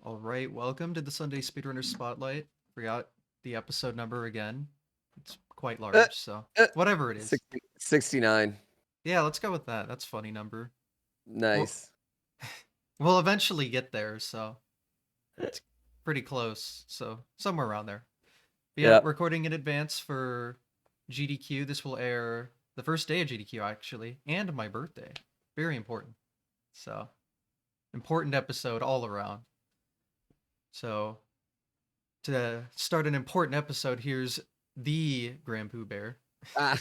All right, welcome to the Sunday Speedrunner Spotlight. Forgot the episode number again. It's quite Uh, large, so uh, whatever it is. 69. Yeah, let's go with that. That's a funny number. Well, Nice. we'll eventually get there, so it's pretty close. So somewhere around there. But yeah, Yep. recording in advance for GDQ. This will air the first day of GDQ actually, and my birthday. Very important. So important episode all around. So to start an important episode, here's the GrandPooBear. Ah.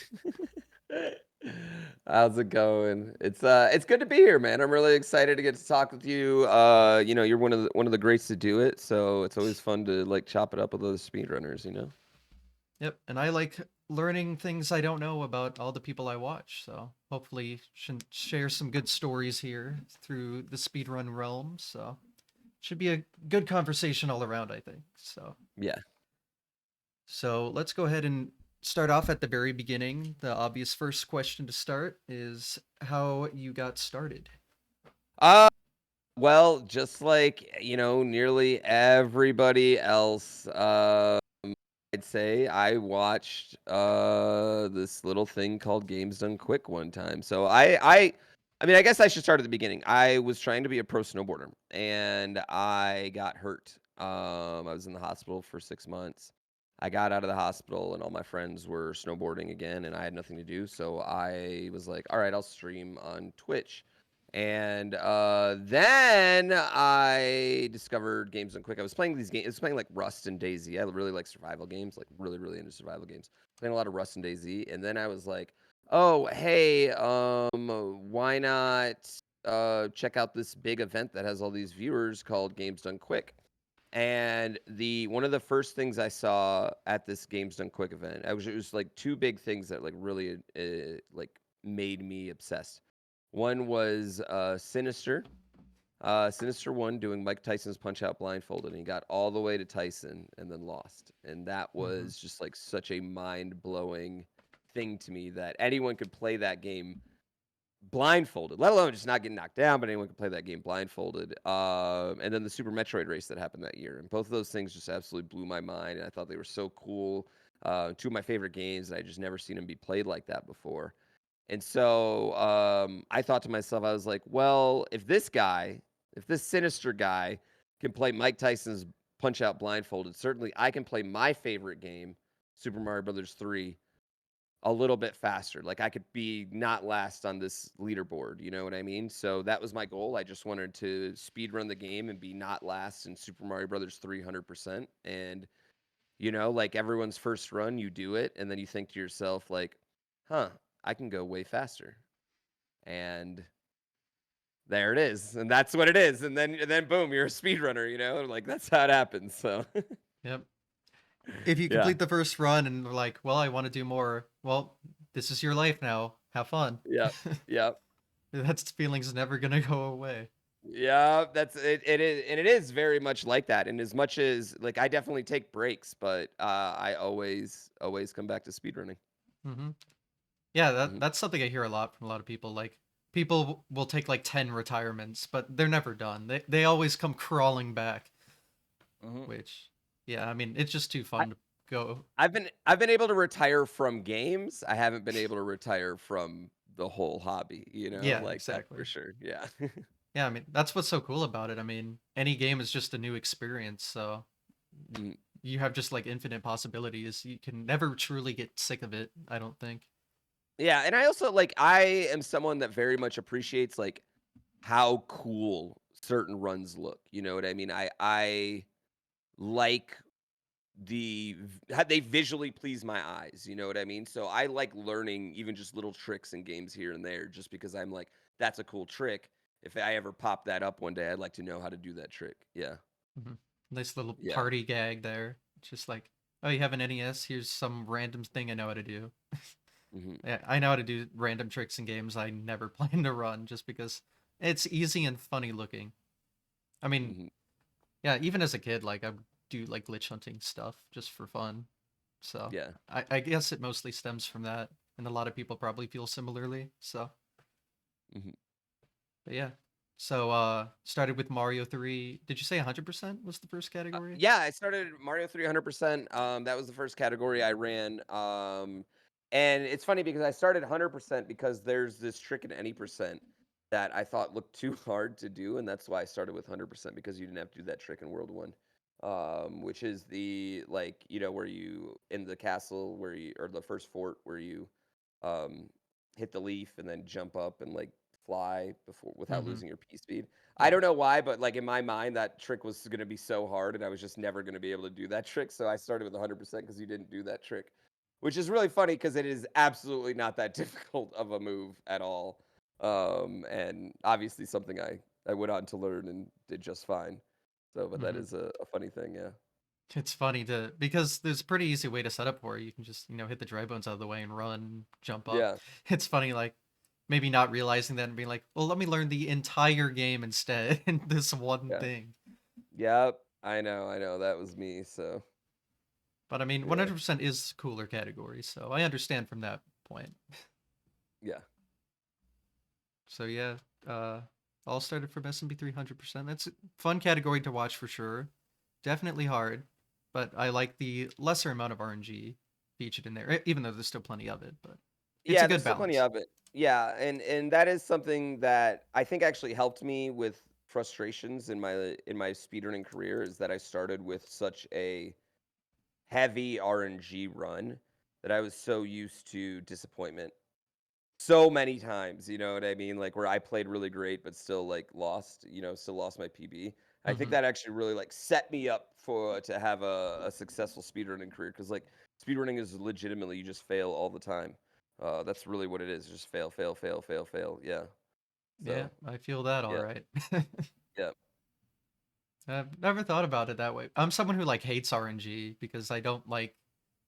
How's it going? It's good to be here, man. I'm really excited to get to talk with you. You're one of the greats to do it, so it's always fun to like chop it up with other speedrunners. Yep, and I like learning things I don't know about all the people I watch. So hopefully, share some good stories here through the speedrun realm. So should be a good conversation all around, I think. Yeah. So let's go ahead and start off at the very beginning. The obvious first question to start is how you got started. Uh well, just like, nearly everybody else, I'd say I watched this little thing called Games Done Quick one time. So I mean, I guess I should start at the beginning. I was trying to be a pro snowboarder and I got hurt. I was in the hospital for 6 months. I got out of the hospital and all my friends were snowboarding again and I had nothing to do. So I was like, all right, I'll stream on Twitch. And then I discovered Games Done Quick. I was playing these games. I was playing like Rust and DayZ. I really like survival games, like really, really into survival games. Playing a lot of Rust and DayZ. And then I was like, oh, hey, why not check out this big event that has all these viewers called Games Done Quick? And the one of the first things I saw at this Games Done Quick event, it was like two big things that like really like made me obsessed. One was Sinister. Sinister One doing Mike Tyson's Punch Out blindfolded, and he got all the way to Tyson and then lost. And that Mm-hmm. was just like such a mind blowing thing to me that anyone could play that game blindfolded, let alone just not getting knocked down, but anyone could play that game blindfolded. And then the Super Metroid race that happened that year, and both of those things just absolutely blew my mind, and I thought they were so cool. Two of my favorite games, and I just never seen them be played like that before. And so I thought to myself, I was like, well, if this sinister guy can play Mike Tyson's Punch Out blindfolded, certainly I can play my favorite game, Super Mario Brothers 3, a little bit faster. Like I could be not last on this leaderboard, you know what I mean? So that was my goal. I just wanted to speed run the game and be not last in Super Mario Brothers 300%. And like everyone's first run, you do it and then you think to yourself like, "Huh, I can go way faster." And there it is. And that's what it is. And then boom, you're a speedrunner. Like that's how it happens. So, Yep. If you yeah. complete the first run and are like, well, I want to do more, well, this is your life now. Have fun. Yeah. Yeah. That feeling's never gonna go away. Yeah, that's it. It is, and it is very much like that. And as much as like, I definitely take breaks, but I always come back to speedrunning. Hmm. Yeah, Hmm. that's something I hear a lot from a lot of people. Like people will take like 10 retirements, but they're never done. They always come crawling back, Hmm. which yeah, I mean, it's just too I, fun to go. I've been able to retire from games. I haven't been able to retire from the whole hobby. Yeah, Like that for exactly. sure. Yeah. Yeah, I mean, that's what's so cool about it. I mean, any game is just a new experience, so Mm. you have just like infinite possibilities. You can never truly get sick of it, I don't think. Yeah, and I also like I am someone that very much appreciates like how cool certain runs look. You know what I mean? I like how they visually please my eyes, you know what I mean? So I like learning even just little tricks in games here and there just because I'm like, that's a cool trick. If I ever pop that up one day, I'd like to know how to do that trick. Yeah. Mhm. Nice little Yeah. party gag there. It's just like, oh, you have an NES? Here's some random thing I know how to do. Hmm. Yeah, I know how to do random tricks in games I never plan to run just because it's easy and funny looking. I mean, Hmm. yeah, even as a kid, like I would do like glitch hunting stuff just for fun. So Yeah. I guess it mostly stems from that, and a lot of people probably feel similarly. So, Hmm. but yeah. So started with Mario 3. Did you say 100% was the first category? Yeah, I started Mario 300%. That was the first category I ran. And it's funny because I started 100% because there's this trick in any percent that I thought looked too hard to do, and that's why I started with 100% because you didn't have to do that trick in World One, which is the like where you in the castle where you or the first fort where you um, hit the leaf and then jump up and like fly before without Mm-hmm. losing your P speed. I Yeah. don't know why, but, like, in my mind, that trick was gonna be so hard, and I was just never gonna be able to do that trick, so I started with 100% because you didn't do that trick, which is really funny because it is absolutely not that difficult of a move at all, and obviously something I went on to learn and did just fine. So, but that Mm-hmm. is a funny thing, yeah. It's funny to because there's a pretty easy way to set up for it. You can just hit the dry bones out of the way and run, jump up. Yeah, It's funny like maybe not realizing that and being like, well, let me learn the entire game instead in this one yeah. thing. Yep, I know, that was me, so, But I mean, yeah, 100% is cooler category, so I understand from that point. yeah. So yeah, uh, all started from S&B 300%. That's a fun category to watch for sure. Definitely hard, but I like the lesser amount of RNG featured in there, even though there's still plenty of it. But it's a Yeah, there's good still plenty balance. of it. Yeah, and that is something that I think actually helped me with frustrations in my speedrunning career is that I started with such a heavy RNG run that I was so used to disappointment so many times, you know what I mean? Like where I played really great but still like lost, still lost my PB. I think Hmm. that actually really like set me up for to have a successful speedrunning career because like speedrunning is legitimately you just fail all the time. That's really what it is. Just fail, fail, fail, fail, fail. Yeah. Yeah, So I feel that all yeah, right. yeah. I've never thought about it that way. I'm someone who like hates RNG because I don't like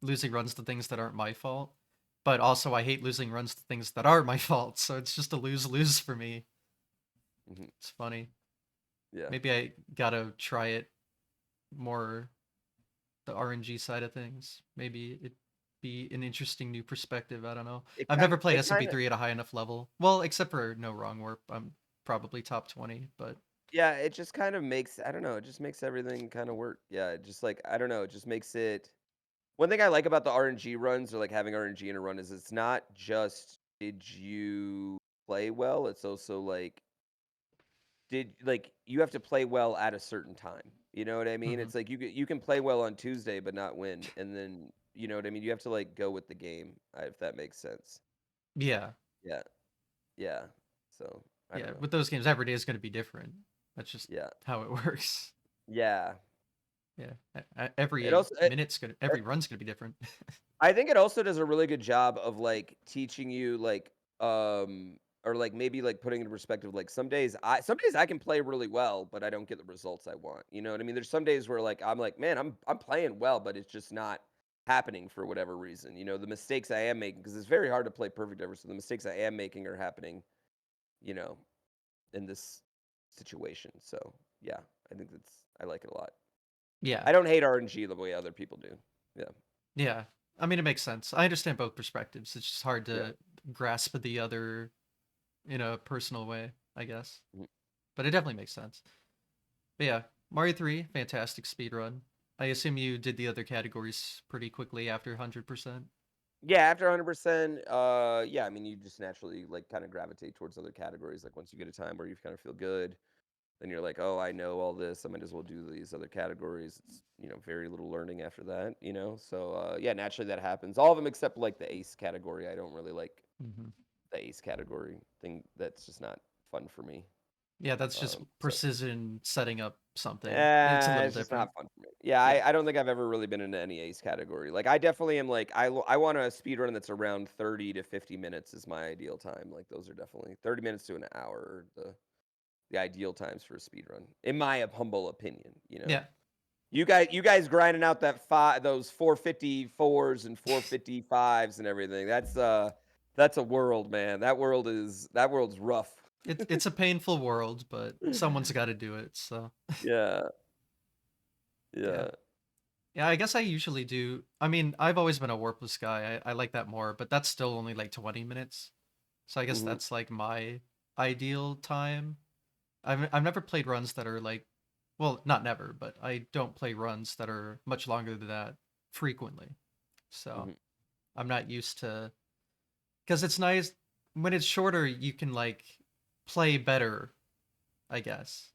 losing runs to things that aren't my fault. But also I hate losing runs to things that are my fault, so it's just a lose-lose for me. Hmm. It's funny. Yeah. Maybe I gotta try it more, the RNG side of things. Maybe it'd be an interesting new perspective. I don't know. I've never played It kind of SMP3 at a high enough level. Well, except for No Wrong Warp. I'm probably top 20, but yeah, it just kind of makes I don't know, it just makes everything kind of work. Yeah, it just like I don't know, it just makes it one thing I like about the RNG runs or like having RNG in a run is it's not just did you play well, it's also like did like you have to play well at a certain time. You know what I mean? mhm. It's like you can play well on Tuesday but not win, and then you know what I mean. You have to like go with the game, if that makes sense. Yeah. Yeah, yeah. So I don't Yeah, know. with those games every day is going to be different. That's just Yeah, how it works. yeah. Yeah. It Every also minute's going to every run's going to be different. I think it also does a really good job of, like, teaching you, like, or, like, maybe, like, putting into perspective, like, some days I can play really well, but I don't get the results I want, you know what I mean? There's some days where, like, I'm like, "Man, I'm playing well, but it's just not happening for whatever reason," the mistakes I am making because it's very hard to play perfect ever, so the mistakes I am making are happening, you know, in this situation, so, yeah, I like it a lot. Yeah. I don't hate RNG the way other people do. Yeah, Yeah. I mean, it makes sense. I understand both perspectives. It's just hard yeah. to grasp the other in a personal way, I guess. Mhm. But it definitely makes sense. But yeah, Mario 3, fantastic speed run. I assume you did the other categories pretty quickly after 100%. Yeah, after 100%, yeah, I mean, you just naturally like kind of gravitate towards other categories. Like once you get a time where you kind of feel good, then you're like, oh, I know all this. I might as well do these other categories. It's very little learning after that. So yeah, naturally that happens. All of them except like the ace category. I don't really like Hmm. the ace category thing. That's just not fun for me. Yeah, that's just So precision setting up something. It's a little It's just different. not fun for me. Yeah, Yeah. I don't think I've ever really been into any ace category. Like, I definitely am like, I want a speed run that's around 30 to 50 minutes is my ideal time. Like, those are definitely 30 minutes to an hour are the ideal times for a speed run, in my humble opinion. Yeah. You guys grinding out those 454s and 455s and everything. That's a world, man. That world's rough. It's a painful world, but someone's got to do it. So, Yeah, yeah. yeah. Yeah, I guess I usually do. I mean, I've always been a warpless guy. I like that more, but that's still only like 20 minutes. So I guess Hmm. that's like my ideal time. I've never played runs that are like, well, not never, but I don't play runs that are much longer than that frequently. So Mhm. I'm not used to, because it's nice when it's shorter. You can like play better, I guess.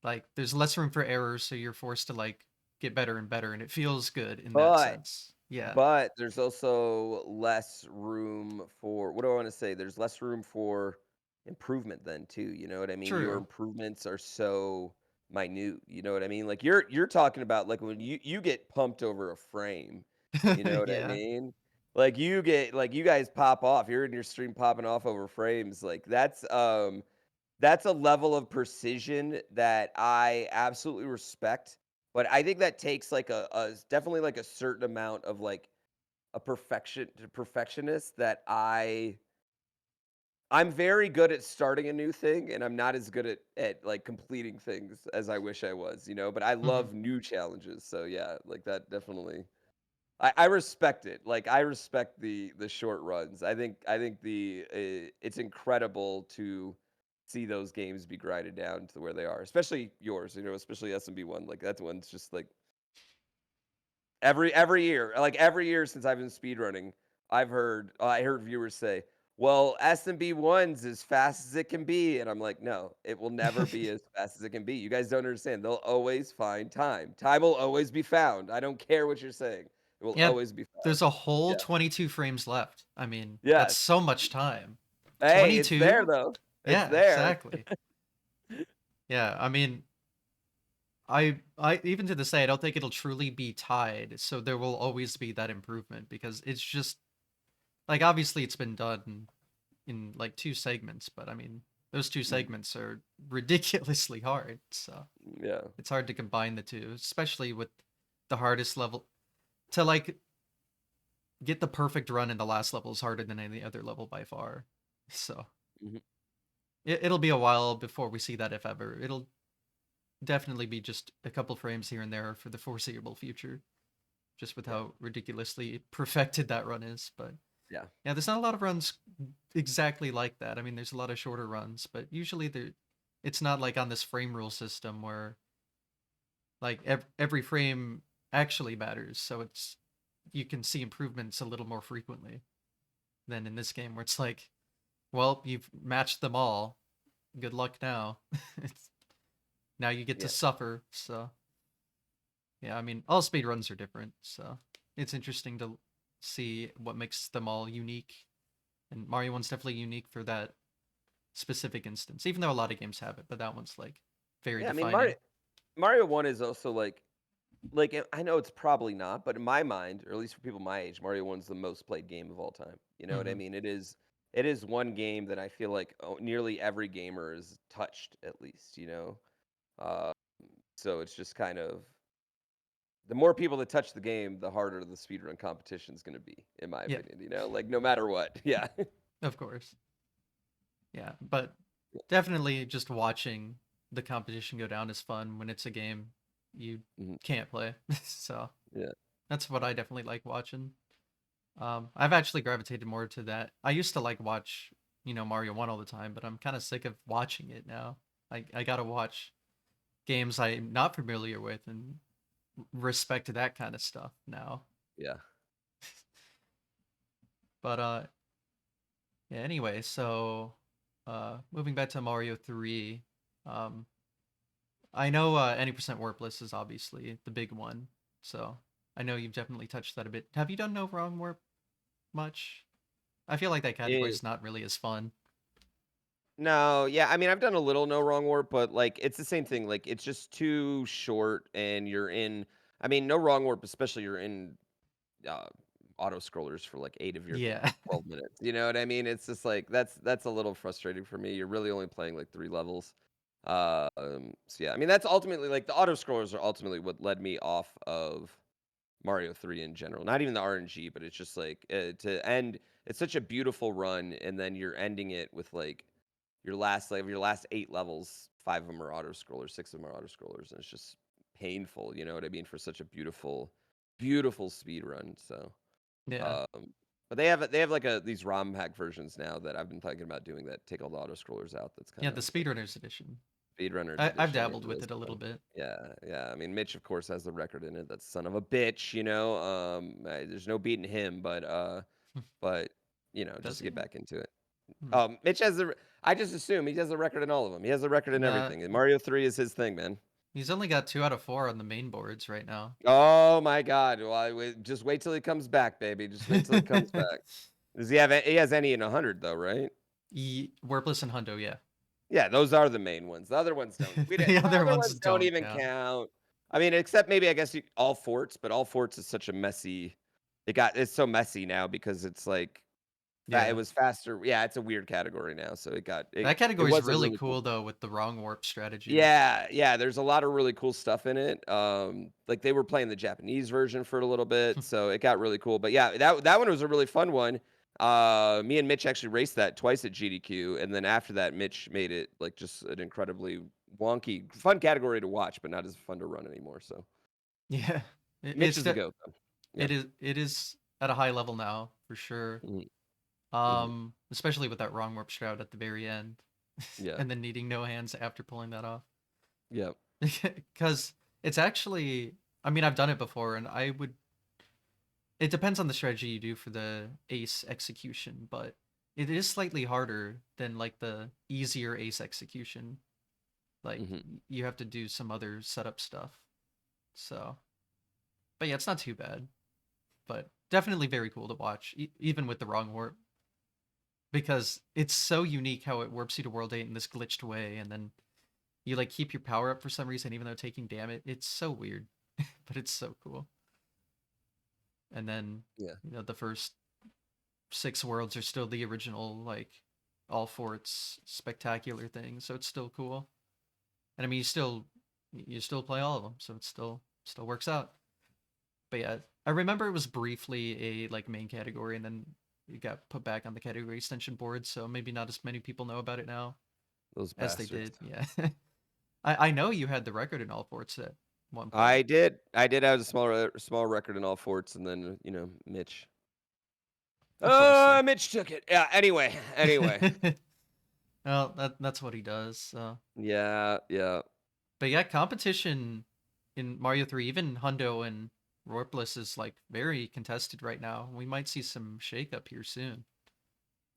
Like there's less room for errors, so you're forced to like get better and better, and it feels good in that But sense. Yeah, but there's also less room for what do I want to say? There's less room for improvement then too. You know what I mean? Your true. improvements are so minute. You know what I mean? Like you're talking about like when you get pumped over a frame. You know what I Yeah. mean? Like you get like you guys pop off. You're in your stream popping off over frames. Like that's a level of precision that I absolutely respect, but I think that takes like a definitely like a certain amount of like a perfectionist that I'm very good at starting a new thing and I'm not as good at like completing things as I wish I was, you know, but I Mhm. love new challenges. So yeah, like that definitely I respect it. Like I respect the short runs. I think it's incredible to see those games be grinded down to where they are, especially yours. You know, especially SMB1. Like that one's just like every year, like every year since I've been speedrunning, I heard viewers say, "Well, SMB1's as fast as it can be," and I'm like, "No, it will never be as fast as it can be. You guys don't understand. They'll always find time. Time will always be found. I don't care what you're saying. It will Yeah, always be found." there's a whole Yeah. 22 frames left. I mean, that's Yes. so much time. Hey, it's there 22? though. It's Yeah, there. exactly. Yeah, I mean, I even to this day, I don't think it'll truly be tied. So there will always be that improvement because it's just like obviously it's been done in like two segments, but I mean, those two Mhm. segments are ridiculously hard. So Yeah. it's hard to combine the two, especially with the hardest level. To like get the perfect run in the last level is harder than any other level by far. So Mhm. it'll be a while before we see that, if ever. It'll definitely be just a couple frames here and there for the foreseeable future, just with Yeah. how ridiculously perfected that run is. But Yeah. yeah, there's not a lot of runs exactly like that. I mean, there's a lot of shorter runs, but usually it's not like on this frame rule system where like every frame actually matters. So it's you can see improvements a little more frequently than in this game where it's like, well, you've matched them all. Good luck now. It's now you get to Yeah. suffer. So yeah, I mean, all speedruns are different. So it's interesting to see what makes them all unique. And Mario one's definitely unique for that specific instance, even though a lot of games have it, but that one's like very Yeah, I mean defining. Mario 1 is also like I know it's probably not, but in my mind, or at least for people my age, Mario 1's the most played game of all time. You know what I Hmm. mean? It is one game that I feel like nearly every gamer is touched at least, you know. Uh, so it's just kind of the more people that touch the game, the harder the speedrun competition is going to be, in my Yeah, opinion. You know, like no matter what. Yeah. of course. Yeah, but definitely just watching the competition go down is fun when it's a game you Mhm. can't play. So Yeah. that's what I definitely like watching. I've actually gravitated more to that. I used to like watch, Mario 1 all the time, but I'm kind of sick of watching it now. I gotta watch games I'm not familiar with and respect that kind of stuff now. Yeah. But yeah, anyway, so moving back to Mario 3, um I know any percent warpless is obviously the big one. So I know you've definitely touched that a bit. Have you done no wrong warp much? I feel like that category Eh, is not really as fun. No, yeah, I mean, I've done a little no wrong warp, but like it's the same thing. Like it's just too short, and you're in. I mean, no wrong warp, especially you're in uh, auto scrollers for like 8 of your Yeah. 12 minutes. You know what I mean? It's just like that's a little frustrating for me. You're really only playing like 3 levels. So yeah, I mean that's ultimately like the auto scrollers are ultimately what led me off of Mario 3 in general. Not even the RNG, but it's just like to end. It's such a beautiful run, and then you're ending it with like your last 8 levels. 5 of them are auto scrollers, 6 of them are auto scrollers, and it's just painful. You know what I mean? For such a beautiful, beautiful speed run. So, Yeah. um, but they have like these ROM hack versions now that I've been thinking about doing that take all the auto scrollers out. That's kind Yeah, the of like speedrunners edition. Speedrunner I've tradition, dabbled even with is it a little fun. bit. Yeah, yeah. I mean, Mitch, of course, has the record in it. That son of a bitch, you know. There's no beating him, but just Does to get he? back into it. Hmm. Mitch has the. I just assume he has a record in all of them. He has a record in Nah, everything. And Mario 3 is his thing, man. he's only got 2 out of 4 on the main boards right now. Oh my God! Well, just wait till he comes back, baby. Just wait till he comes back. Does he have? He has any in 100 though, right? Worpless and Hundo, yeah. Yeah, those are the main ones. The other ones don't. The The other other ones ones don't don't even count. count. I mean, except maybe I guess all forts, but all forts is such a messy. It's so messy now because it's like it Yeah. was faster. Yeah, it's a weird category now. So That it category is was a really really cool. cool though with the wrong warp strategy. Yeah, yeah. There's a lot of really cool stuff in it. Like they were playing the Japanese version for a little bit, so it got really cool. But yeah, that one was a really fun one. Me and Mitch actually raced that twice at GDQ, and then after that, Mitch made it like just an incredibly wonky, fun category to watch, but not as fun to run anymore. So Yeah. Mitch is the goat, though. Yeah. It is at a high level now for sure. Mhm, mhm. Especially with that wrong warp shroud at the very end, Yeah. and then needing no hands after pulling that off. Yeah. Because it's actually, I mean, I've done it before, and I would. It depends on the strategy you do for the ace execution, but it is slightly harder than like the easier ace execution. Like Hmm. you have to do some other setup stuff. So, but yeah, it's not too bad. But definitely very cool to watch, even with the wrong warp, because it's so unique how it warps you to World 8 in this glitched way, and then you like keep your power up for some reason, even though taking damage. It's so weird, but it's so cool. And then Yeah. the first 6 worlds are still the original, like all forts spectacular thing, so it's still cool. And I mean, you still play all of them, so it still works out. But yeah, I remember it was briefly a like main category, and then it got put back on the category extension board. So maybe not as many people know about it now Those as they bastards. did. Yeah, I know you had the record in all forts at one point. I did. I did have a small record in all forts, and then Mitch. Of course, yeah. Mitch took it. Yeah. Anyway. Well, that's what he does. So. Yeah. Yeah. But yeah, competition in Mario 3, even Hundo and Rorpless is like very contested right now. We might see some shakeup here soon.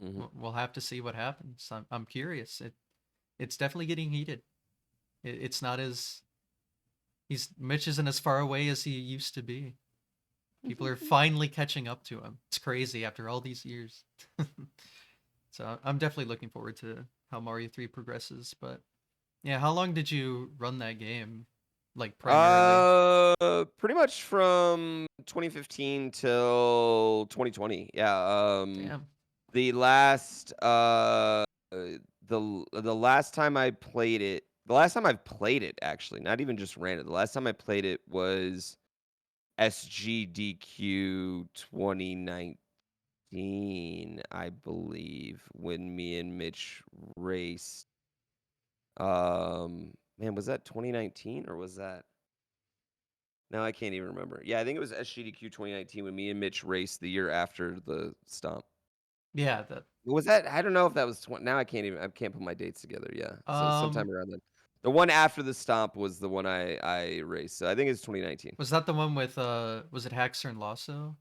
Hmm. We'll have to see what happens. I'm curious. It's definitely getting heated. It's not as Mitch isn't as far away as he used to be. People are finally catching up to him. It's crazy after all these years. So I'm definitely looking forward to how Mario 3 progresses. But yeah, how long did you run that game? Like primarily? Pretty much from 2015 till 2020. Yeah. Damn. The last the last time I played it, the last time I've played it actually, not even just ran it. The last time I played it was SGDQ 2019, I believe, when me and Mitch raced. Man, was that 2019 or was that? No, I can't even remember. Yeah, I think it was SGDQ 2019 when me and Mitch raced the year after the stomp. Yeah, that Was that? I don't know if that was now I can't put my dates together. Yeah. So um sometime around then. The one after the stomp was the one I raced. So I think it's 2019. was that the one with was it Haxer and Lasso?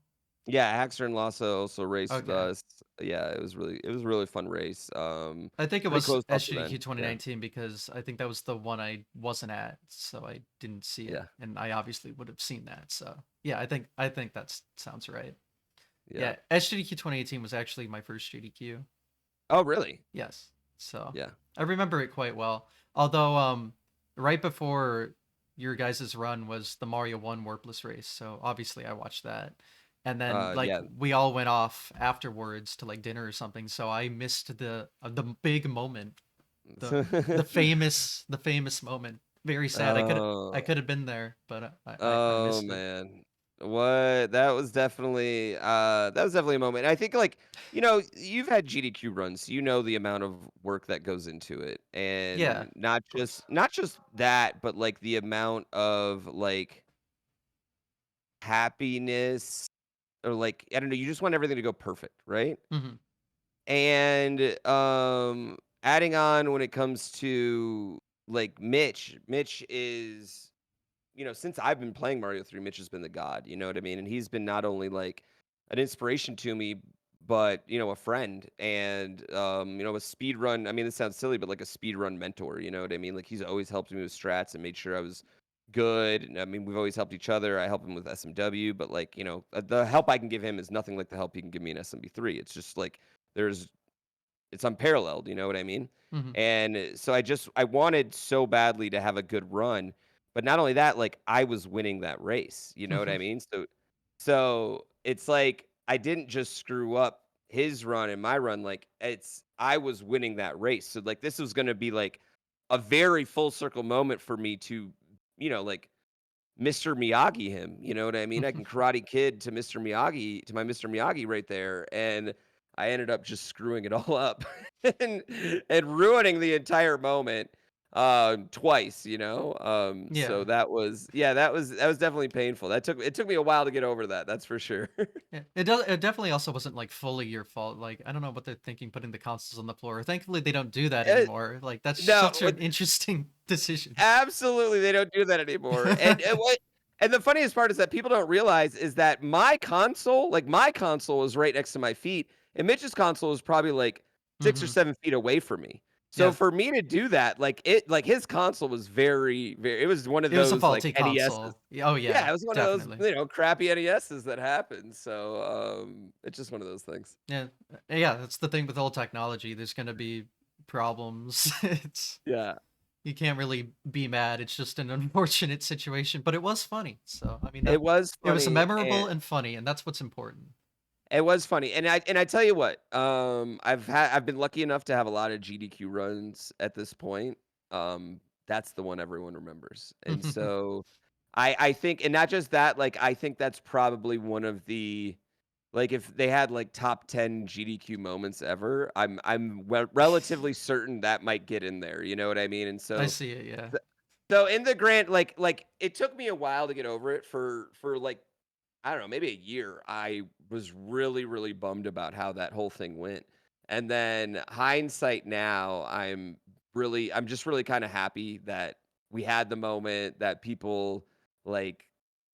Yeah, Haxer and Lasso also raced with Okay. us. Yeah, it was a really fun race. I think it Pretty was close off the SGDQ end. Yeah. 2019 because I think that was the one I wasn't at, so I didn't see it, Yeah. and I obviously would have seen that. So yeah, I think that sounds right. Yeah. Yeah, SGDQ 2018 was actually my first GDQ. Oh, really? Yes, so Yeah. I remember it quite well. Although right before your guys' run was the Mario 1 Warpless race, so obviously I watched that. And then like Yeah. we all went off afterwards to like dinner or something, so I missed the big moment, the famous moment. Very sad. I Oh. could have been there, but I Oh missed it. man. What? That was definitely a moment. I think like, you've had GDQ runs, so you know the amount of work that goes into it. Yeah, And of course. not just that, but like the amount of like happiness or like I don't know, you just want everything to go perfect, right? Hmm. And adding on when it comes to like Mitch is, since I've been playing Mario 3, Mitch has been the god, you know what I mean? And he's been not only like an inspiration to me, but a friend and a speed run. I mean, this sounds silly, but like a speed run mentor, you know what I mean? Like he's always helped me with strats and made sure I was good. And I mean, we've always helped each other. I help him with SMW, but like, the help I can give him is nothing like the help he can give me in SMB3. It's just like there's it's unparalleled, you know what I mean? Hmm. And so I wanted so badly to have a good run, but not only that, like I was winning that race, you know what I mean? So it's like I didn't just screw up his run and my run, like I was winning that race. So like this was going to be like a very full circle moment for me to, like Mr. Miyagi him, you know what I mean? I can Karate Kid to Mr. Miyagi, to my Mr. Miyagi right there, and I ended up just screwing it all up and ruining the entire moment, twice, so Yeah. that was definitely painful. It took me a while to get over that, that's for sure. Yeah, it definitely also wasn't like fully your fault. Like I don't know what they're thinking putting the consoles on the floor. Thankfully they don't do that Eh, anymore. Like that's no, such an interesting decision. absolutely, they don't do that anymore, and the funniest part is that people don't realize is that my console is right next to my feet, and Mitch's console is probably, like, 6 or Hmm. 7 feet away from me. So Yeah, for me to do that, his console was very, very it was one of it was a those, like, faulty NESs. console. Oh Yeah, yeah, it was one of those, definitely. crappy NESs that happened, so, it's just one of those things. Yeah, yeah. That's the thing with all technology. There's gonna be problems. It's Yeah. you can't really be mad. It's just an unfortunate situation, but it was funny. So I mean It that was it was funny, and memorable and funny, and that's what's important. it was funny, and I tell you what, I've been lucky enough to have a lot of GDQ runs at this point. That's the one everyone remembers, and so I think, and not just that, like I think that's probably one of the, like if they had like top 10 GDQ moments ever, I'm relatively certain that might get in there. You know what I mean? And I so see it. Yeah. so in the grand, like it took me a while to get over it for like I don't know, maybe a year. I was really, really bummed about how that whole thing went. And then hindsight now, I'm just really kind of happy that we had the moment, that people like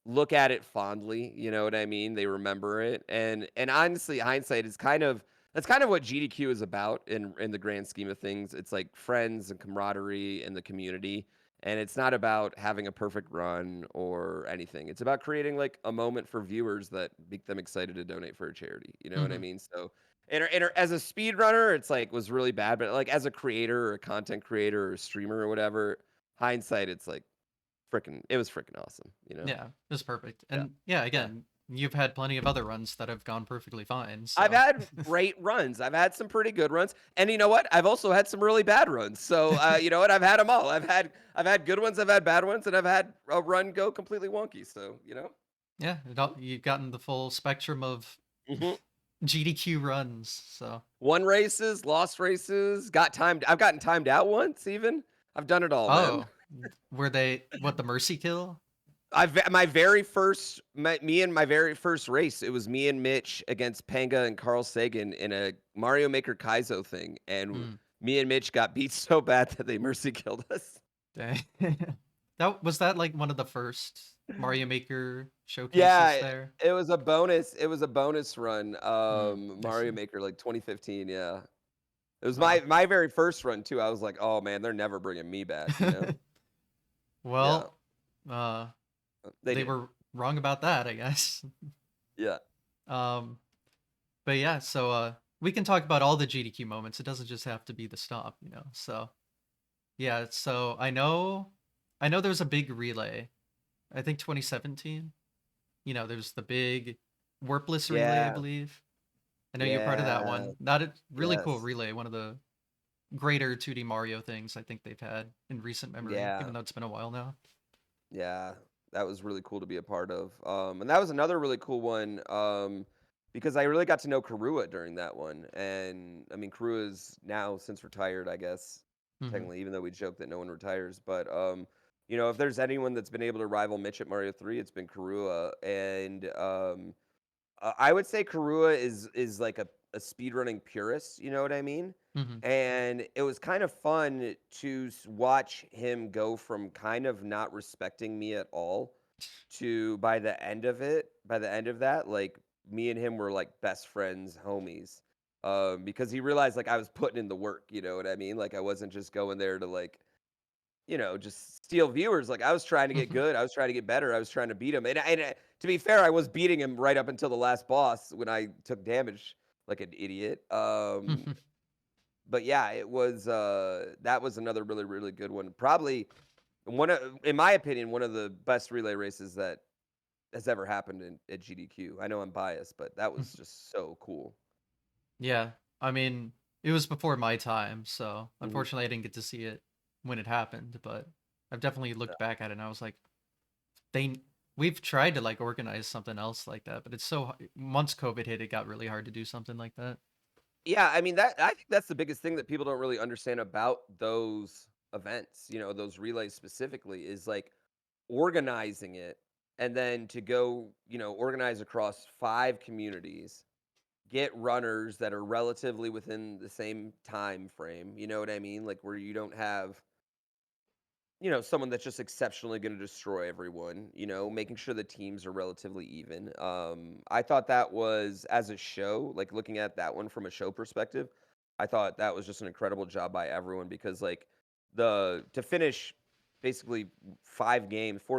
look at it fondly, you know what I mean? They remember it. And honestly, hindsight is that's kind of what GDQ is about in the grand scheme of things. It's like friends and camaraderie and the community, and it's not about having a perfect run or anything. It's about creating like a moment for viewers that make them excited to donate for a charity. You know what I Hmm. mean? So, as a speedrunner, it's like was really bad, but like as a creator or a content creator or a streamer or whatever, hindsight, it's like it was freaking awesome. You know? Yeah, it's perfect. Yeah, And yeah, yeah. again, you've had plenty of other runs that have gone perfectly fine. I've So had great runs. I've had some pretty good runs, and you know what? I've also had some really bad runs. So you know what? I've had them all. I've had good ones. I've had bad ones, and I've had a run go completely wonky. So yeah, you've gotten the full spectrum of Mhm. GDQ runs. So Won races, lost races, I've gotten timed out once even. I've done it all, man. oh, were they what the mercy kill? My very first me and my very first race, it was me and Mitch against Panga and Carl Sagan in a Mario Maker Kaizo thing, and Hmm. me and Mitch got beat so bad that they mercy killed us. Dang. That like one of the first Mario Maker showcases Yeah, there. it was a bonus run, I Mario see. Maker, like, 2015, yeah. It was my Wow. my very first run too. I was like, "Oh, man, they're never bringing me back," you know? Yeah, Well, uh, they they did. were wrong about that, I guess. Yeah. Um, but yeah, so we can talk about all the GDQ moments. It doesn't just have to be the stop, you know. So yeah, so I know there's a big relay. I think 2017. You know, there's the big warpless relay, I Yeah, believe. I know you're part of that yeah, one. Not a really cool yes, relay, one of the greater 2D Mario things I think they've had in recent memory, yeah, even though it's been a while now. yeah. That was really cool to be a part of, and that was another really cool one, because I really got to know Karua during that one, and, I mean, Karua's now since retired, I guess, Hmm. technically, even though we joke that no one retires, but, if there's anyone that's been able to rival Mitch at Mario 3, it's been Karua, and, I would say Karua is like a speedrunning purist, you know what I mean? Hmm. And it was kind of fun to watch him go from kind of not respecting me at all to by the end of that, like me and him were like best friends, homies. Because he realized like I was putting in the work, you know what I mean? Like I wasn't just going there to like, just steal viewers. Like I was trying to get good. I was trying to get better. I was trying to beat him. And to be fair, I was beating him right up until the last boss when I took damage like an idiot. But yeah, it was that was another really really good one. Probably in my opinion, one of the best relay races that has ever happened at GDQ. I know I'm biased, but that was just so cool. Yeah, I mean, it was before my time, so Hmm. unfortunately I didn't get to see it when it happened, but I've definitely looked back at it and I was like, they we've tried to like organize something else like that, but it's so once COVID hit, it got really hard to do something like that. Yeah, I mean that I think that's the biggest thing that people don't really understand about those events, those relays specifically is like organizing it and then to go, organize across 5 communities, get runners that are relatively within the same time frame, you know what I mean? Like where you don't have someone that's just exceptionally going to destroy everyone, making sure the teams are relatively even. I thought that was as a show, like looking at that one from a show perspective, I thought that was just an incredible job by everyone because like the to finish basically 4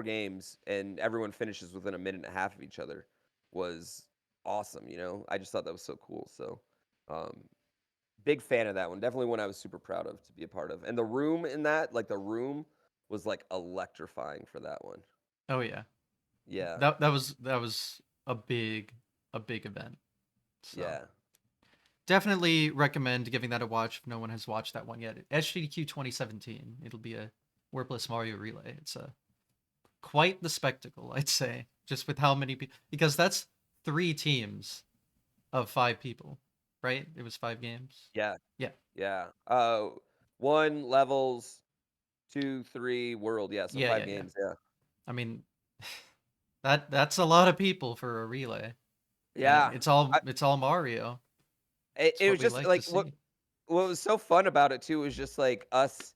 games and everyone finishes within a minute and a half of each other was awesome, I just thought that was so cool. So, um big fan of that one. Definitely one I was super proud of to be a part of. And the room in that, like the room was like electrifying for that one. Oh yeah. Yeah. That was a big event. So, Yeah. definitely recommend giving that a watch if no one has watched that one yet. SGDQ 2017. It'll be a Wordless Mario Relay. It's a quite the spectacle, I'd say, just with how many people, because that's 3 teams of 5 people, right? It was 5 games. Yeah. Yeah, Yeah. 1 levels, 2, 3 world. Yeah, so yeah, 5 yeah, yeah. games, yeah. I mean, that's a lot of people for a relay, and Yeah. it's all Mario. It's It what was we just like to like what see. what was so fun about it too was just like us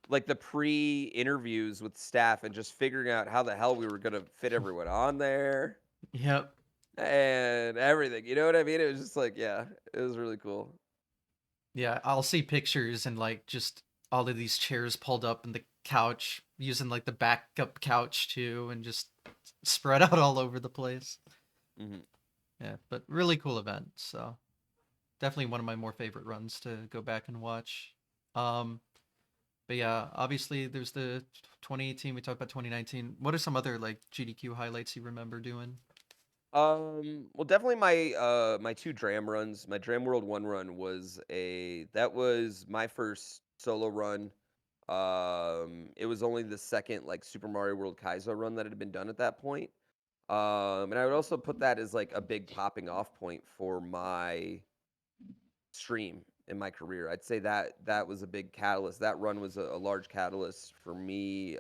like the pre-interviews with staff and just figuring out how the hell we were gonna fit everyone on there. Yep. And everything, you know what I mean? It was just like, yeah, it was really cool. Yeah, I'll see pictures and like just all of these chairs pulled up and the couch using like the backup couch too, and just spread out all over the place. Mhm. Yeah, but really cool event. So definitely one of my more favorite runs to go back and watch. Um, but yeah, obviously there's the 2018. We talked about 2019. What are some other like GDQ highlights you remember doing? Well, definitely my 2 Dram runs. My Dram World 1 run that was my first solo run. It was only the second like Super Mario World Kaizo run that had been done at that point. And I would also put that as like a big popping off point for my stream in my career. I'd say that that was a big catalyst. That run was a large catalyst for me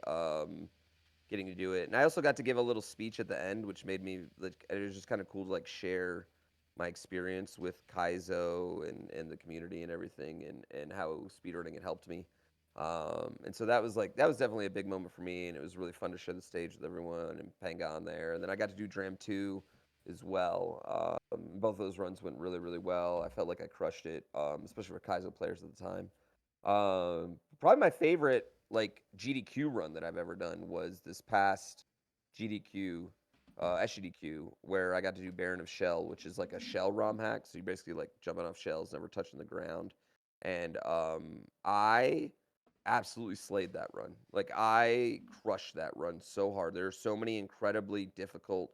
getting to do it. And I also got to give a little speech at the end, which made me like it was just kind of cool to like share my experience with Kaizo and the community and everything and how speedrunning had helped me. And so that was definitely a big moment for me, and it was really fun to share the stage with everyone and hang on there. And then I got to do Dram 2 as well. Both those runs went really, really well. I felt like I crushed it, especially for Kaizo players at the time. Probably my favorite like GDQ run that I've ever done was this past GDQ, SGDQ, where I got to do Baron of Shell, which is like a shell ROM hack. So you're basically like jumping off shells, never touching the ground. And I absolutely slayed that run. Like I crushed that run so hard. There are so many incredibly difficult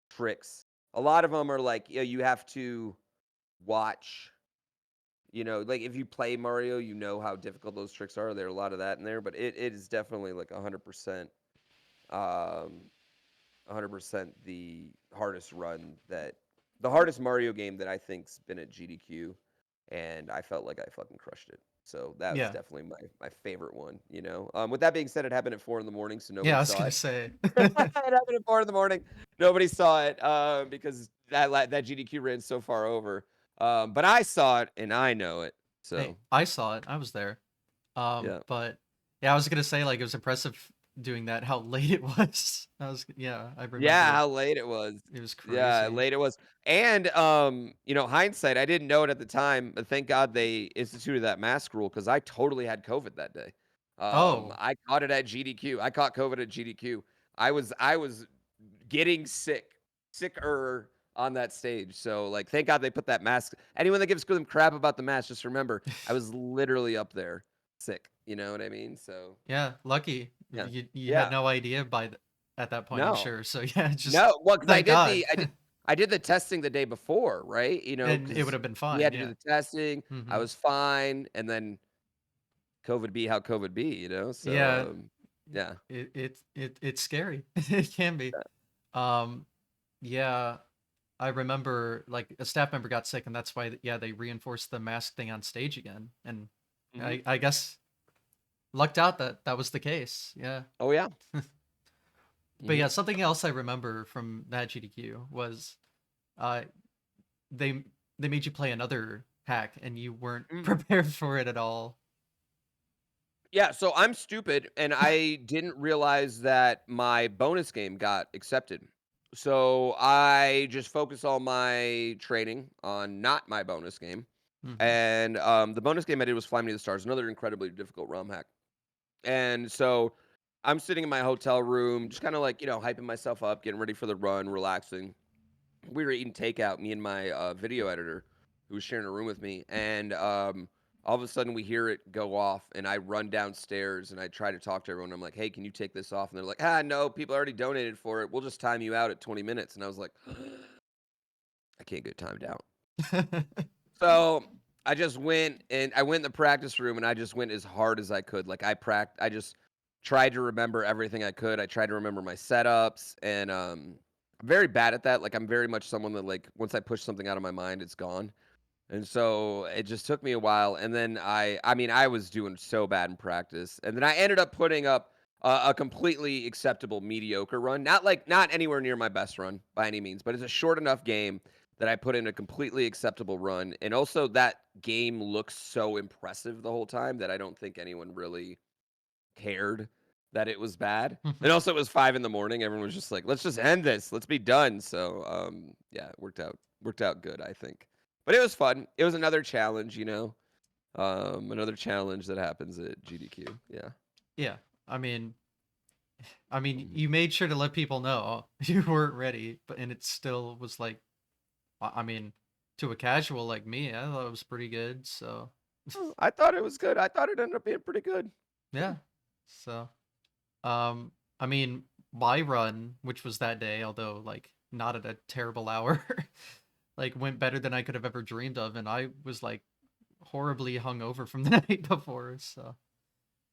tricks. A lot of them are like, you have to watch like if you play Mario, you know how difficult those tricks are. There are a lot of that in there, but it is definitely like 100%, um, 100% the hardest Mario game that I think's been at GDQ, and I felt like I fucking crushed it. So that was Yeah, definitely my favorite one. With that being said, it happened at 4 in the morning, so yeah. nobody I was saw gonna it. say. It happened at 4 in the morning. Nobody saw it because that GDQ ran so far over. But I saw it and I know it. Hey, So I saw it. I was there. yeah. But yeah, I was gonna say like it was impressive doing that. How late it was. I Yeah, remember how late it was. it was Yeah, crazy. late it was. And hindsight, I didn't know it at the time, but thank God they instituted that mask rule because I totally had COVID that day. Oh, I caught it at GDQ. I caught COVID at GDQ. I was getting sicker on that stage. So like thank God they put that mask. Anyone that gives them crap about the mask, just remember I was literally up there sick. You know what I mean? So yeah, lucky. yeah. You had Yeah. no idea at that point, I'm No. sure. So yeah, just No, well, because thank God. I did the testing the day before, right? And it would Because have been we fine, had to do yeah. the testing, I Hmm. was fine, and then COVID be how COVID be, So, Yeah, yeah. it's scary. It can be. Um, yeah, I remember like a staff member got sick, and that's why yeah they reinforced the mask thing on stage again. And Mhm. I guess lucked out that that was the case. Yeah. Oh, yeah. But yeah, Mhm. something else I remember from that GDQ was uh they they made you play another hack and you weren't Mm. prepared for it at all. Yeah, so I'm stupid, and I didn't realize that my bonus game got accepted. So, I just focused all my training on not my bonus game, Hmm. and, the bonus game I did was Fly Me to the Stars, another incredibly difficult ROM hack. And so I'm sitting in my hotel room, just kind of like, hyping myself up, getting ready for the run, relaxing. We were eating takeout, me and my video editor who was sharing a room with me. And all of a sudden we hear it go off and I run downstairs and I try to talk to everyone. I'm like, hey, can you take this off? And they're like, no, people already donated for it. We'll just time you out at 20 minutes. And I was like, I can't get timed out. So I just went and I went in the practice room and I just went as hard as I could. Like I just tried to remember everything I could. I tried to remember my setups and I'm very bad at that. Like I'm very much someone that like once I push something out of my mind, it's gone. And so it just took me a while. And then I mean, I was doing so bad in practice. And then I ended up putting up a completely acceptable mediocre run. Not anywhere near my best run by any means, but it's a short enough game that I put in a completely acceptable run. And also that game looks so impressive the whole time that I don't think anyone really cared that it was bad. And also it was 5 in the morning. Everyone was just like, let's just end this. Let's be done. So yeah, it worked out good, I think. But it was fun. It was another challenge, another challenge that happens at GDQ. Yeah. Yeah. I mean, I mean, Mhm. you made sure to let people know you weren't ready, but and it still was like, I mean, to a casual like me, I thought it was pretty good. So Oh, I thought it was good. I thought it ended up being pretty good. Yeah. yeah. So I mean, my run, which was that day, although like not at a terrible hour, like went better than I could have ever dreamed of, and I was like horribly hungover from the night before. So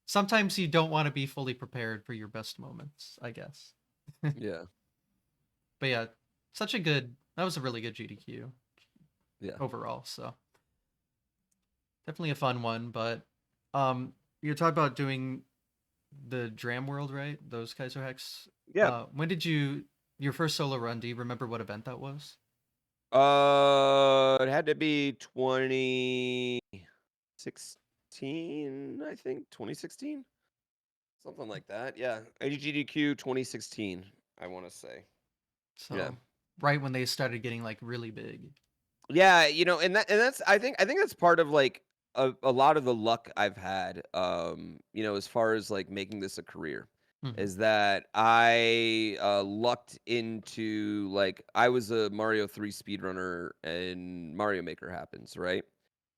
sometimes you don't want to be fully prepared for your best moments, I guess. Yeah. But yeah, that was a really good GDQ Yeah. overall. So definitely a fun one. But you're talking about doing the Dram World, right? Those Kaiser hacks. Yeah. When did your first solo run? Do you remember what event that was? It had to be 2016, I think. 2016? Something like that. Yeah. AGDQ 2016, I want to say. Yeah. So right when they started getting like really big. Yeah, and that's I think that's part of like a lot of the luck I've had as far as like making this a career Hmm. is that I lucked into like I was a Mario 3 speedrunner and Mario Maker happens, right?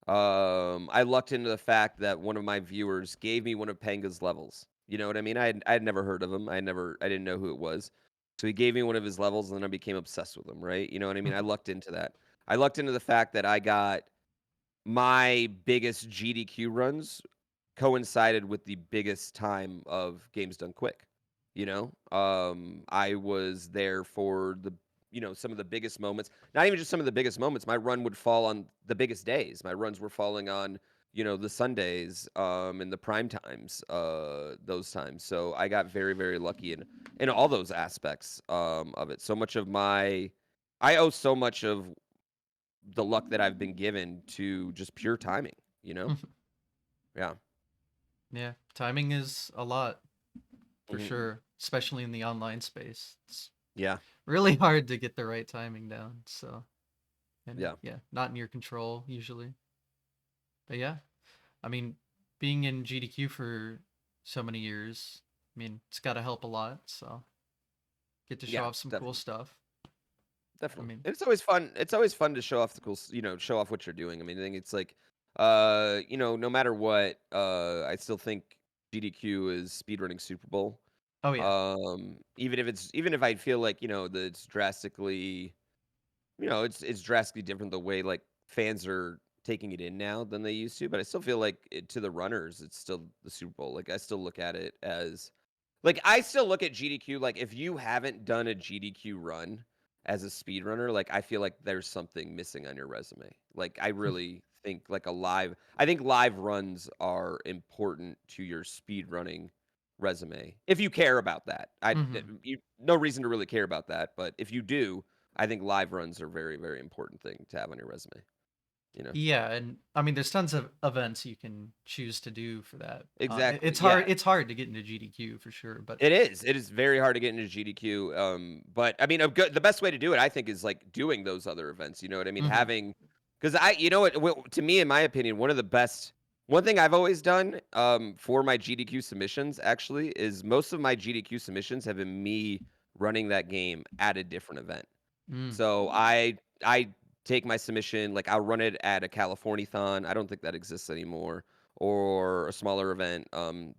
I lucked into the fact that one of my viewers gave me one of Panga's levels. You know what I mean? I had never heard of him. I didn't know who it was. So he gave me one of his levels and then I became obsessed with him, right? You know what I mean? I lucked into that. I lucked into the fact that I got my biggest GDQ runs coincided with the biggest time of games done quick. I was there for some of the biggest moments. Not even just some of the biggest moments. My run would fall on the biggest days. My runs were falling on the Sundays, and the prime times, those times. So I got very very lucky in all those aspects of it. So much of my I owe so much of the luck that I've been given to just pure timing, you know? Yeah. Yeah, timing is a lot for Mhm. sure, especially in the online space. It's Yeah. really hard to get the right timing down. So, and Yeah. yeah, not in your control usually. But yeah, I mean, being in GDQ for so many years, I mean, it's got to help a lot. So, get to show Yeah, off some cool definitely. stuff. I Definitely. mean, It's always fun. It's always fun to show off the cool, show off what you're doing. I mean, I think it's like, no matter what, I still think GDQ is speedrunning Super Bowl. oh yeah. Even if I feel like, that it's drastically, it's drastically different the way like fans are taking it in now than they used to, but I still feel like to the runners, it's still the Super Bowl. Like I still look at it as like, I still look at GDQ, like, if you haven't done a GDQ run as a speedrunner, like, I feel like there's something missing on your resume. Like, I really think, like, I think live runs are important to your speedrunning resume. If you care about that. Hmm. No reason to really care about that, but if you do, I think live runs are very, very important thing to have on your resume, you know? Yeah, and I mean, there's tons of events you can choose to do for that. Exactly. It's hard. Yeah. It's hard to get into GDQ for sure, but It is. It is very hard to get into GDQ. But I mean, the best way to do it, I think, is like doing those other events. You know what I mean? hmm Because you know what, to me, in my opinion, one thing I've always done, for my GDQ submissions, actually, is most of my GDQ submissions have been me running that game at a different event. mm. So I take my submission, like I'll run it at a Californiathon. I don't think that exists anymore, or a smaller event.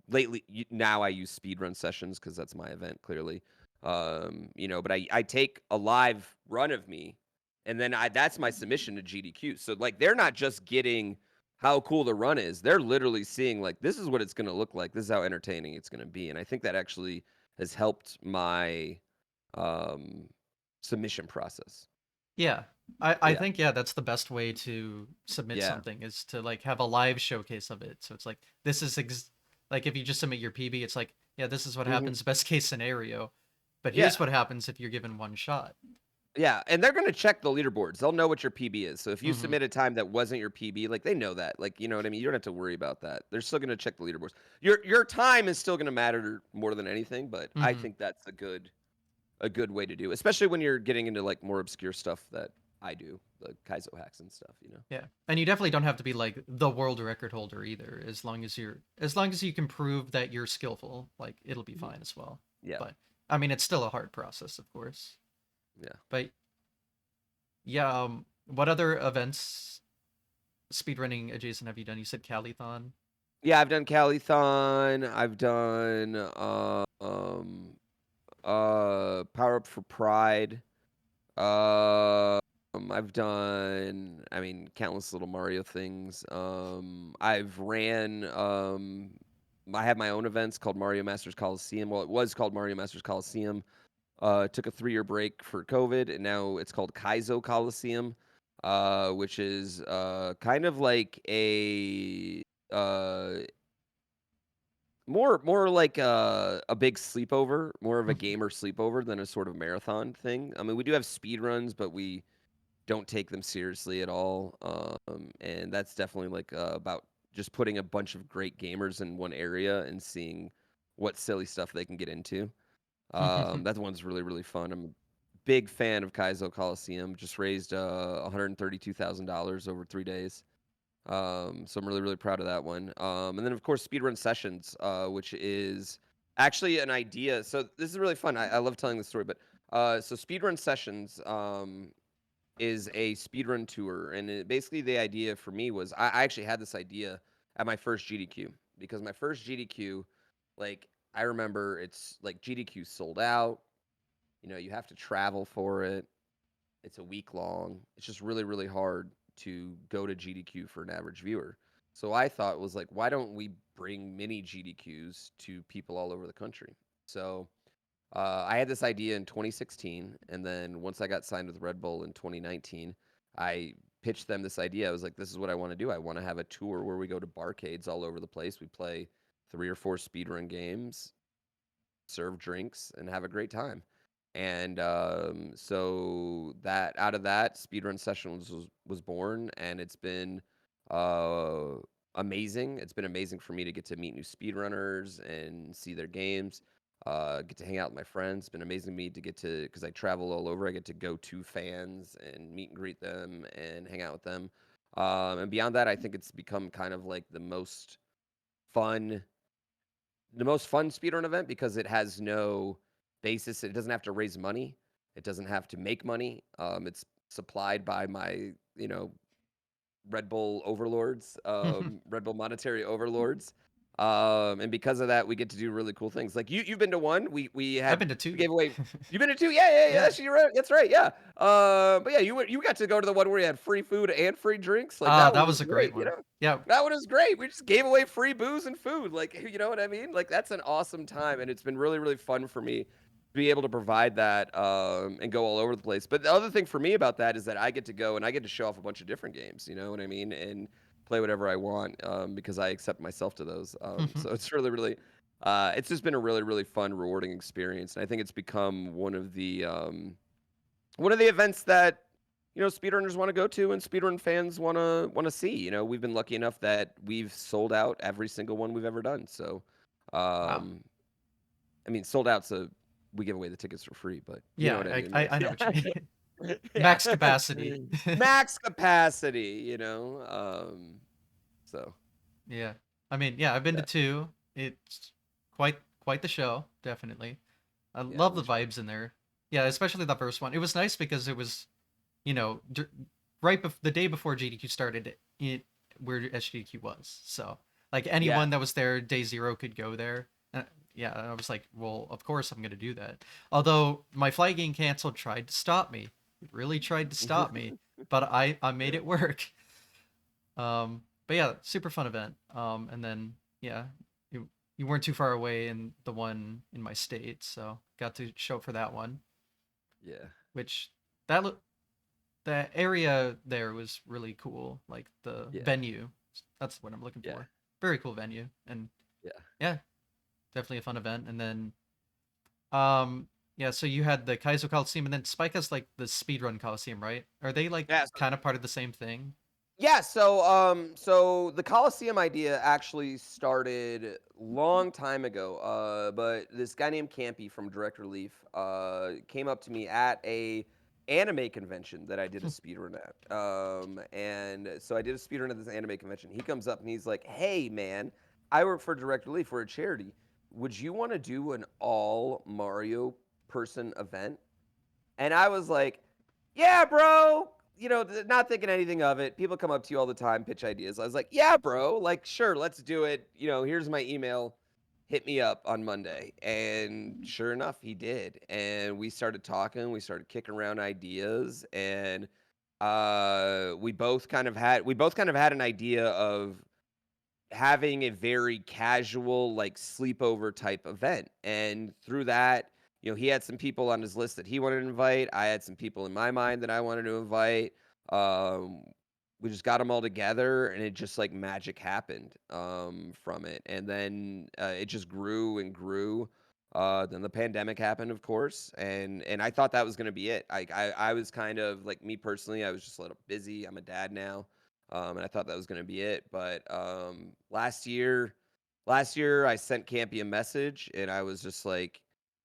Lately now I use speedrun sessions because that's my event clearly. But I take a live run of me, and then that's my submission to GDQ. So like they're not just getting how cool the run is; they're literally seeing like this is what it's going to look like. This is how entertaining it's going to be, and I think that actually has helped my um submission process. Yeah, I Yeah. think yeah, that's the best way to submit Yeah. something is to like have a live showcase of it. So it's like this is like if you just submit your PB, it's like yeah, this is what Mhm. happens best case scenario, but here's Yeah. what happens if you're given one shot. Yeah, and they're gonna check the leaderboards. They'll know what your PB is. So if you Hmm. submit a time that wasn't your PB, like they know that. Like, you know what I mean? You don't have to worry about that. They're still gonna check the leaderboards. Your time is still gonna matter more than anything, but I Hmm. think that's a good way to do, especially when you're getting into like more obscure stuff that I do, the Kaizo hacks and stuff, you know. Yeah, and you definitely don't have to be like the world record holder either. As long as you can prove that you're skillful, like it'll be Mhm. fine as well. Yeah. But I mean, it's still a hard process, of course. Yeah. But yeah, what other events speedrunning adjacent have you done? You said Calithon. Yeah, I've done Calithon. I've done Power Up for Pride. I've done, I mean, countless little Mario things. I have my own events called Mario Masters Coliseum. Well, it was called Mario Masters Coliseum. Took a 3-year break for COVID, and now it's called Kaizo Coliseum, which is kind of like uh, more like a big sleepover, more of a gamer sleepover than a sort of marathon thing. I mean, we do have speed runs, but we don't take them seriously at all. And that's definitely like about just putting a bunch of great gamers in one area and seeing what silly stuff they can get into. That one's really, really fun. I'm a big fan of Kaizo Coliseum. Just raised $132,000 over 3 days. So I'm really, really proud of that one. And then of course Speedrun Sessions, which is actually an idea. So this is really fun. I love telling this story, but so Speedrun Sessions is a speedrun tour, and basically the idea for me was I actually had this idea at my first GDQ because my first GDQ, like I remember it's like GDQ sold out. You know, you have to travel for it. It's a week long. It's just really, really hard to go to GDQ for an average viewer. So I thought was like, why don't we bring mini GDQs to people all over the country? So I had this idea in 2016, and then once I got signed with Red Bull in 2019, I pitched them this idea. I was like, "This is what I want to do. I want to have a tour where we go to barcades all over the place. We play 3 or 4 speedrun games, serve drinks, and have a great time." And so that out of that, Speedrun Sessions was born, and it's been uh, amazing. It's been amazing for me to get to meet new speedrunners and see their games. Get to hang out with my friends. It's been amazing to me to get to, because I travel all over. I get to go to fans and meet and greet them and hang out with them. And beyond that, I think it's become kind of like fun, the most fun speedrun event because it has no basis. It doesn't have to raise money. It doesn't have to make money. It's supplied by my, Red Bull overlords, Red Bull monetary overlords. And because of that, we get to do really cool things. Like you've been to one. I've been to We 2. gave away. You've been to two? Yeah, yeah, yeah. Yeah. You're right. That's right. Yeah. But yeah, you got to go to the one where you had free food and free drinks. Like Ah, that one that was was a great great. one. Yeah. That one was great. We just gave away free booze and food. Like you know what I mean? Like that's an awesome time, and it's been really really fun for me to be able to provide that and go all over the place. But the other thing for me about that is that I get to go and I get to show off a bunch of different games. You know what I mean? And play whatever I want because I accept myself to those. So it's really, really, it's just been a really, really fun, rewarding experience, and I think it's become one of the events that speedrunners want to go to and speedrun fans want to see. We've been lucky enough that we've sold out every single one we've ever done. So, Wow. I mean, sold out. So we give away the tickets for free, but you know Yeah, what I I mean. I, Like, I know what you mean. yeah, Max capacity. max capacity. So. Yeah. I mean, yeah, I've been to Yeah. 2. It's quite the show, definitely. I Yeah, love no the shit. vibes in there. Yeah, especially the first one. It was nice because it was, you know, the day before GDQ started, where SGDQ was. So, like Yeah. anyone that was there day 0 could go there. Yeah, I was like, well, of course I'm going to do that. Although my flight getting canceled tried to stop me. It really tried to stop me, but I made Yeah. it work. But yeah, super fun event. And then yeah, you weren't too far away in the one in my state, so got to show up for that one. Yeah. Which that look the area there was really cool. Like the Yeah. venue, that's what I'm looking Yeah. for. Very cool venue, and Yeah. yeah, definitely a fun event. And then yeah, so you had the Kaizo Coliseum, and then Spike has like the Speedrun Coliseum, right? Are they like Yeah. kind of part of the same thing? Yeah, so the Coliseum idea actually started long time ago. But this guy named Campy from Direct Relief came up to me at a anime convention that I did a speedrun at. And so I did a speedrun at this anime convention. He comes up and he's like, "Hey, man, I work for Direct Relief. We're a charity. Would you want to do an all Mario person event?" And I was like, "Yeah, bro." Not thinking anything of it. People come up to you all the time, pitch ideas. I was like, "Yeah, bro. Like, sure, let's do it. Here's my email. Hit me up on Monday." And sure enough, he did. And we started talking. We started kicking around ideas, and we both kind of had an idea of having a very casual like sleepover type event. And through that, he had some people on his list that he wanted to invite. I had some people in my mind that I wanted to invite. um we just got them all together, and it just like magic happened from it. And then it just grew and grew. Then the pandemic happened, of course, and I thought that was going to be it. I was kind of like, me personally, I was just a little busy. I'm a dad now. And I thought that was going to be it. But last year I sent Campy a message, and I was just like,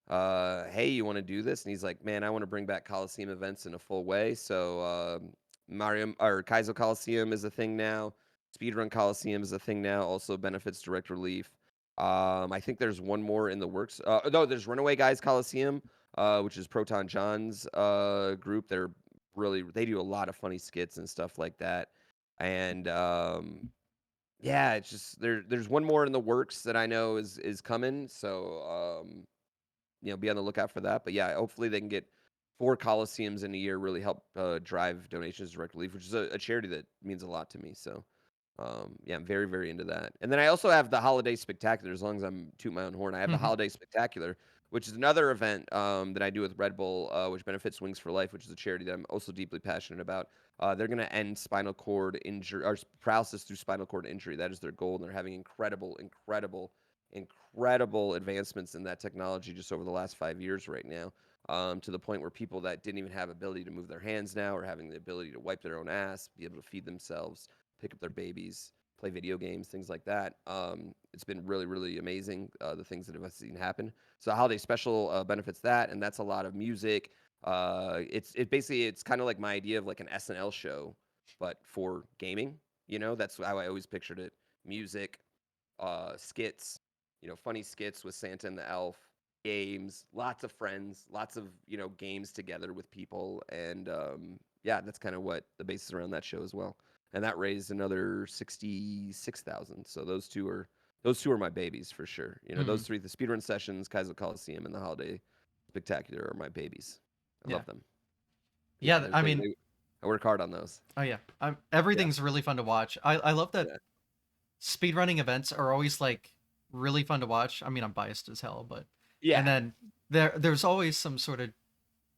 "Hey, you want to do this?" And he's like, "Man, I want to bring back Coliseum events in a full way." So Mario or Kaizo Coliseum is a thing now. Speedrun Coliseum is a thing now. Also benefits Direct Relief. I think there's one more in the works. No, there's Runaway Guys Coliseum, which is Proton John's group. They do a lot of funny skits and stuff like that. And yeah, it's just there's one more in the works that I know is coming. So be on the lookout for that. But yeah, hopefully they can get 4 Coliseums in a year, really help drive donations to Direct Relief, which is a charity that means a lot to me. So yeah, I'm very, very into that. And then I also have the Holiday Spectacular. As long as I'm toot my own horn, I have the Holiday Spectacular, which is another event that I do with Red Bull, which benefits Wings for Life, which is a charity that I'm also deeply passionate about. They're going to end spinal cord injury or paralysis through spinal cord injury. That is their goal, and they're having incredible, incredible, incredible advancements in that technology just over the last 5 years right now. to the point where people that didn't even have ability to move their hands now are having the ability to wipe their own ass, be able to feed themselves, pick up their babies, play video games, things like that. It's been really, really amazing, the things that I've seen happen. So holiday special benefits that, and that's a lot of music. It's kind of like my idea of like an SNL show, but for gaming. That's how I always pictured it. Music, skits, funny skits with Santa and the Elf, games, lots of friends, lots of games together with people, and yeah, that's kind of what the basis around that show as well. And that raised another 66,000. So those two are my babies for sure. Hmm. Those three, the speedrun sessions, Kaiser Coliseum, and the Holiday Spectacular are my babies. I Yeah. love them. Yeah, Yeah, I mean, I work hard on those. oh yeah, Yeah, everything's really fun to watch. I love that yeah, speedrunning events are always like really fun to watch. I mean, I'm biased as hell, but and yeah. then there's always some sort of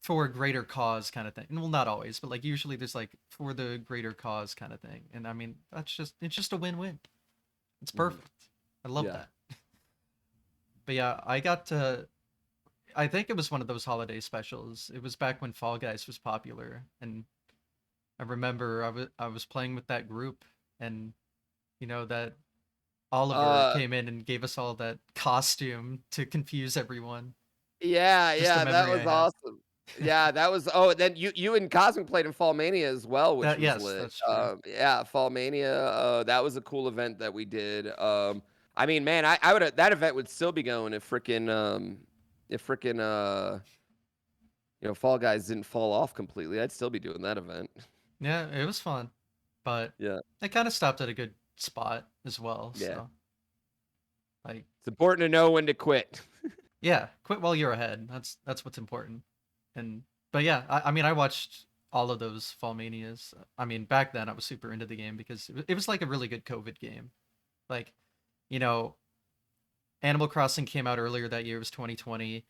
for a greater cause kind of thing. Well, not always, but like usually there's like for the greater cause kind of thing. And I mean, it's just a win-win. It's Mhm. perfect. I love Yeah. that. But yeah, I think it was one of those holiday specials. It was back when Fall Guys was popular, and I remember I was playing with that group, and that Oliver Uh, came in and gave us all that costume to confuse everyone. Yeah, Just a yeah, that memory I was have. awesome. Yeah, that was oh, and then you and Cosmic played in Fall Mania as well, which That was yes, lit. that's true. Yeah, Fall Mania, that was a cool event that we did. I mean, man, I would that event would still be going if frickin' Fall Guys didn't fall off completely. I'd still be doing that event. Yeah, it was fun, but Yeah, it kind of stopped at a good spot as well. yeah. So like, It's important to know when to quit. yeah, quit while you're ahead. That's what's important. And but yeah, I mean, I watched all of those Fall Manias. I mean, back then I was super into the game because it was like a really good COVID game. Like, you know, Animal Crossing came out earlier that year. It was 2020.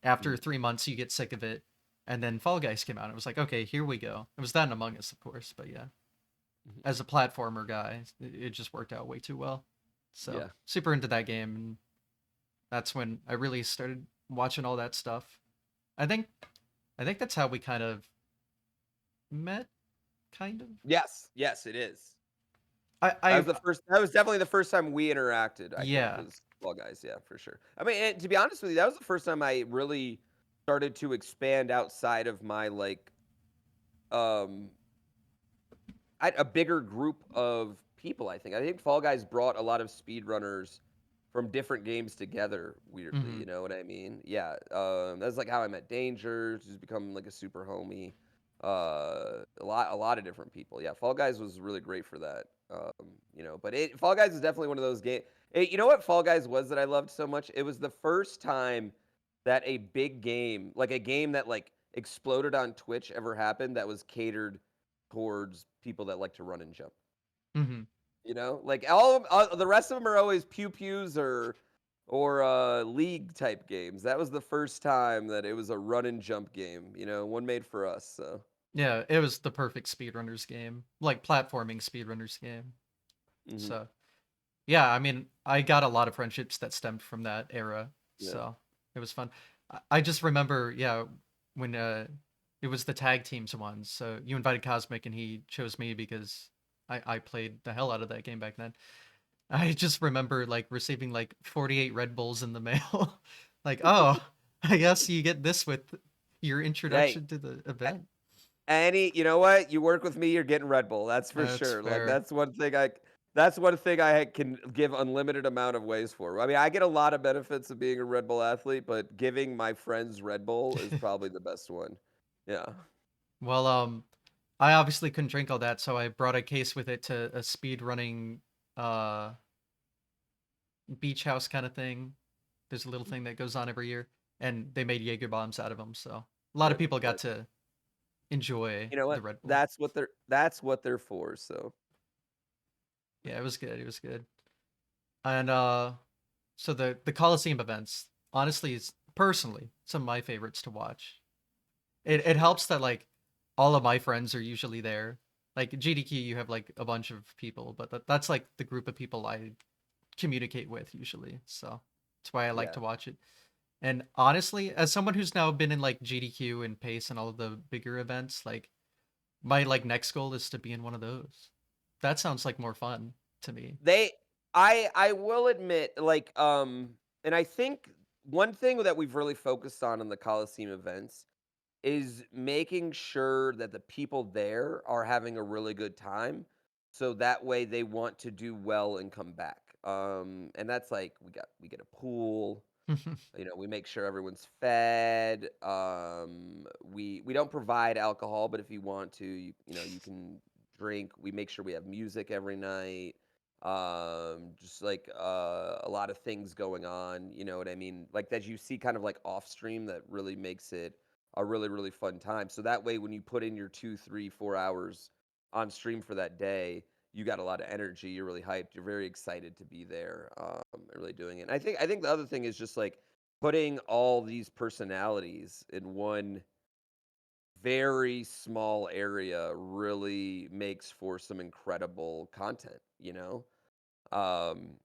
After Mhm, 3 months, you get sick of it, and then Fall Guys came out. It was like, okay, here we go. It was that and Among Us, of course, but yeah, mhm. as a platformer guy, it just worked out way too well. So Yeah. super into that game, and that's when I really started watching all that stuff. I think I think that's how we kind of met, kind of. Yes, yes, it is. I That I was the first that was definitely the first time we interacted, I think, Yeah. was Fall Guys, yeah, for sure. I mean, and to be honest with you, that was the first time I really started to expand outside of my, like, um a bigger group of people, I think. I think Fall Guys brought a lot of speedrunners from different games together, weirdly, Hmm. you know what I mean? Yeah, that's, like, how I met Danger, who's become, like, a super homie. A lot of different people. Yeah, Fall Guys was really great for that. But Fall Guys is definitely one of those games. You know what Fall Guys was that I loved so much? It was the first time that a big game, like a game that like exploded on Twitch ever happened that was catered towards people that like to run and jump. Hmm. Like the rest of them are always pew pews or league type games. That was the first time that it was a run and jump game. One made for us. So. Yeah, it was the perfect speedrunners game, like platforming speedrunners game. Hmm. So yeah, I mean, I got a lot of friendships that stemmed from that era, Yeah. so it was fun. I just remember, yeah, when it was the tag teams ones. So you invited Cosmic, and he chose me because I played the hell out of that game back then. I just remember like receiving like 48 Red Bulls in the mail. Like, oh, I guess you get this with your Hey, introduction to the event. you know what? You work with me, you're getting Red Bull. That's for That's sure. Like fair. that's one thing I can give unlimited amount of ways for. I mean, I get a lot of benefits of being a Red Bull athlete, but giving my friends Red Bull is probably the best one. Yeah. Well, I obviously couldn't drink all that, so I brought a case with it to a speed running uh beach house kind of thing. There's a little thing that goes on every year, and they made Jaeger bombs out of them. So a lot of Good. people got Good. to enjoy You know the what? Red Bull. That's what they're for. So Yeah, it was good. It was good. And so the Coliseum events, honestly, is personally some of my favorites to watch. It helps that like all of my friends are usually there. Like GDQ, you have like a bunch of people, but that's like the group of people I communicate with usually. So that's why I like yeah. to watch it. And honestly, as someone who's now been in like GDQ and Pace and all of the bigger events, like my like next goal is to be in one of those. That sounds like more fun to me. They I will admit, like, and I think one thing that we've really focused on in the Coliseum events is making sure that the people there are having a really good time, so that way they want to do well and come back. And that's like we get a pool, we make sure everyone's fed. We don't provide alcohol, but if you want to, you can drink. We make sure we have music every night. Just like a lot of things going on, you know what I mean? Like that you see kind of like off stream that really makes it a really, really fun time. So that way when you put in your 2, 3, 4 hours on stream for that day, you got a lot of energy, you're really hyped, you're very excited to be there, and really doing it. And I think the other thing is just like putting all these personalities in one very small area really makes for some incredible content, you know? Um,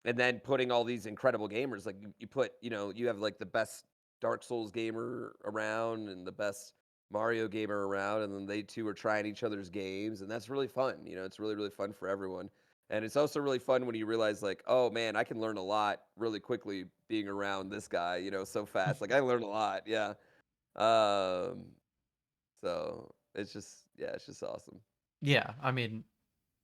and then putting all these incredible gamers, like you put, you have like the best Dark Souls gamer around and the best Mario gamer around, and then they two are trying each other's games, and that's really fun. It's really, really fun for everyone. And it's also really fun when you realize, like, oh man, I can learn a lot really quickly being around this guy, so fast. Like I learned a lot, yeah. Um, so it's just awesome. Yeah, I mean,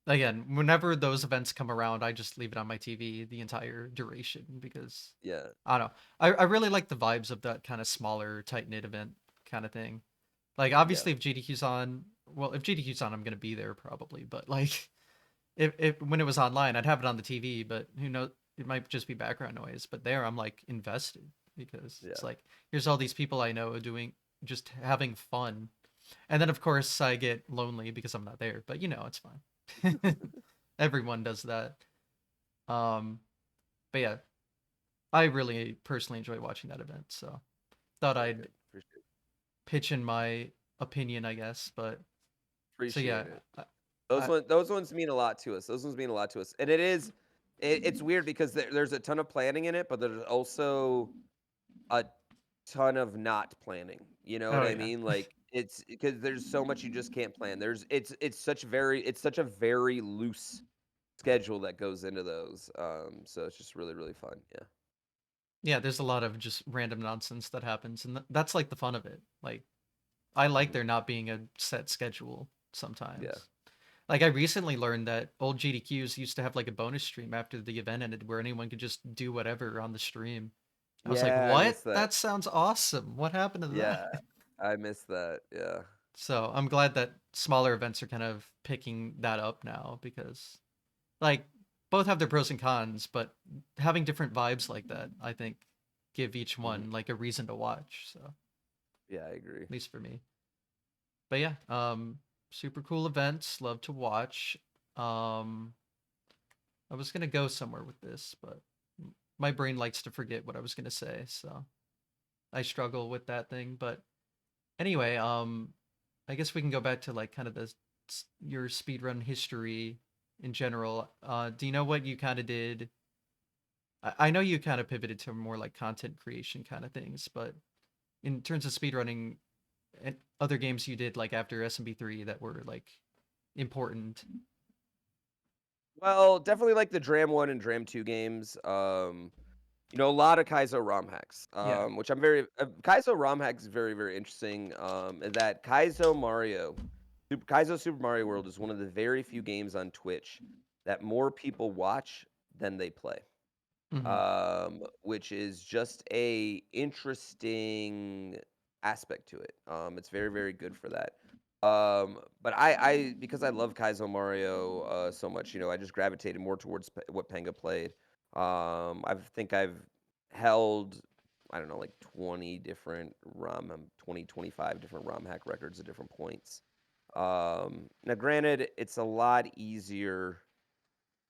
again, whenever those events come around, I just leave it on my TV the entire duration because Yeah, I don't know. I really like the vibes of that kind of smaller, tight knit event kind of thing. Like yeah. obviously if GDQ's on, well, if GDQ's on, I'm gonna be there probably. But like if when it was online, I'd have it on the TV, but who knows? It might just be background noise. But there, I'm like invested because it's Yeah. like here's all these people I know doing just having fun, and then of course I get lonely because I'm not there. But it's fine. Everyone does that. Um, but yeah, I really personally enjoy watching that event. So thought Very I'd good. Appreciate pitch in my opinion, I guess. But so appreciate yeah, it. I, Those I one those ones mean a lot to us. Those ones mean a lot to us. And it's weird because there's a ton of planning in it, but there's also a ton of not planning. You know what oh I yeah. mean? Like it's because there's so much you just can't plan. It's such a very loose schedule that goes into those. So it's just really, really fun. Yeah. Yeah, there's a lot of just random nonsense that happens, and that's like the fun of it. Like, I like Mhm. there not being a set schedule Yeah. sometimes. Like, I recently learned that old GDQs used to have like a bonus stream after the event ended where anyone could just do whatever on the stream. I was like, Yeah, I miss what? that. That sounds awesome. What happened to that? Yeah. I miss that. Yeah. So I'm glad that smaller events are kind of picking that up now because, like, both have their pros and cons, but having different vibes like that, I think, give each Mhm. one like a reason to watch. So Yeah, I agree. at least for me. But yeah, super cool events, love to watch. Um, I was gonna go somewhere with this, but my brain likes to forget what I was gonna say, so I struggle with that thing. But anyway, I guess we can go back to like kind of your speedrun history in general. Do you know what you kind of did? I know you kind of pivoted to more like content creation kind of things, but in terms of speedrunning and other games you did like after SMB3 that were like important. Well, definitely like the Dram 1 and Dram 2 games. A lot of Kaizo ROM hacks, Yeah. which I'm very Kaizo ROM hacks is very, very interesting. In that Kaizo Super Mario World is one of the very few games on Twitch that more people watch than they play. Hmm. Which is just a interesting aspect to it. It's very, very good for that. But I because I love Kaizo Mario so much, I just gravitated more towards what Penga played. I think I've held, I don't know, like 20 different 25 different ROM hack records at different points. Now, granted, it's a lot easier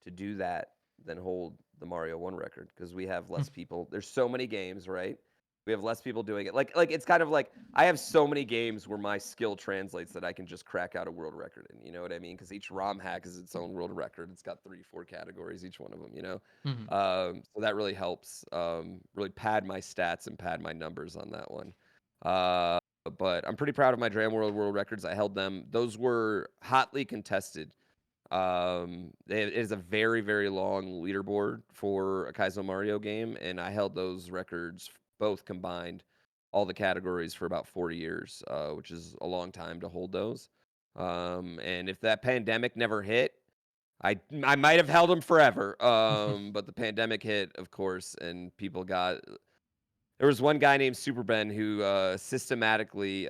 to do that than hold the Mario 1 record because we have less people. There's so many games, right? We have less people doing it. Like it's kind of like I have so many games where my skill translates that I can just crack out a world record in. You know what I mean? Because each ROM hack is its own world record. It's got 3, 4 categories, each one of them. You know, Mhm. so that really helps. Really pad my stats and pad my numbers on that one. Uh, but I'm pretty proud of my Dram World records. I held them. Those were hotly contested. It is a very, very long leaderboard for a Kaizo Mario game, and I held those records both combined, all the categories for about 40 years, which is a long time to hold those. And if that pandemic never hit, I might have held them forever. But the pandemic hit, of course, and people got. There was one guy named Super Ben who systematically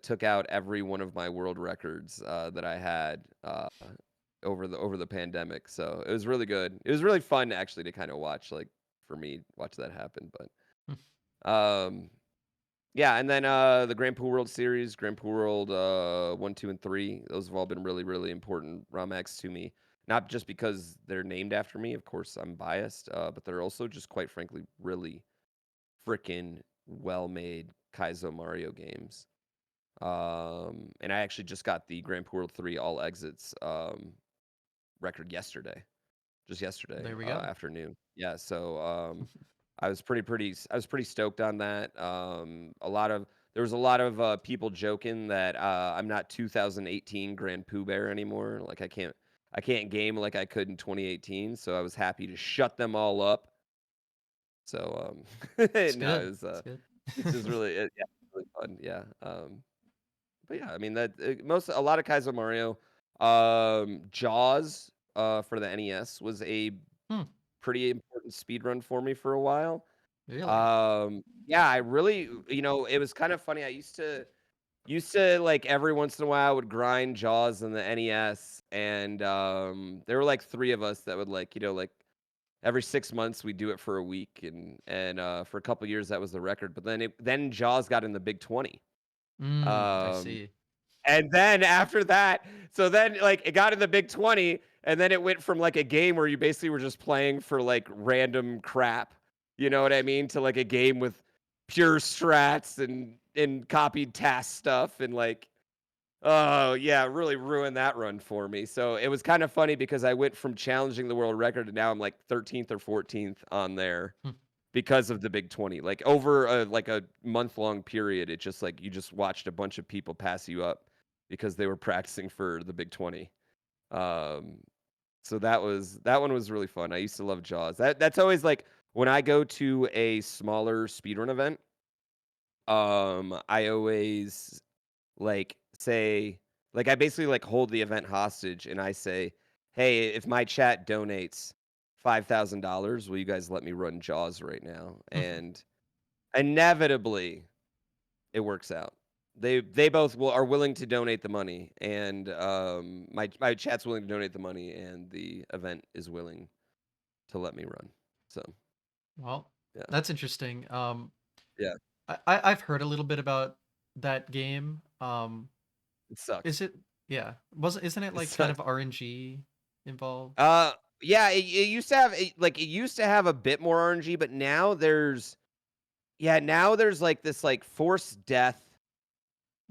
took out every one of my world records that I had. Over the pandemic. So it was really good. It was really fun actually to kind of watch, like for me, watch that happen. But yeah, and then the Grand Pool World Series, Grand Pool World 1, 2, and 3, those have all been really, really important ROMX to me. Not just because they're named after me, of course I'm biased, but they're also just quite frankly really freaking well made Kaizo Mario games. And I actually just got the Grand Pool World 3 all exits record yesterday. Just yesterday There we go. afternoon. Yeah, so I was pretty stoked on that. There was a lot of people joking that I'm not 2018 GrandPooBear anymore. Like I can't game like I could in 2018. So I was happy to shut them all up. So It's no, good. It's good. it was really yeah, really fun. Yeah. But yeah, I mean that a lot of Kaizo Mario, Jaws for the NES was a Hmm, pretty important speed run for me for a while. really? Yeah, I really, it was kind of funny. I used to like every once in a while I would grind Jaws in the NES, and there were like 3 of us that would like, like every 6 months we do it for a week, and for a couple years that was the record. But then Jaws got in the Big 20. I Um see. And then after that, so then like it got in the Big 20, and then it went from like a game where you basically were just playing for like random crap, you know what I mean, to like a game with pure strats and copied task stuff and like oh yeah, it really ruined that run for me. So it was kind of funny because I went from challenging the world record to now I'm like 13th or 14th on there Hmm. because of the Big 20. Like over a month-long period, it just like you just watched a bunch of people pass you up because they were practicing for the Big 20. Um, so that one was really fun. I used to love Jaws. That's always like when I go to a smaller speedrun event, I always like say like I basically like hold the event hostage and I say, "Hey, if my chat donates $5,000, will you guys let me run Jaws right now?" And inevitably, it works out. They both are willing to donate the money, and my chat's willing to donate the money, and the event is willing to let me run. So Well, yeah, that's interesting. yeah, I've heard a little bit about that game. it Is sucks. it? Yeah. Wasn't isn't it It like kind sucks. of RNG involved? Yeah, it used to have it used to have a bit more RNG, but now there's like this like forced death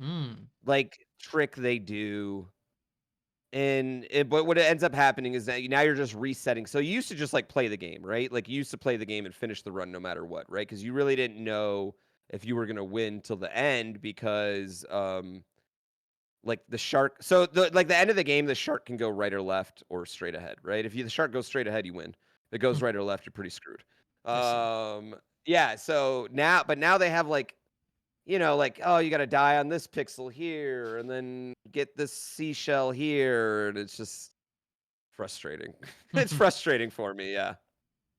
Mm. like trick they do. But what ends up happening is that now you're just resetting. So you used to just like play the game, right? Like you used to play the game and finish the run no matter what, right? Because you really didn't know if you were gonna win till the end because like the shark. So the end of the game, the shark can go right or left or straight ahead, right? If the shark goes straight ahead, you win. If it Hmm, goes right or left, you're pretty screwed. I see. Yeah. So now they have like like, oh, you got to die on this pixel here, and then get this seashell here, and it's just frustrating. It's That's frustrating for me. Yeah,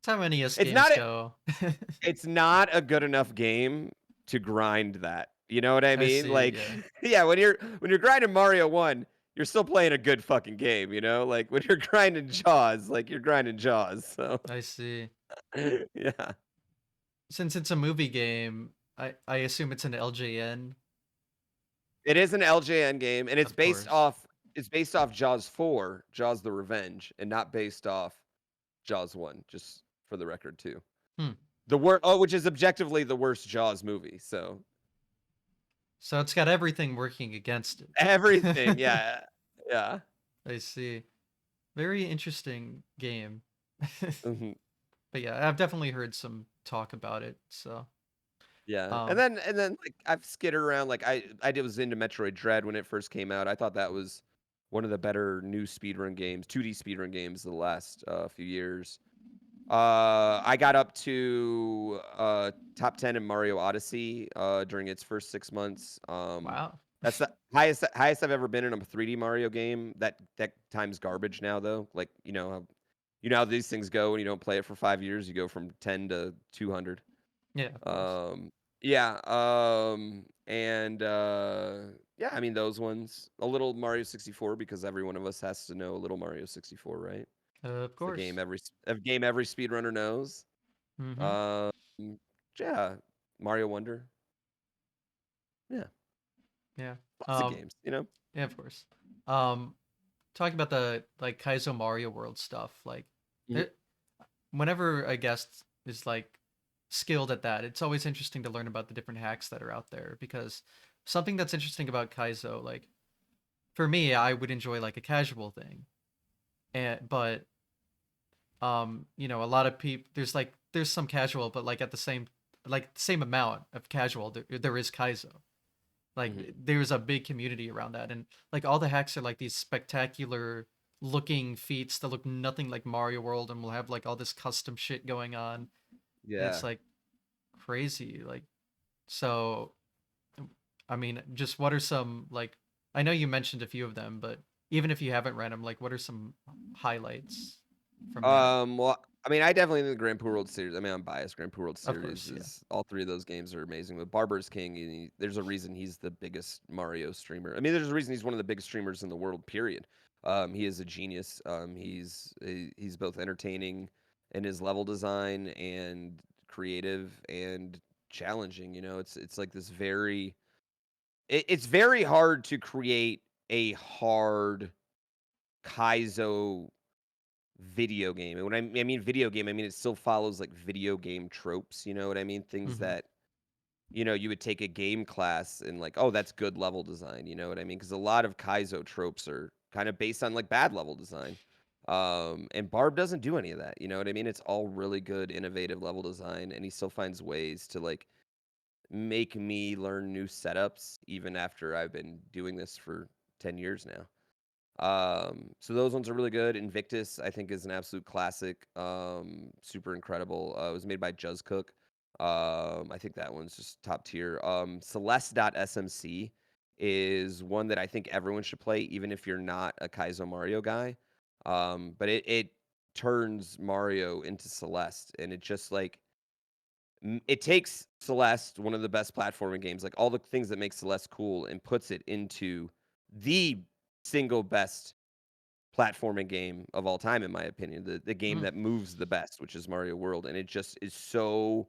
how NES it's games not go. it's not a good enough game to grind that. You know what I I mean? see. Like, Yeah. yeah, when you're grinding Mario 1, you're still playing a good fucking game, Like when you're grinding Jaws, like you're grinding Jaws. So, I see. yeah. Since it's a movie game, I assume it's an LJN, It is an LJN game and of course. it's based off Jaws 4, Jaws the Revenge, and not based off Jaws 1, just for the record too. Hmm. which is objectively the worst Jaws movie. So So it's got everything working against everything, it. yeah, yeah. I see. Very interesting game. Mhm. But yeah, I've definitely heard some talk about it. So, Yeah, and um, then like I've skittered around. Like was into Metroid Dread when it first came out. I thought that was one of the better new speedrun games, 2D speedrun games of the last few years. I got up to top 10 in Mario Odyssey during its first 6 months. wow. That's the highest I've ever been in a 3D Mario game. That time's garbage now though. Like you know how these things go when you don't play it for 5 years. You go from 10 to 200. Yeah, of course. Um, yeah, and yeah, I mean those ones. A little Mario 64 because every one of us has to know a little Mario 64, right? Of It's the game course. every speedrunner knows. Mm-hmm. Um, yeah, Mario Wonder. Yeah, Yeah. lots of Um, games. yeah, of course. Um, Talking about the like Kaizo Mario World stuff, like Mhm. it, whenever a guest is like skilled at that, it's always interesting to learn about the different hacks that are out there because something that's interesting about Kaizo, like for me, I would enjoy like a casual thing. But a lot of people there's some casual, but like at the same amount of casual there is Kaizo. Like Mhm. there's a big community around that, and like all the hacks are like these spectacular looking feats that look nothing like Mario World, and will have like all this custom shit going on, and it's Yeah. like crazy. Like so, I mean, just what are some like? I know you mentioned a few of them, but even if you haven't read them, like what are some highlights from that? Well, I mean, I definitely think the Grand Poo World series. I mean, I'm biased. Grand Poo World Of series course, yeah. is all three of those games are amazing. But Barber's King, there's a reason he's the biggest Mario streamer. I mean, there's a reason he's one of the biggest streamers in the world. Period. He is a genius. He's both entertaining in his level design and creative and challenging. It's like this very. It's very hard to create a hard Kaizo video game. And when I mean video game, I mean it still follows like video game tropes, you know what I mean? Things Mm-hmm. that, you would take a game class and like, oh, that's good level design, you know what I mean? Because a lot of Kaizo tropes are kind of based on like bad level design. And Barb doesn't do any of that, you know what I mean? It's all really good, innovative level design, and he still finds ways to like make me learn new setups even after I've been doing this for 10 years now. So those ones are really good. Invictus, I think, is an absolute classic. Super incredible. It was made by Juz Cook. I think that one's just top tier. Celeste.smc is one that I think everyone should play, even if you're not a Kaizo Mario guy. But it turns Mario into Celeste, and it just like it takes Celeste, one of the best platforming games, like all the things that make Celeste cool, and puts it into the single best platforming game of all time, in my opinion. The game Mm, that moves the best, which is Mario World, and it just is so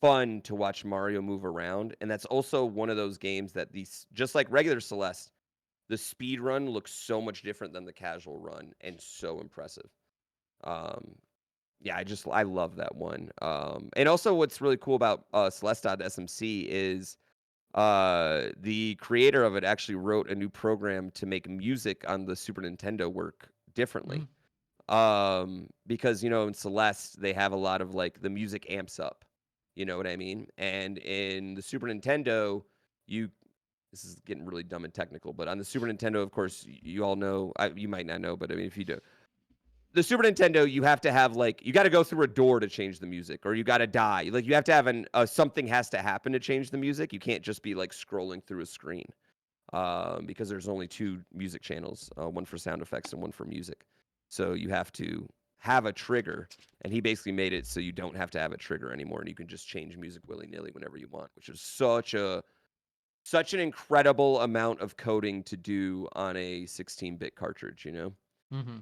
fun to watch Mario move around. And that's also one of those games that these, just like regular Celeste, the speed run looks so much different than the casual run, and so impressive. Um, yeah, I love that one. And also what's really cool about Celeste.smc is the creator of it actually wrote a new program to make music on the Super Nintendo work differently. mm, Because in Celeste they have a lot of like the music amps up. You know what I mean? And in the Super Nintendo, you this is getting really dumb and technical, but on the Super Nintendo, of course, you all know, you might not know, but I mean, if you do, the Super Nintendo, you have to have like you got to go through a door to change the music, or you got to die. Like you have to have something has to happen to change the music. You can't just be like scrolling through a screen, because there's only two music channels, one for sound effects and one for music. So you have to have a trigger, and he basically made it so you don't have to have a trigger anymore, and you can just change music willy nilly whenever you want, which is such an incredible amount of coding to do on a 16-bit cartridge. mm-hmm.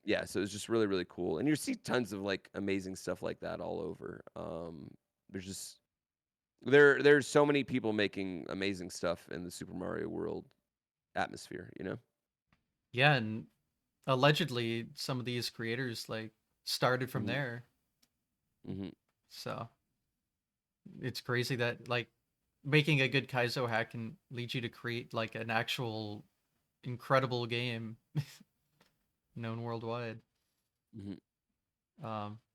Yeah, so it's just really, really cool. And you see tons of like amazing stuff like that all over. There's just there's so many people making amazing stuff in the Super Mario World atmosphere. Yeah, and allegedly some of these creators like started from Hmm. there. Hmm. So it's crazy that like making a good Kaizo hack can lead you to create like an actual incredible game known worldwide. Mhm.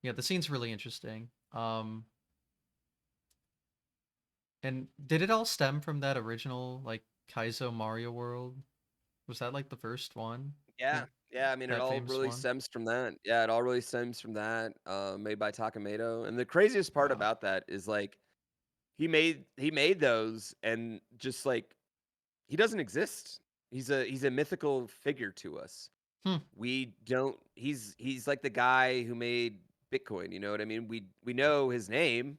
Yeah, the scene's really interesting. And did it all stem from that original like Kaizo Mario World? Was that like the first one? Yeah, Like yeah, I mean, it that all famous really one? stems from that. Yeah, it all really stems from that, made by Takamoto, and the craziest part Wow. about that is, like, he made those and just, like, he doesn't exist. He's a mythical figure to us. Hmm. We don't he's like the guy who made Bitcoin, you know what I mean? We know his name.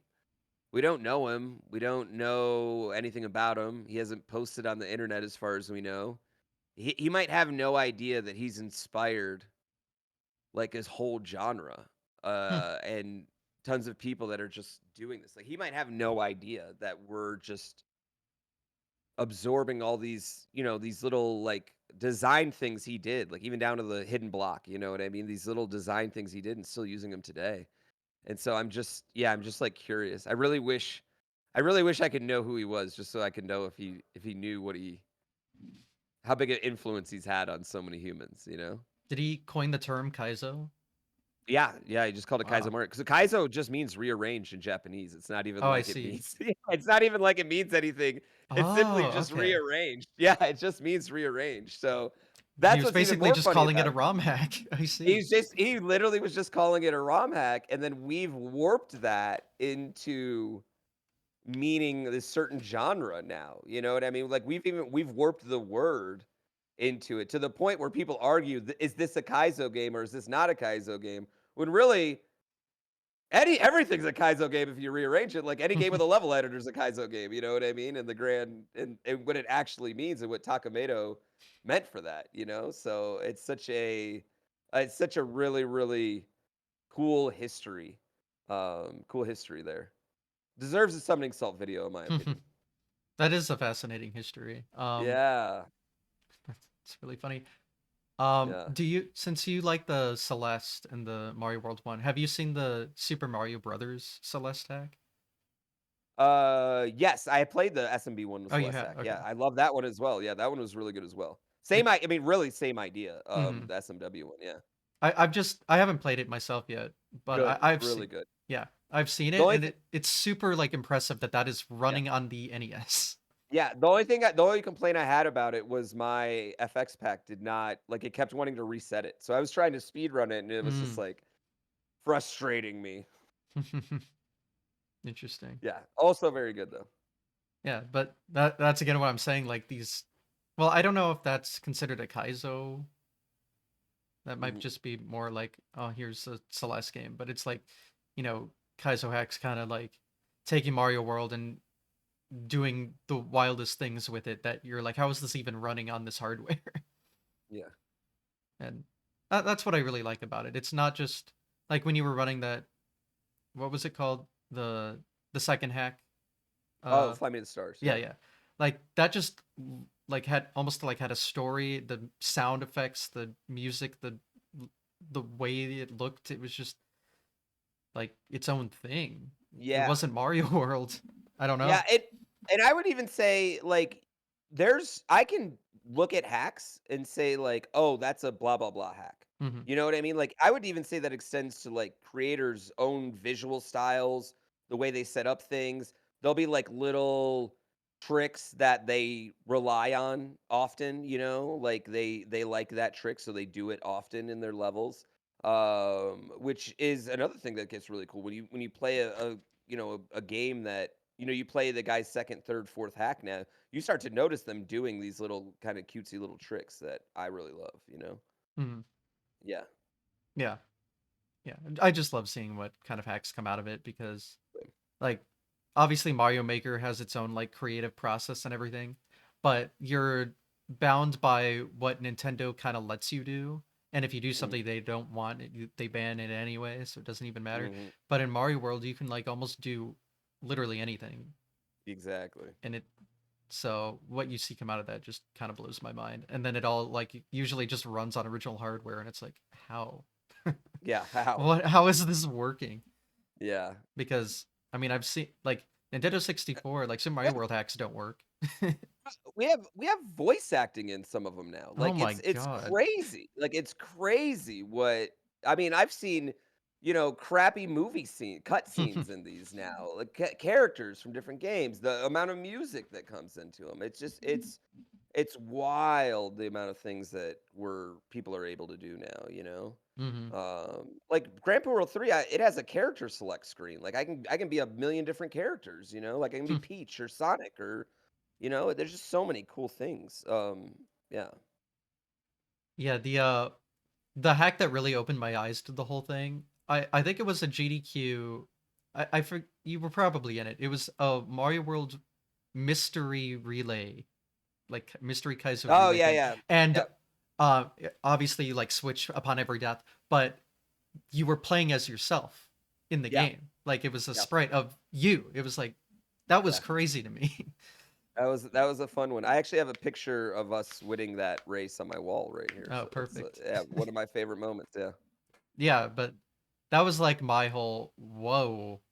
We don't know him. We don't know anything about him. He hasn't posted on the internet as far as we know. He might have no idea that he's inspired like his whole genre, Hmm. and tons of people that are just doing this. Like he might have no idea that we're just absorbing all these, these little like design things he did, like even down to the hidden block, you know what I mean? These little design things he did and still using them today. And so I'm just like curious. I really wish I could know who he was just so I could know if he knew how big an influence he's had on so many humans, you know? Did he coin the term Kaizo? Yeah, yeah, he just called it Kaizo Wow. Mario because Kaizo just means rearranged in Japanese. It's not even Oh, I like it see. means yeah, it's not even like it means anything. It's simply Oh, just okay. rearranged. Yeah, it just means rearranged. So He that's was what's even basically more just funny calling it about a it. ROM hack. I see. He literally was just calling it a ROM hack, and then we've warped that into meaning this certain genre now. You know what I mean? Like we've warped the word into it to the point where people argue, is this a Kaizo game or is this not a Kaizo game? When really everything's a Kaizo game if you rearrange it. Like any game with a level editor is a Kaizo game. You know what I mean? And the grand and what it actually means and what Takamoto meant for that. So it's such a really really cool history. Cool history there. Deserves a summoning salt video in my opinion. That is a fascinating history. Yeah, It's really funny. yeah. Do you, since you like the Celeste and the Mario World one, have you seen the Super Mario Brothers Celeste hack? Yes, I played the SMB one with Oh, you Celeste have. Hack. Okay. Yeah, I love that one as well. Yeah, that one was really good as well. It. I mean, really same idea. Hmm. The SMW one. Yeah, I haven't played it myself yet, but good, I've seen. really good. Yeah, I've seen The it, only and thing, it's super like impressive that that is yeah, running on the NES. yeah. The only complaint I had about it was my FX pack did not like it kept wanting to reset it. So I was trying to speed run it, and it was just Hmm. like frustrating me. Interesting. Yeah, also very good though. Yeah, but that's again what I'm saying. Like these, well, I don't know if that's considered a Kaizo. That might Mhm. just be more like, oh, here's a Celeste game, but it's like, Kaizo hacks kind of like taking Mario World and doing the wildest things with it that you're like, how is this even running on this hardware? Yeah. And that's what I really like about it. It's not just like when you were running that, what was it called? The second hack. Oh, Uh, Fly Me to the Stars. yeah, Yeah. yeah. Like that just like had almost like had a story, the sound effects, the music, the way it looked, it was just like its own thing. It Yeah. wasn't Mario World. I don't Yeah, know. and I would even say, like, I can look at hacks and say, like, "Oh, that's a blah, blah, blah hack." Hmm. You know what I mean? Like, I would even say that extends to, like, creators' own visual styles, the way they set up things. There'll be, like, little tricks that they rely on often, like, they like that trick, so they do it often in their levels, which is another thing that gets really cool when you play a game that you play the guy's second, third, fourth hack now, you start to notice them doing these little kind of cutesy little tricks that I really love. Hmm. Yeah. Yeah, yeah. I just love seeing what kind of hacks come out of it because, like, obviously Mario Maker has its own like creative process and everything, but you're bound by what Nintendo kind of lets you do. And if you do Mhm, something they don't want, they ban it anyway, so it doesn't even matter. mhm, But in Mario World, you can like almost do literally anything, exactly. and it so what you see come out of that just kind of blows my mind. And then it all like usually just runs on original hardware, and it's like how Yeah, how? how is this working? Yeah. because I mean I've seen like Nintendo 64, like Super Mario World hacks don't work. We have voice acting in some of them now. Oh Like my it's god. crazy. Like it's crazy what I mean, I've seen, crappy movie cut scenes in these now. Like characters from different games, the amount of music that comes into them. It's wild the amount of things that people are able to do now. Hmm. Like GrandPooBear 3, it has a character select screen. Like I can be a million different characters. Like I can be Peach or Sonic or there's just so many cool things. Yeah. Yeah, the hack that really opened my eyes to the whole thing. I think it was a GDQ. You were probably in it. It was a Mario World mystery relay, like mystery Kaizo Oh relay yeah, thing, yeah. and Yep. uh, obviously you like switch upon every death, but you were playing as yourself in the Yeah. game. Like it was a Yeah. sprite of you. It was like that was Yeah. crazy to me. That was a fun one. I actually have a picture of us winning that race on my wall right here. Oh, So it's perfect. yeah, one of my favorite moments. Yeah. Yeah, but that was like my whole whoa.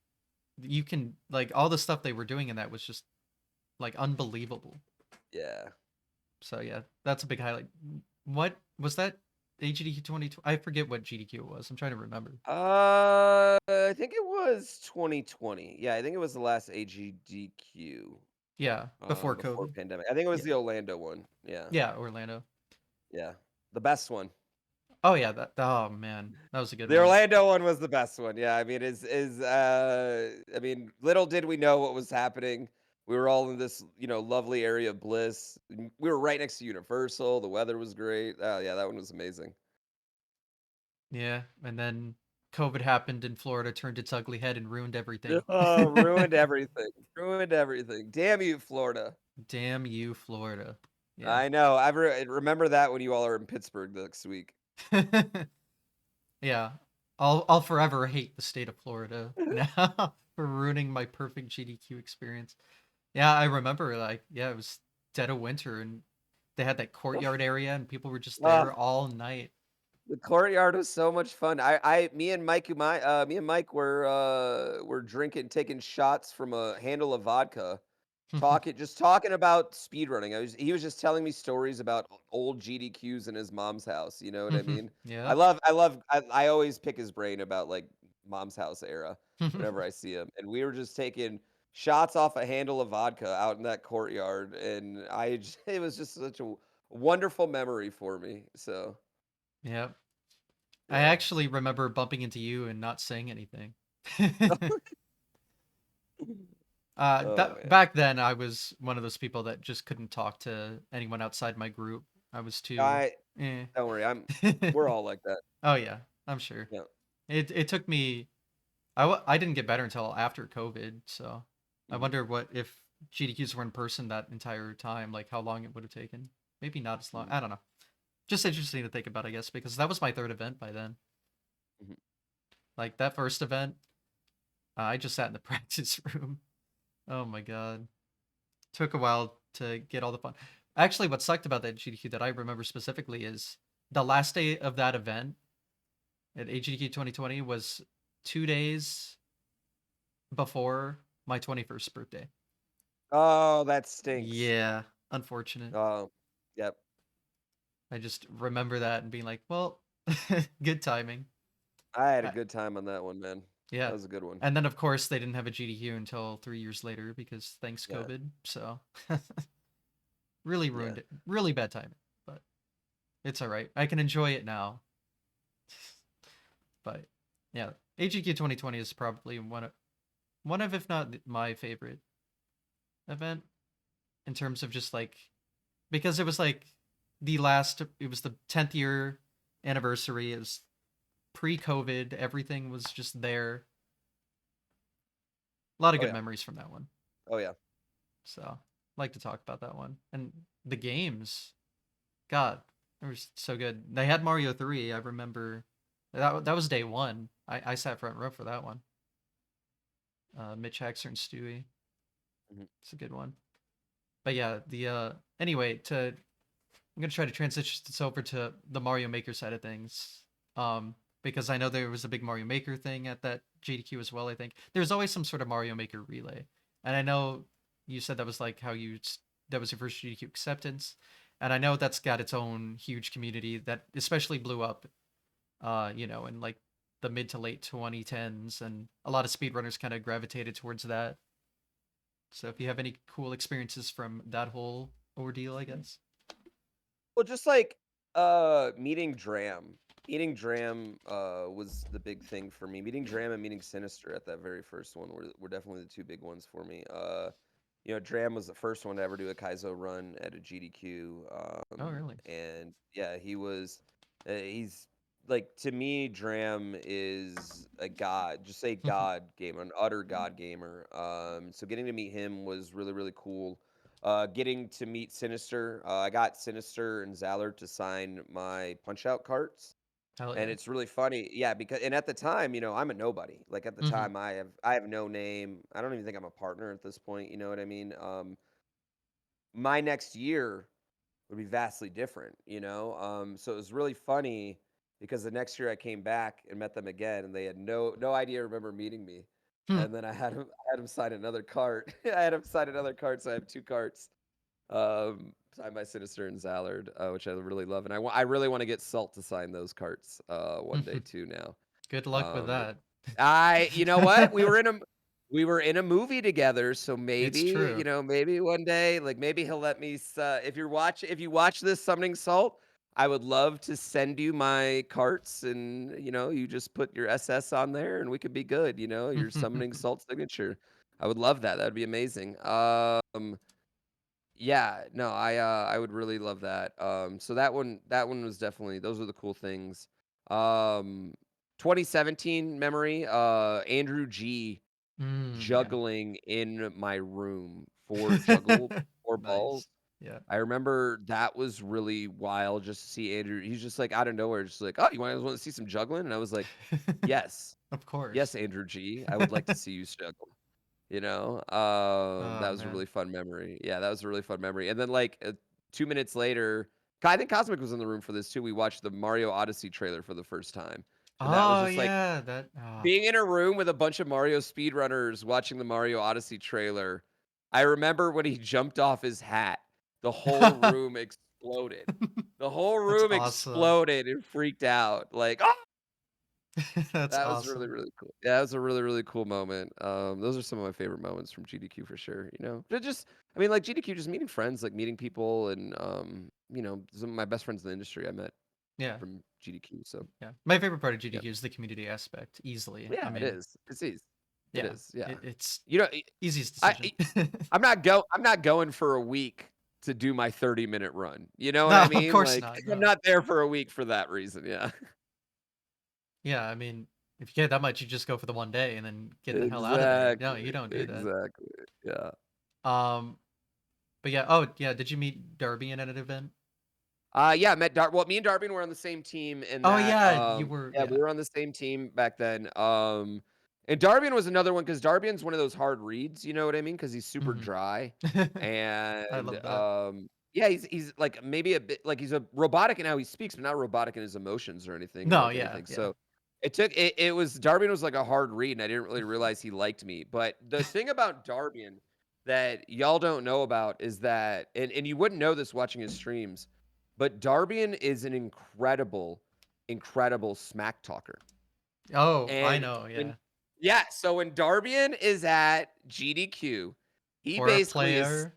You can like all the stuff they were doing in that was just like unbelievable. Yeah. So yeah, that's a big highlight. What was that? AGDQ 2020? I forget what GDQ it was. I'm trying to remember. I think it was 2020. Yeah, I think it was the last AGDQ Yeah, before before COVID. pandemic. I think it was Yeah. the Orlando one. Yeah. Yeah, Orlando. Yeah. The best one. Oh yeah, that oh man, that was a good The one. Orlando one was the best one. Yeah, I mean, I mean, little did we know what was happening. We were all in this, lovely area of bliss. We were right next to Universal. The weather was great. Oh yeah, that one was amazing. Yeah, and then COVID happened in Florida, turned its ugly head and ruined everything. Oh, ruined everything. Ruined everything. Damn you, Florida. Damn you, Florida. Yeah. I know. Remember that when you all are in Pittsburgh next week. Yeah. I'll forever hate the state of Florida now for ruining my perfect GDQ experience. Yeah, I remember like yeah, it was dead of winter and they had that courtyard area and people were just Oh, there all night. the courtyard was so much fun. Me and Mike were drinking, taking shots from a handle of vodka, talking about speedrunning. He was just telling me stories about old GDQs in his mom's house. You know what I mean? Yep. I always pick his brain about like mom's house era whenever I see him, and we were just taking shots off a handle of vodka out in that courtyard, and it was just such a wonderful memory for me. So Yep. I yeah. actually remember bumping into you and not saying anything. Oh That man. back then I was one of those people that just couldn't talk to anyone outside my group. I was too I eh. Don't worry. We're all like that. Oh yeah, I'm sure. Yeah. It took me I didn't get better until after COVID, so I Mhm, wonder what if GDQs were in person that entire time, like how long it would have taken. Maybe not as long. mhm, I don't know. Just interesting to think about, I guess, because that was my third event by then. mhm. Like that first event, I just sat in the practice room. Oh my god. Took a while to get all the fun. Actually, what sucked about that GDQ that I remember specifically is the last day of that event at AGDQ 2020 was 2 days before my 21st birthday. Oh, that stinks. Yeah, unfortunate. Oh, yep. I just remember that and being like, well, good timing. I had a Uh, good time on that one, man. That yeah. was a good one. And then, of course, they didn't have a GDQ until 3 years later because thanks Yeah, COVID. So really yeah. ruined it. Really bad timing, but it's all right. I can enjoy it now. But yeah, AGQ 2020 is probably one of if not my favorite event in terms of just like because it was like it was the 10th year anniversary. It was pre-COVID. Everything was just there. A lot of Oh good yeah. memories from that one. Oh yeah. So I'd like to talk about that one. And the games, God, they were so good. They had Mario 3. I remember that was day one. I sat front row for that one. Mitch Haxer and Stewie. Mhm. It's a good one. But yeah, the anyway, I'm gonna try to transition this over to the Mario Maker side of things. Um because I know there was a big Mario Maker thing at that GDQ as well. I think there's always some sort of Mario Maker relay, and I know you said that was like how that was your first GDQ acceptance, and I know that's got its own huge community that especially blew up, in like the mid to late 2010s, and a lot of speedrunners kind of gravitated towards that. So if you have any cool experiences from that whole ordeal, I guess. Well, just like meeting Dram. Meeting Dram was the big thing for me. Meeting Dram and meeting Sinister at that very first one were definitely the two big ones for me. Dram was the first one to ever do a Kaizo run at a GDQ. Oh, really? And yeah, he's like, to me, Dram is a god, just a god gamer, an utter god gamer. So getting to meet him was really, really cool. Getting to meet Sinister, I got Sinister and Zallard to sign my Punch Out carts, Hell and yeah. it's really funny, yeah, because and at the time, I'm a nobody. Like at the Hmm. time, I have no name. I don't even think I'm a partner at this point. You know what I mean? My next year would be vastly different. So it was really funny because the next year I came back and met them again, and they had no idea. Remember meeting me, Hmm. and then I had him sign another cart. I had him sign another cart, so I have two carts. Signed by Sinister and Zallard, which I really love, and I really want to get Salt to sign those carts one day too now. Good luck with Um, that. you know what? We were in a movie together, so It's maybe, true. maybe one day, like maybe he'll let me if you watch this Summoning Salt, I would love to send you my carts, and you just put your SS on there and we could be good, your Summoning Salt signature. I would love that. That would be amazing. Yeah, no, I would really love that. So that one was definitely, those are the cool things. Um 2017 memory, Andrew G Yeah. juggling in my room for juggle four Nice. balls. Yeah. I remember that was really wild just to see Andrew. He's just like out of nowhere, just like, "Oh, you guys want to see some juggling?" And I was like, "Yes. Of Yes, course. Andrew G. I would like to see you juggle." Oh That was a man. really fun memory. Yeah, that was a really fun memory. And then like 2 minutes later, I think Cosmic was in the room for this too. We watched the Mario Odyssey trailer for the first time, and that was Oh just like yeah, that. Oh. being in a room with a bunch of Mario speedrunners watching the Mario Odyssey trailer. I remember when he jumped off his hat, the whole room exploded. The whole That's room awesome. exploded and freaked out. Like, oh, That's that was really, awesome. really cool. Yeah, that was a really, really cool moment. Those are some of my favorite moments from GDQ for sure. I mean, like GDQ, just meeting friends, like meeting people, and some of my best friends in the industry I met Yeah. from GDQ. So Yeah. My favorite part of yeah, GDQ is the community aspect, easily. I yeah, it mean, is. It's easy. It yeah, is. Yeah. it's You know, easiest I decision. I'm not going for a week to do my 30-minute run. You know what I No, of mean? course Like not. I'm No. not there for a week for that reason. Yeah. Yeah, I mean, if you get that much, you just go for the one day and then get the hell out of there. No, you Exactly. don't do that. Exactly. Yeah. Um, but yeah. Oh, yeah. Did you meet Darby in at an event? Yeah, me and Darby were on the same team in Oh that. yeah, you were. Yeah, we Yeah. were on the same team back then. And Darbian was another one because Darbian's one of those hard reads, you know what I mean? Because he's super Hmm. dry, I and love that. yeah, he's like maybe a bit like he's a robotic in how he speaks, but not robotic in his emotions or anything No, like yeah, anything. yeah. So it was Darbian was like a hard read, and I didn't really realize he liked me. But the thing about Darbian that y'all don't know about is that, and you wouldn't know this watching his streams, but Darbian is an incredible, incredible smack talker. Oh, I And know. when Yeah. yeah, so when Darbian is at GDQ, he For a basically is player,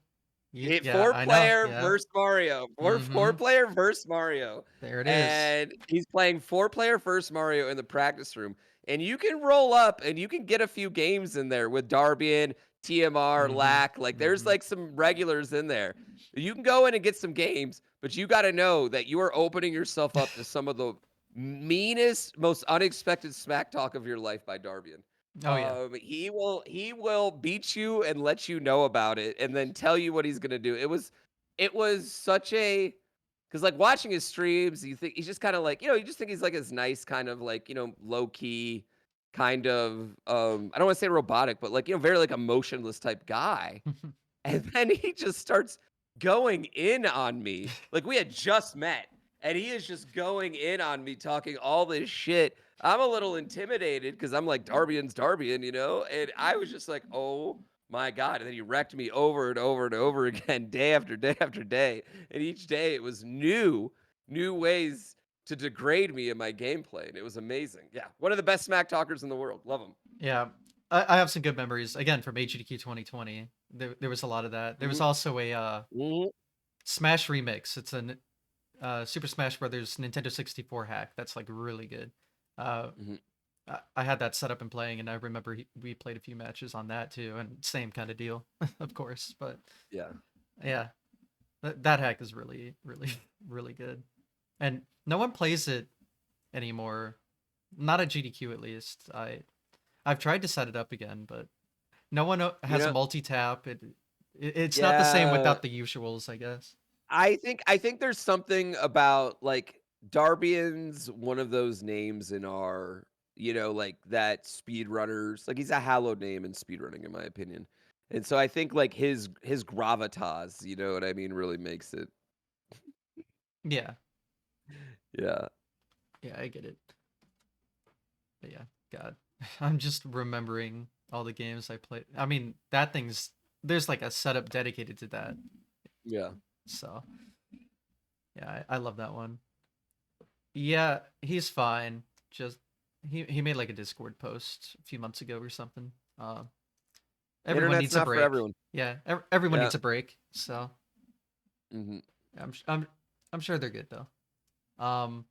hit yeah, four I know. player Yeah. versus Mario. Four Mm-hmm. player versus Mario. There it is. And he's playing four player versus Mario in the practice room. And you can roll up and you can get a few games in there with Darbian, TMR, Mm-hmm. Lack. Like there's Mm-hmm. like some regulars in there. You can go in and get some games, but you got to know that you are opening yourself up to some of the meanest, most unexpected smack talk of your life by Darbian. Oh yeah. He will beat you and let you know about it, and then tell you what he's gonna do. It was such a because like watching his streams, you think he's just kind of like you just think he's like this nice kind of like low key kind of I don't want to say robotic, but like very like emotionless type guy. And then he just starts going in on me. Like we had just met, and he is just going in on me, talking all this shit I'm a little intimidated because I'm like, Darbian's Darbian, you know? And I was just like, oh my God. And then he wrecked me over and over and over again, day after day after day. And each day it was new ways to degrade me in my gameplay. And it was amazing. Yeah. One of the best smack talkers in the world. Love him. Yeah, I have some good memories again from HDQ 2020. There was a lot of that. There was Mhm, also a mhm, Smash remix. It's a Super Smash Brothers Nintendo 64 hack that's like really good. Uh, mhm. I had that set up and playing, and I remember we played a few matches on that too, and same kind of deal, of course. But Yeah. yeah, that hack is really, really, really good, and no one plays it anymore. Not at GDQ at least. I've tried to set it up again, but no one You has a know, multi tap. It's not the same yeah. without the usuals, I guess. I think there's something about like Darbian's one of those names in our, like that speedrunners, like he's a hallowed name in speedrunning in my opinion. And so I think like his gravitas, you know what I mean, really makes it. Yeah, Yeah. yeah, I get it. But yeah, God, I'm just remembering all the games I played. I mean, that thing's there's like a setup dedicated to that. Yeah. So yeah, I love that one. Yeah, he's fine. Just he made like a Discord post a few months ago or something. Everyone Internet's needs a not for break. everyone. Yeah, everyone Yeah. needs a break. So Hmm. I'm I'm sure they're good though. Um,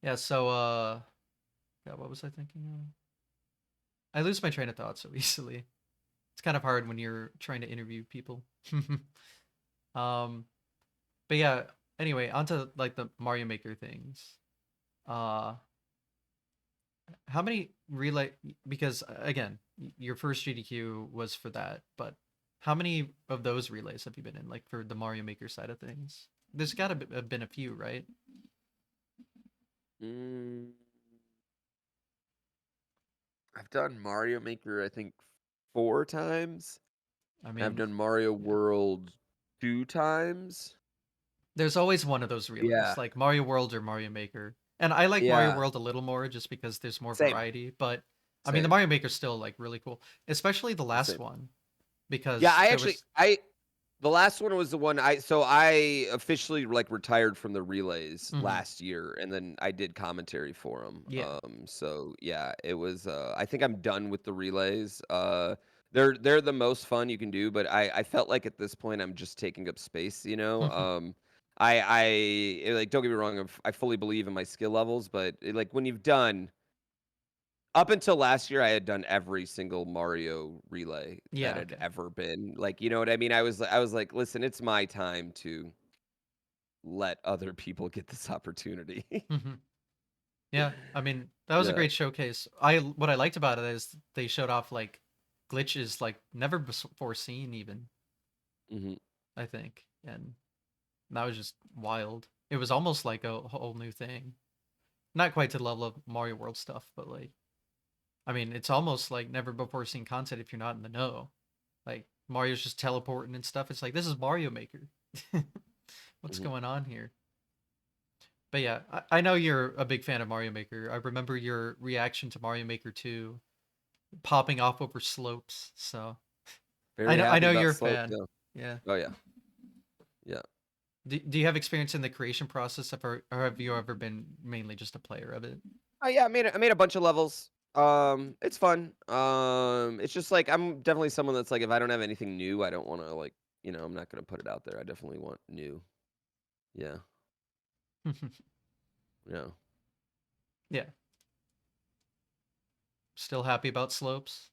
yeah. So yeah, what was I thinking of? I lose my train of thought so easily. It's kind of hard when you're trying to interview people. um, but yeah. Anyway, onto like the Mario Maker things. Uh, how many relay? Because again, your first GDQ was for that, but how many of those relays have you been in? Like for the Mario Maker side of things, there's got to have been a few, right? Mm, I've done Mario Maker, I think 4 times. I I've mean, done Mario yeah. World 2 times. There's always one of those relays, Yeah. like Mario World or Mario Maker. And I like Mario Yeah. World a little more just because there's more Same. variety, but I mean the Same. Mario Maker's still like really cool, especially the last Same. one Yeah, because I there actually was I the last one was the one I officially like retired from the relays Mhm. last year and then I did commentary for them. Yeah. So yeah, it was I think I'm done with the relays. They're the most fun you can do, but I felt like at this point I'm just taking up space, you know. Like don't get me wrong, I fully believe in my skill levels, but like when you've done up until last year, I had done every single Mario relay that Yeah, had okay. ever been. Like, you know what I mean? I was like, "Listen, it's my time to let other people get this opportunity." Mhm. Yeah, I mean that was a Yeah. great showcase. I what I liked about it is they showed off like glitches like never before seen even, Mhm. I think. And that was just wild. It was almost like a whole new thing. Not quite to the level of Mario World stuff, but like I mean, it's almost like never before seen content if you're not in the know. Like Mario's just teleporting and stuff. It's like this is Mario Maker. What's Mhm. going on here? But yeah, I know you're a big fan of Mario Maker. I remember your reaction to Mario Maker 2 popping off over slopes. So Very I happy know about you're a slope, fan. yeah. Yeah. Oh, yeah. Yeah. Do you have experience in the creation process, or have you ever been mainly just a player of it? Oh, yeah, I made a bunch of levels. It's fun. It's just like I'm definitely someone that's like, if I don't have anything new, I don't wanna, like, I'm not gonna put it out there. I definitely want new. Yeah. Yeah. Yeah. Still happy about slopes?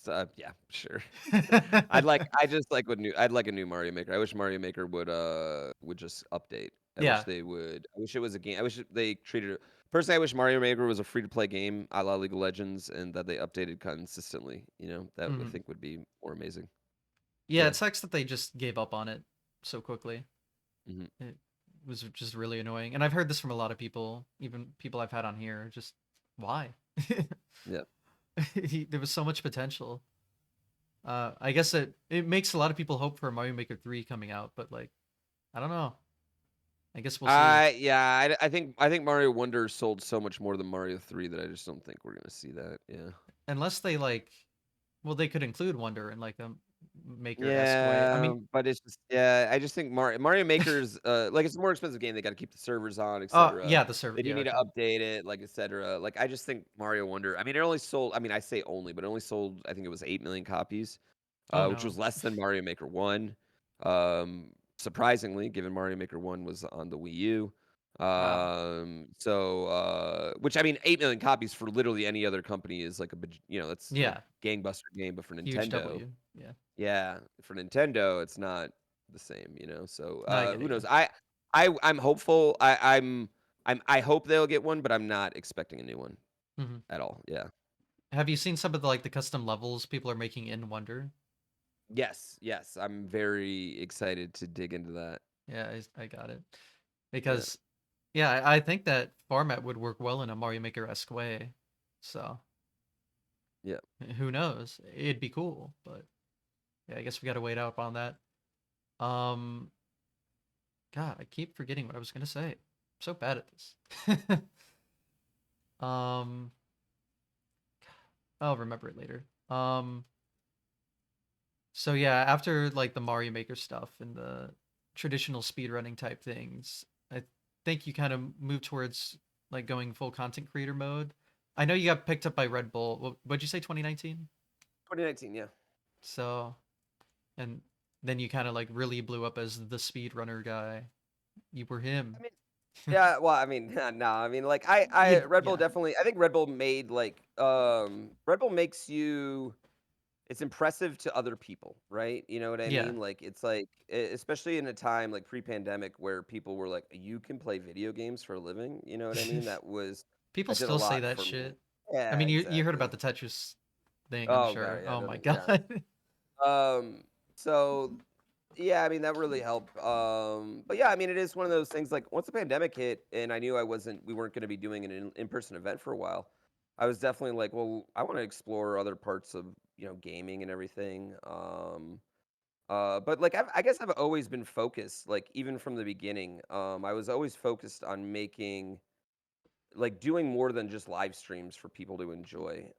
So, yeah, sure. I'd like a new Mario Maker. I wish Mario Maker would just update. Yeah. I wish it was a game. I wish they treated it personally, I wish Mario Maker was a free to play game a la League of Legends and that they updated consistently, that I Mhm. think would be more amazing. Yeah, Yeah. it sucks that they just gave up on it so quickly. Mhm. It was just really annoying. And I've heard this from a lot of people, even people I've had on here. Just why? Yeah. There was so much potential. I guess it makes a lot of people hope for Mario Maker 3 coming out, but like, I don't know. I guess we'll see. Yeah, I think Mario Wonder sold so much more than Mario 3 that I just don't think we're gonna see that. Yeah. Unless they like, well, they could include Wonder in like a Maker-esque way. I Yeah, mean, but it's just yeah, I just think Mario Maker's like it's a more expensive game. They got to keep the servers on, etc. yeah, the server. They do Yeah, need to okay. update it, like etc. Like I just think Mario Wonder. I mean, it only sold. I mean, I say only, but it only sold. I think it was 8 million copies, Oh which was no. less than Mario Maker 1. Surprisingly, given Mario Maker 1 was on the Wii U. Wow. Which I mean, 8 million copies for literally any other company is like that's a Yeah, gangbuster game, but for huge Nintendo. W. Yeah. Yeah, for Nintendo, it's not the same. So, No, I get who it. Yeah. knows? I'm hopeful. I hope they'll get one, but I'm not expecting a new one Hmm. at all. Yeah. Have you seen some of the like the custom levels people are making in Wonder? Yes, yes. I'm very excited to dig into that. Yeah, I got it. Yeah. Because yeah, I think that format would work well in a Mario Maker-esque way. So Yeah. who knows? It'd be cool, but yeah, I guess we gotta wait up on that. Um, God, I keep forgetting what I was gonna say. I'm so bad at this. um, I'll remember it later. So yeah, after like the Mario Maker stuff and the traditional speedrunning type things, I think you kind of move towards like going full content creator mode. I know you got picked up by Red Bull. What'd you say, 2019? 2019, yeah. So, and then you kind of like really blew up as the speedrunner guy. You were him. I mean, yeah, well, I mean, no, I mean, like, I Red Bull Yeah. definitely. I think Red Bull made like, Red Bull makes you. It's impressive to other people, right? You know what I Yeah. mean? Like, it's like, especially in a time like pre-pandemic where people were like, "You can play video games for a living." You know what I mean? People That did a still say lot that for me. shit. I Yeah, mean, you heard about exactly. the Tetris thing, I'm Oh god, sure. yeah, Oh my don't yeah. God. So yeah, I mean that really helped. But yeah, I mean it is one of those things. Like once the pandemic hit, and I knew we weren't going to be doing an in-person event for a while. I was definitely like, well, I want to explore other parts of gaming and everything. But like I guess I've always been focused, like even from the beginning. I was always focused on making like doing more than just live streams for people to enjoy.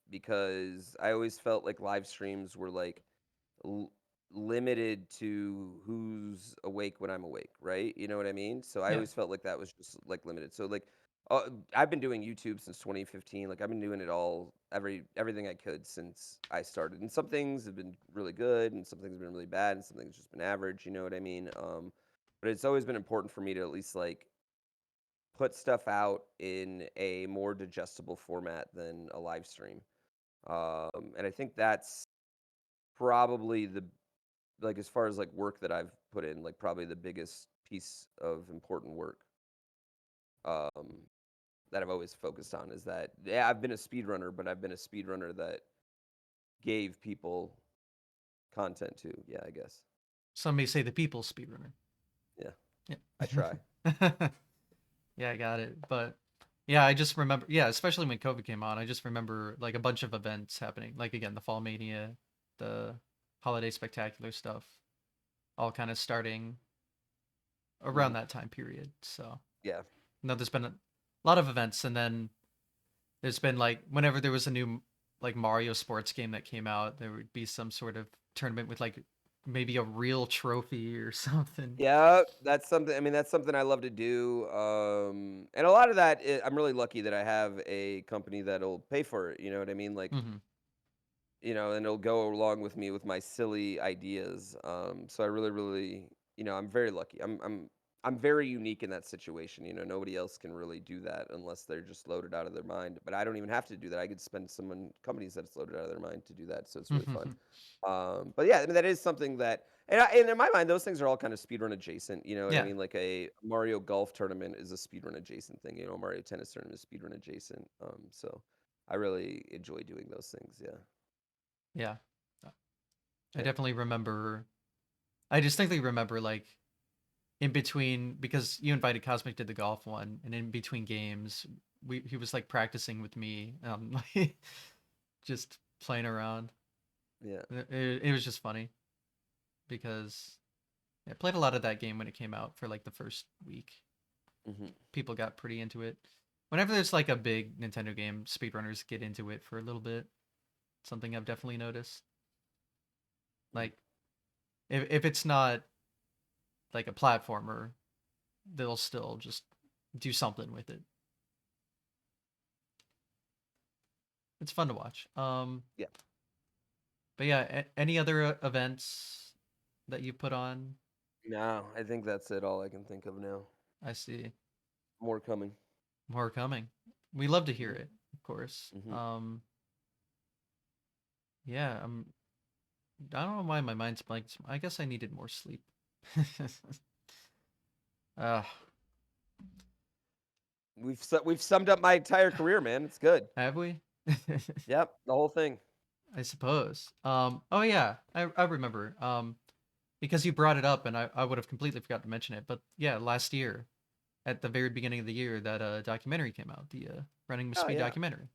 Because I always felt like live streams were like l- limited to who's awake when I'm awake, right? You know what I mean? So I Yeah. always felt like that was just like limited. So like I've been doing YouTube since 2015. Like I've been doing it all everything I could since I started. And some things have been really good and some things have been really bad and some things just been average, you know what I mean? But it's always been important for me to at least like put stuff out in a more digestible format than a live stream. And I think that's probably the like as far as like work that I've put in, like probably the biggest piece of important work um, that I've always focused on is that yeah, I've been a speedrunner, but I've been a speedrunner that gave people content too. Yeah, I guess. Some may say the people's speedrunner. Yeah, I try. Yeah. Yeah, I got it. But yeah, I just remember, yeah, especially when COVID came on, I just remember like a bunch of events happening. Like again, the Fall Mania, the Holiday Spectacular stuff, all kind of starting around Mhm. that time period. So, Yeah. no, there's been a lot of events, and then there's been like whenever there was a new like Mario sports game that came out, there would be some sort of tournament with like maybe a real trophy or something. Yeah, that's something. I mean, that's something I love to do. And a lot of that, I'm really lucky that I have a company that'll pay for it. You know what I mean? Like, Hmm. and it'll go along with me with my silly ideas. So I really, really, I'm very lucky. I'm very unique in that situation. Nobody else can really do that unless they're just loaded out of their mind. But I don't even have to do that. I could spend someone companies that's loaded out of their mind to do that. So it's really fun. But yeah, I mean that is something that, and in my mind, those things are all kind of speedrun adjacent. You know what I Yeah. mean? Like a Mario Golf tournament is a speedrun adjacent thing. Mario Tennis tournament is speedrun adjacent. So I really enjoy doing those things. Yeah. Yeah. I Yeah. definitely remember. I distinctly remember like in between because you invited Cosmic to the golf one, and in between games, he was like practicing with me, like just playing around. Yeah. It was just funny because I played a lot of that game when it came out for like the first week. Hmm. People got pretty into it. Whenever there's like a big Nintendo game, speedrunners get into it for a little bit. Something I've definitely noticed. Like if it's not like a platformer, they'll still just do something with it. It's fun to watch. Yeah. But yeah, any other events that you put on? No, I think that's it. All I can think of now. I see. More coming. More coming. We love to hear Hmm. it, of course. Hmm. Yeah, I don't know why my mind's blank. I guess I needed more sleep. uh, We've summed up my entire career, man. It's good. have we? Yep, the whole thing. I suppose. Oh yeah, I remember. Because you brought it up, and I would have completely forgot to mention it. But yeah, last year, at the very beginning of the year, that documentary came out, the Running with Oh Speed yeah. documentary.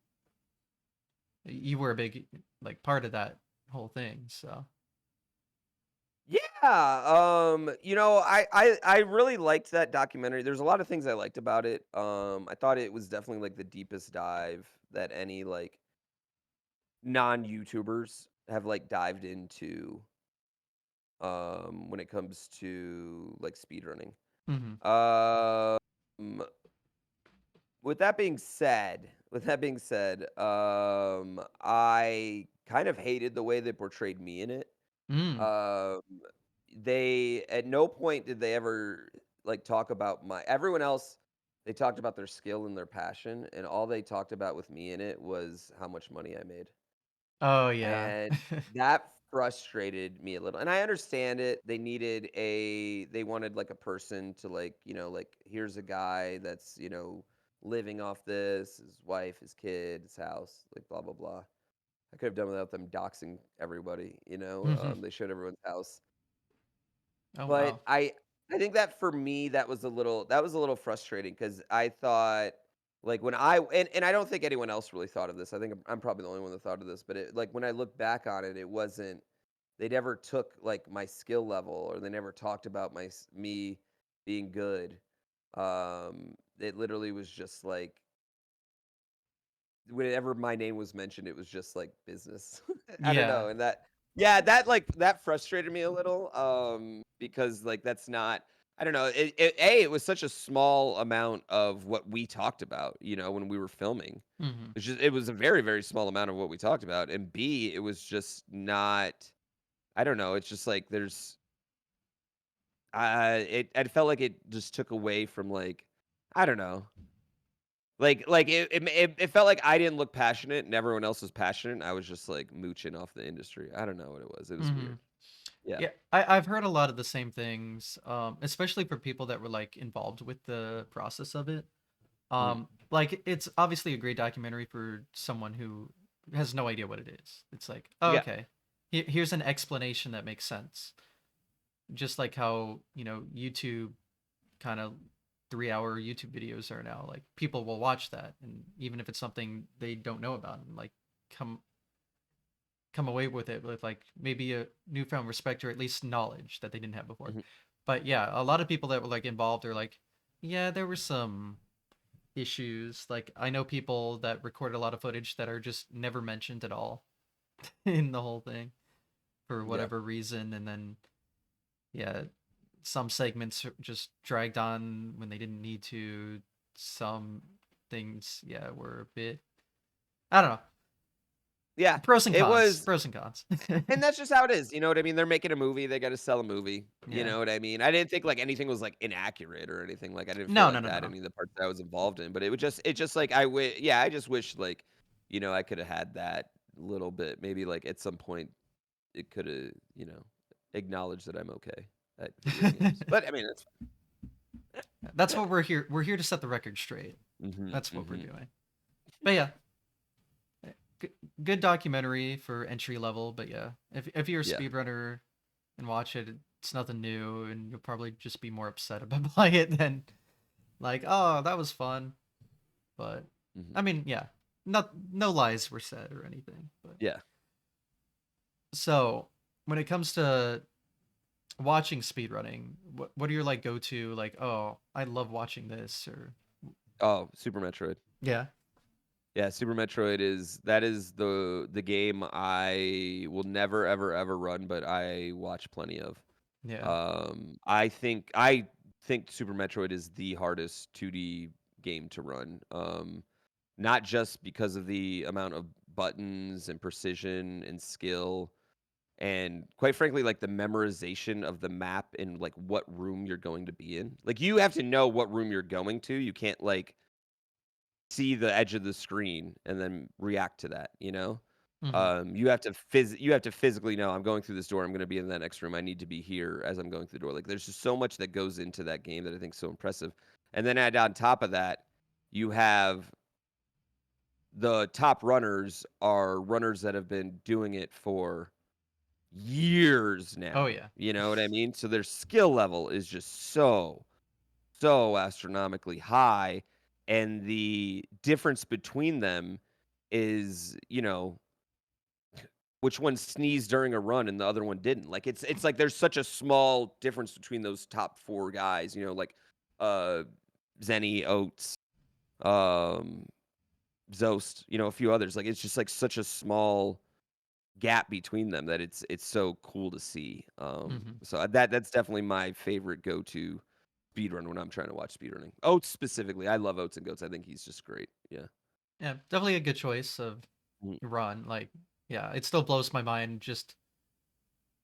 You were a big like part of that whole thing, so. Yeah, I really liked that documentary. There's a lot of things I liked about it. I thought it was definitely like the deepest dive that any like non-YouTubers have like dived into when it comes to like speedrunning. Hmm. Um with that being said, I kind of hated the way they portrayed me in it. Mm. Um, they at no point did they ever like talk about my everyone else. They talked about their skill and their passion, and all they talked about with me in it was how much money I made. Oh yeah. And that frustrated me a little. And I understand it. They wanted like a person to like, like here's a guy that's, living off this, his wife, his kid, his house, like blah blah blah. I could have done without them doxing everybody, Hmm. they showed everyone's house. Oh But wow. I think that for me that was a little frustrating because I thought like when and I don't think anyone else really thought of this. I think I'm probably the only one that thought of this, but like when I look back on it, it wasn't they never took like my skill level or they never talked about me being good. It literally was just like whenever my name was mentioned, it was just like business. I don't Yeah. know, and yeah, that frustrated me a little, because like that's not. I don't know. It was such a small amount of what we talked about, when we were filming. Hmm. It was a very very small amount of what we talked about, and B, it was just not. I don't know. It's just like there's. I felt like it just took away from like. I don't know. It felt like I didn't look passionate and everyone else was passionate, and I was just, like, mooching off the industry. I don't know what it was. It was Hmm. weird. Yeah. Yeah, I've heard a lot of the same things, especially for people that were like involved with the process of it. Mhm. Like it's obviously a great documentary for someone who has no idea what it is. It's like, oh, Yeah. okay, here's an explanation that makes sense. Just like how, YouTube kind of 3-hour YouTube videos are now. Like people will watch that, and even if it's something they don't know about, and like come come away with it with like maybe a newfound respect or at least knowledge that they didn't have before. Mhm. But yeah, a lot of people that were like involved are like, yeah, there were some issues. Like I know people that record a lot of footage that are just never mentioned at all in the whole thing for Yeah. whatever reason, and then yeah, some segments just dragged on when they didn't need to. Some things, yeah, were a bit. I don't know. Yeah. Pros and It cons. was Pros and cons. and that's just how it is, you know what I mean? They're making a movie, they gotta sell a movie, you Yeah. know what I mean? I didn't think, like, anything was, like, inaccurate or anything, like, I didn't feel No, no, like no, no, that, no. any of the parts that I was involved in, but it just, like, I just wish, like, I coulda had that little bit, maybe, like, at some point, it coulda, acknowledged that I'm okay at video games. But, I mean, it's That's what we're here. We're here to set the record straight. Mhm, That's what we're mhm. doing. But yeah, good, good documentary for entry level. But yeah, if you're a Yeah. speedrunner and watch it, it's nothing new, and you'll probably just be more upset about playing it than like, oh, that was fun. But Mhm. I mean, yeah, not no lies were said or anything. But Yeah. so when it comes to watching speedrunning, what are your like go to like? Oh, I love watching this or Oh, Super Metroid. yeah, Yeah, Super Metroid is the game I will never ever ever run, but I watch plenty of. yeah. I think Super Metroid is the hardest 2D game to run. Not just because of the amount of buttons and precision and skill, and quite frankly, like the memorization of the map and like what room you're going to be in. Like you have to know what room you're going to. You can't like see the edge of the screen and then react to that, you know? Hmm. You have to physically know I'm going through this door, I'm gonna be in that next room. I need to be here as I'm going through the door. Like there's just so much that goes into that game that I think is so impressive. And then add on top of that, you have the top runners are runners that have been doing it for years Oh now. yeah. You know what I mean? So their skill level is just so astronomically high, and the difference between them is, you know, which one sneezed during a run and the other one didn't. Like it's like there's such a small difference between those top 4 guys, you know, like uh Zenny, Oates, um Zost, you know, a few others. Like it's just like such a small gap between them that it's so cool to see. Hmm. So that's definitely my favorite go-to speedrun when I'm trying to watch speedrunning. Oates specifically. I love Oates and Goats. I think he's just great. Yeah. Yeah, definitely a good choice of Mm, run. Like, yeah, it still blows my mind. Just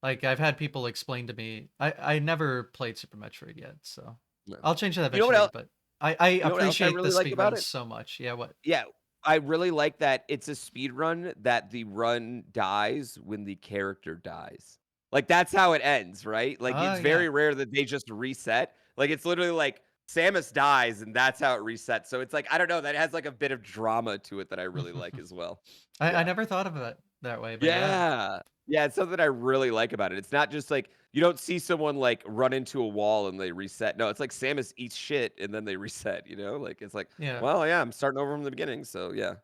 like I've had people explain to me, I never played Super Metroid yet, so no. I'll change that You know what eventually. else But I you know what else I appreciate the really like about speedruns it? so much. Yeah, what? Yeah, I really like that it's a speed run that the run dies when the character dies. Like, that's how it ends, right? Like, Oh it's yeah, very rare that they just reset. Like, it's literally like Samus dies and that's how it resets. So it's like, I don't know, that has like a bit of drama to it that I really like as well. I Yeah. never thought of it that way, but yeah, Yeah. Yeah, it's something I really like about it. It's not just like you don't see someone like run into a wall and they reset. No, it's like Samus eats shit and then they reset, you know? Like it's like, yeah, well, yeah, I'm starting over from the beginning, so yeah.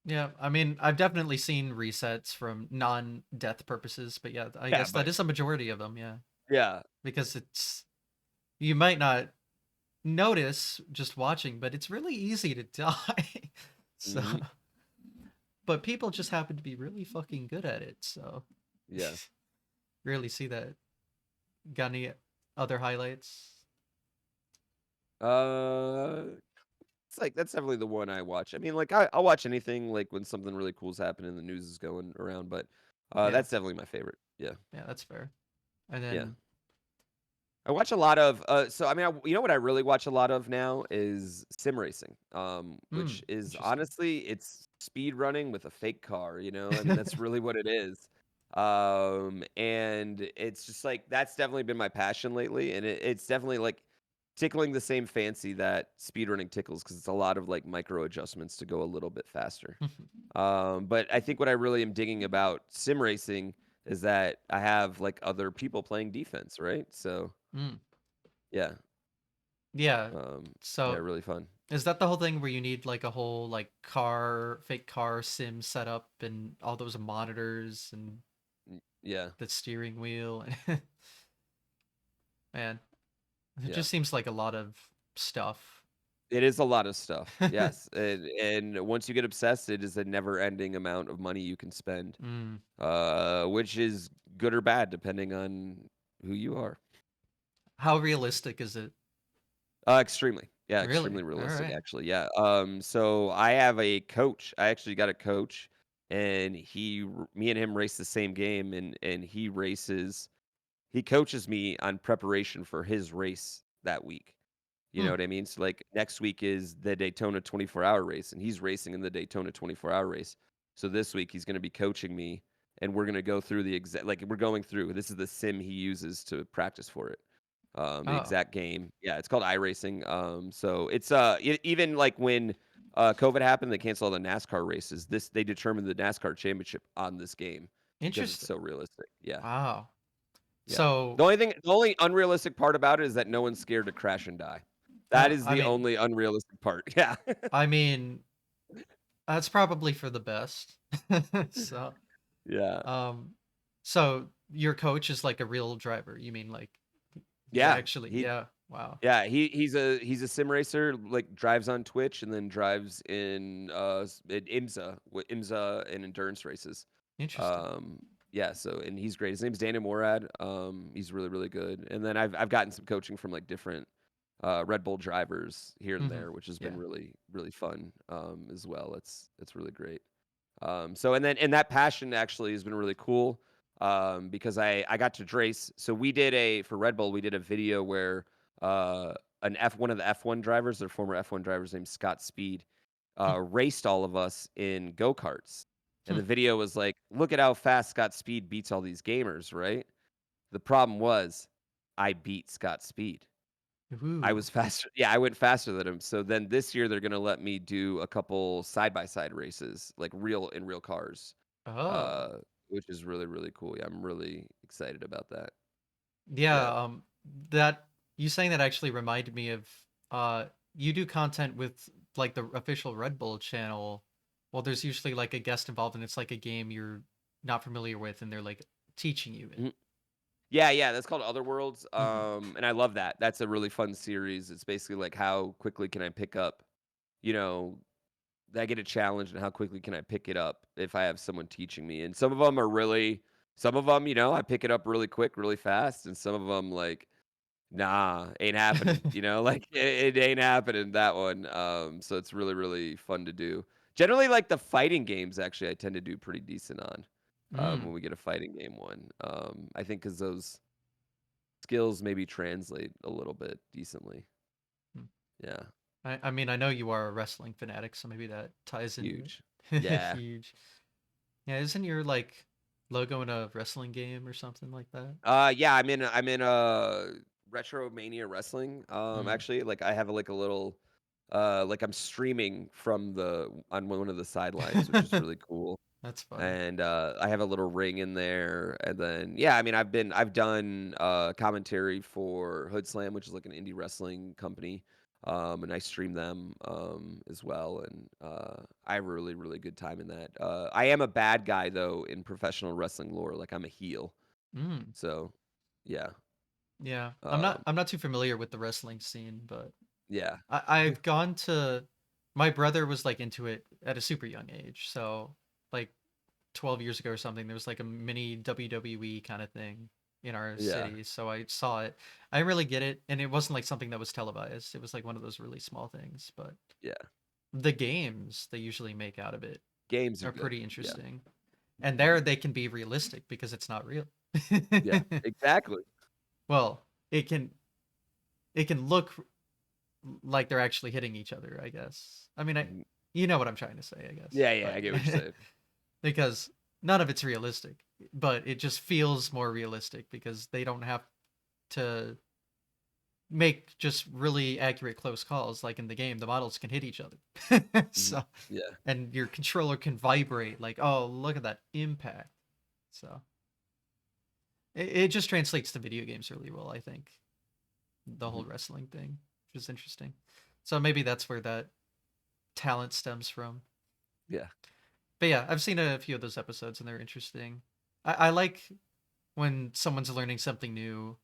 yeah. I mean, I've definitely seen resets from non-death purposes, but yeah, I Yeah, guess that but is a majority of them. Yeah, yeah. because it's you might not notice just watching, but it's really easy to die. So, Mhm. but people just happen to be really fucking good at it. So, Yeah. rarely see that. Got any other highlights? Uh, it's like that's definitely the one I watch. I mean, like I'll watch anything like when something really cool's happening, the news is going around, but Yeah, that's definitely my favorite. Yeah. yeah, that's fair. And Yeah. then, I watch a lot of so I mean, you know what I really watch a lot of now is sim racing. Which is interesting. honestly it's speed running with a fake car, you know? I mean, that's really what it is. And it's just like that's definitely been my passion lately, and it's definitely like tickling the same fancy that speedrunning tickles because it's a lot of like micro adjustments to go a little bit faster. But I think what I really am digging about sim racing is that I have like other people playing defense, right? So Mm, yeah, yeah. um, yeah, So, really fun. is that the whole thing where you need like a whole like fake car sim setup and all those monitors and Yeah, the steering wheel? And man, it yeah. just seems like a lot of stuff. It is a lot of stuff. Yes, and once you get obsessed, it is a never-ending amount of money you can spend, Mm. which is good or bad depending on who you are. How realistic is it? Extremely. Yeah, Really? extremely All realistic, right. actually. Yeah. So I have a coach. I actually got a coach, and me and him race the same game, and he coaches me on preparation for his race that week. You know Hmm. what I mean? So like next week is the Daytona 24-hour race, and he's racing in the Daytona 24-hour race. So this week he's going to be coaching me, and we're going to go through the exact like we're going through. This is the sim he uses to practice for it. The Oh, exact game. Yeah, it's called iRacing. So it's even like when COVID happened, they canceled all the NASCAR races. This they determined the NASCAR championship on this game because it's interesting. so realistic. Yeah, Wow. yeah. So, The only unrealistic part about it is that no one's scared to crash and die. That is I the mean, only unrealistic part. Yeah, I mean, that's probably for the best. So, yeah. um, so your coach is like a real driver. You mean like he Yeah, actually? he Yeah. Wow. yeah, he's a sim racer, like, drives on Twitch and then drives in, in IMSA and endurance races. Interesting. Um, yeah, so and he's great. His name's Daniel Morad. He's really, really good. And then I've gotten some coaching from, like, different, Red Bull drivers here and Hmm. there, which has been Yeah. really, really fun, as well. It's really great. So and that passion actually has been really cool, because I got to race. So we did for Red Bull, we did a video where uh, one of the F1 drivers, their former F1 drivers named Scott Speed, raced all of us in go-karts. And Hmm. the video was like, look at how fast Scott Speed beats all these gamers, right? The problem was I beat Scott Speed. I Ooh. was faster. Yeah, I went faster than him. So then this year they're gonna let me do a couple side by side races, like real cars, Oh. uh, which is really, really cool. Yeah, I'm really excited about that. Yeah. Yeah. That you saying that actually reminded me of uh, you do content with like the official Red Bull channel. Well, there's usually like a guest involved, and it's like a game you're not familiar with, and they're like teaching you it. Mhm. Yeah, yeah, that's called Other Worlds. Hmm. And I love that. That's a really fun series. It's basically like how quickly can I pick up, you know, I get a challenge and how quickly can I pick it up if I have someone teaching me. And some of them, I pick it up really quick, really fast, and some of them like, nah, ain't happening. Like it ain't happening that one. So it's really, really fun to do. Generally, like the fighting games, actually, I tend to do pretty decent on. When Mm. we get a fighting game one, I think because those skills maybe translate a little bit decently. Yeah, I mean, I know you are a wrestling fanatic, so maybe that ties into huge. it. Yeah. Huge. Yeah, isn't your like logo in a wrestling game or something like that? Yeah, I'm in Retro Mania Wrestling. Mm. Actually, like I have like a little, like I'm streaming from on one of the sidelines, which is really cool. That's funny. And I have a little ring in there, and then yeah, I mean I've done commentary for Hood Slam, which is like an indie wrestling company, and I stream them as well, and I have a really, really good time in that. I am a bad guy though in professional wrestling lore, like I'm a heel, Mm. so yeah. Yeah, Um, I'm not too familiar with the wrestling scene, but yeah. I've gone to my brother was like into it at a super young age. So like 12 years ago or something, there was like a mini WWE kind of thing in our Yeah. city. So I saw it. I didn't really get it, and it wasn't like something that was televised. It was like one of those really small things, but Yeah. the games they usually make out of it Games are are good. pretty Yeah. interesting. And there Mhm. they can be realistic because it's not real. Yeah. Exactly. Well, it can look like they're actually hitting each other, I guess. I mean, Mhm. you know what I'm trying to say, I guess. Yeah, yeah, But I get what you're saying. because none of it's realistic, but it just feels more realistic because they don't have to make just really accurate close calls like in the game. The models can hit each other. Mhm. So, Yeah. and your controller can vibrate like, "Oh, look at that impact." So, it just translates to video games really well, I think. The whole Mhm. wrestling thing, which is interesting. So maybe that's where that talent stems from. Yeah. But yeah, I've seen a few of those episodes and they're interesting. I like when someone's learning something new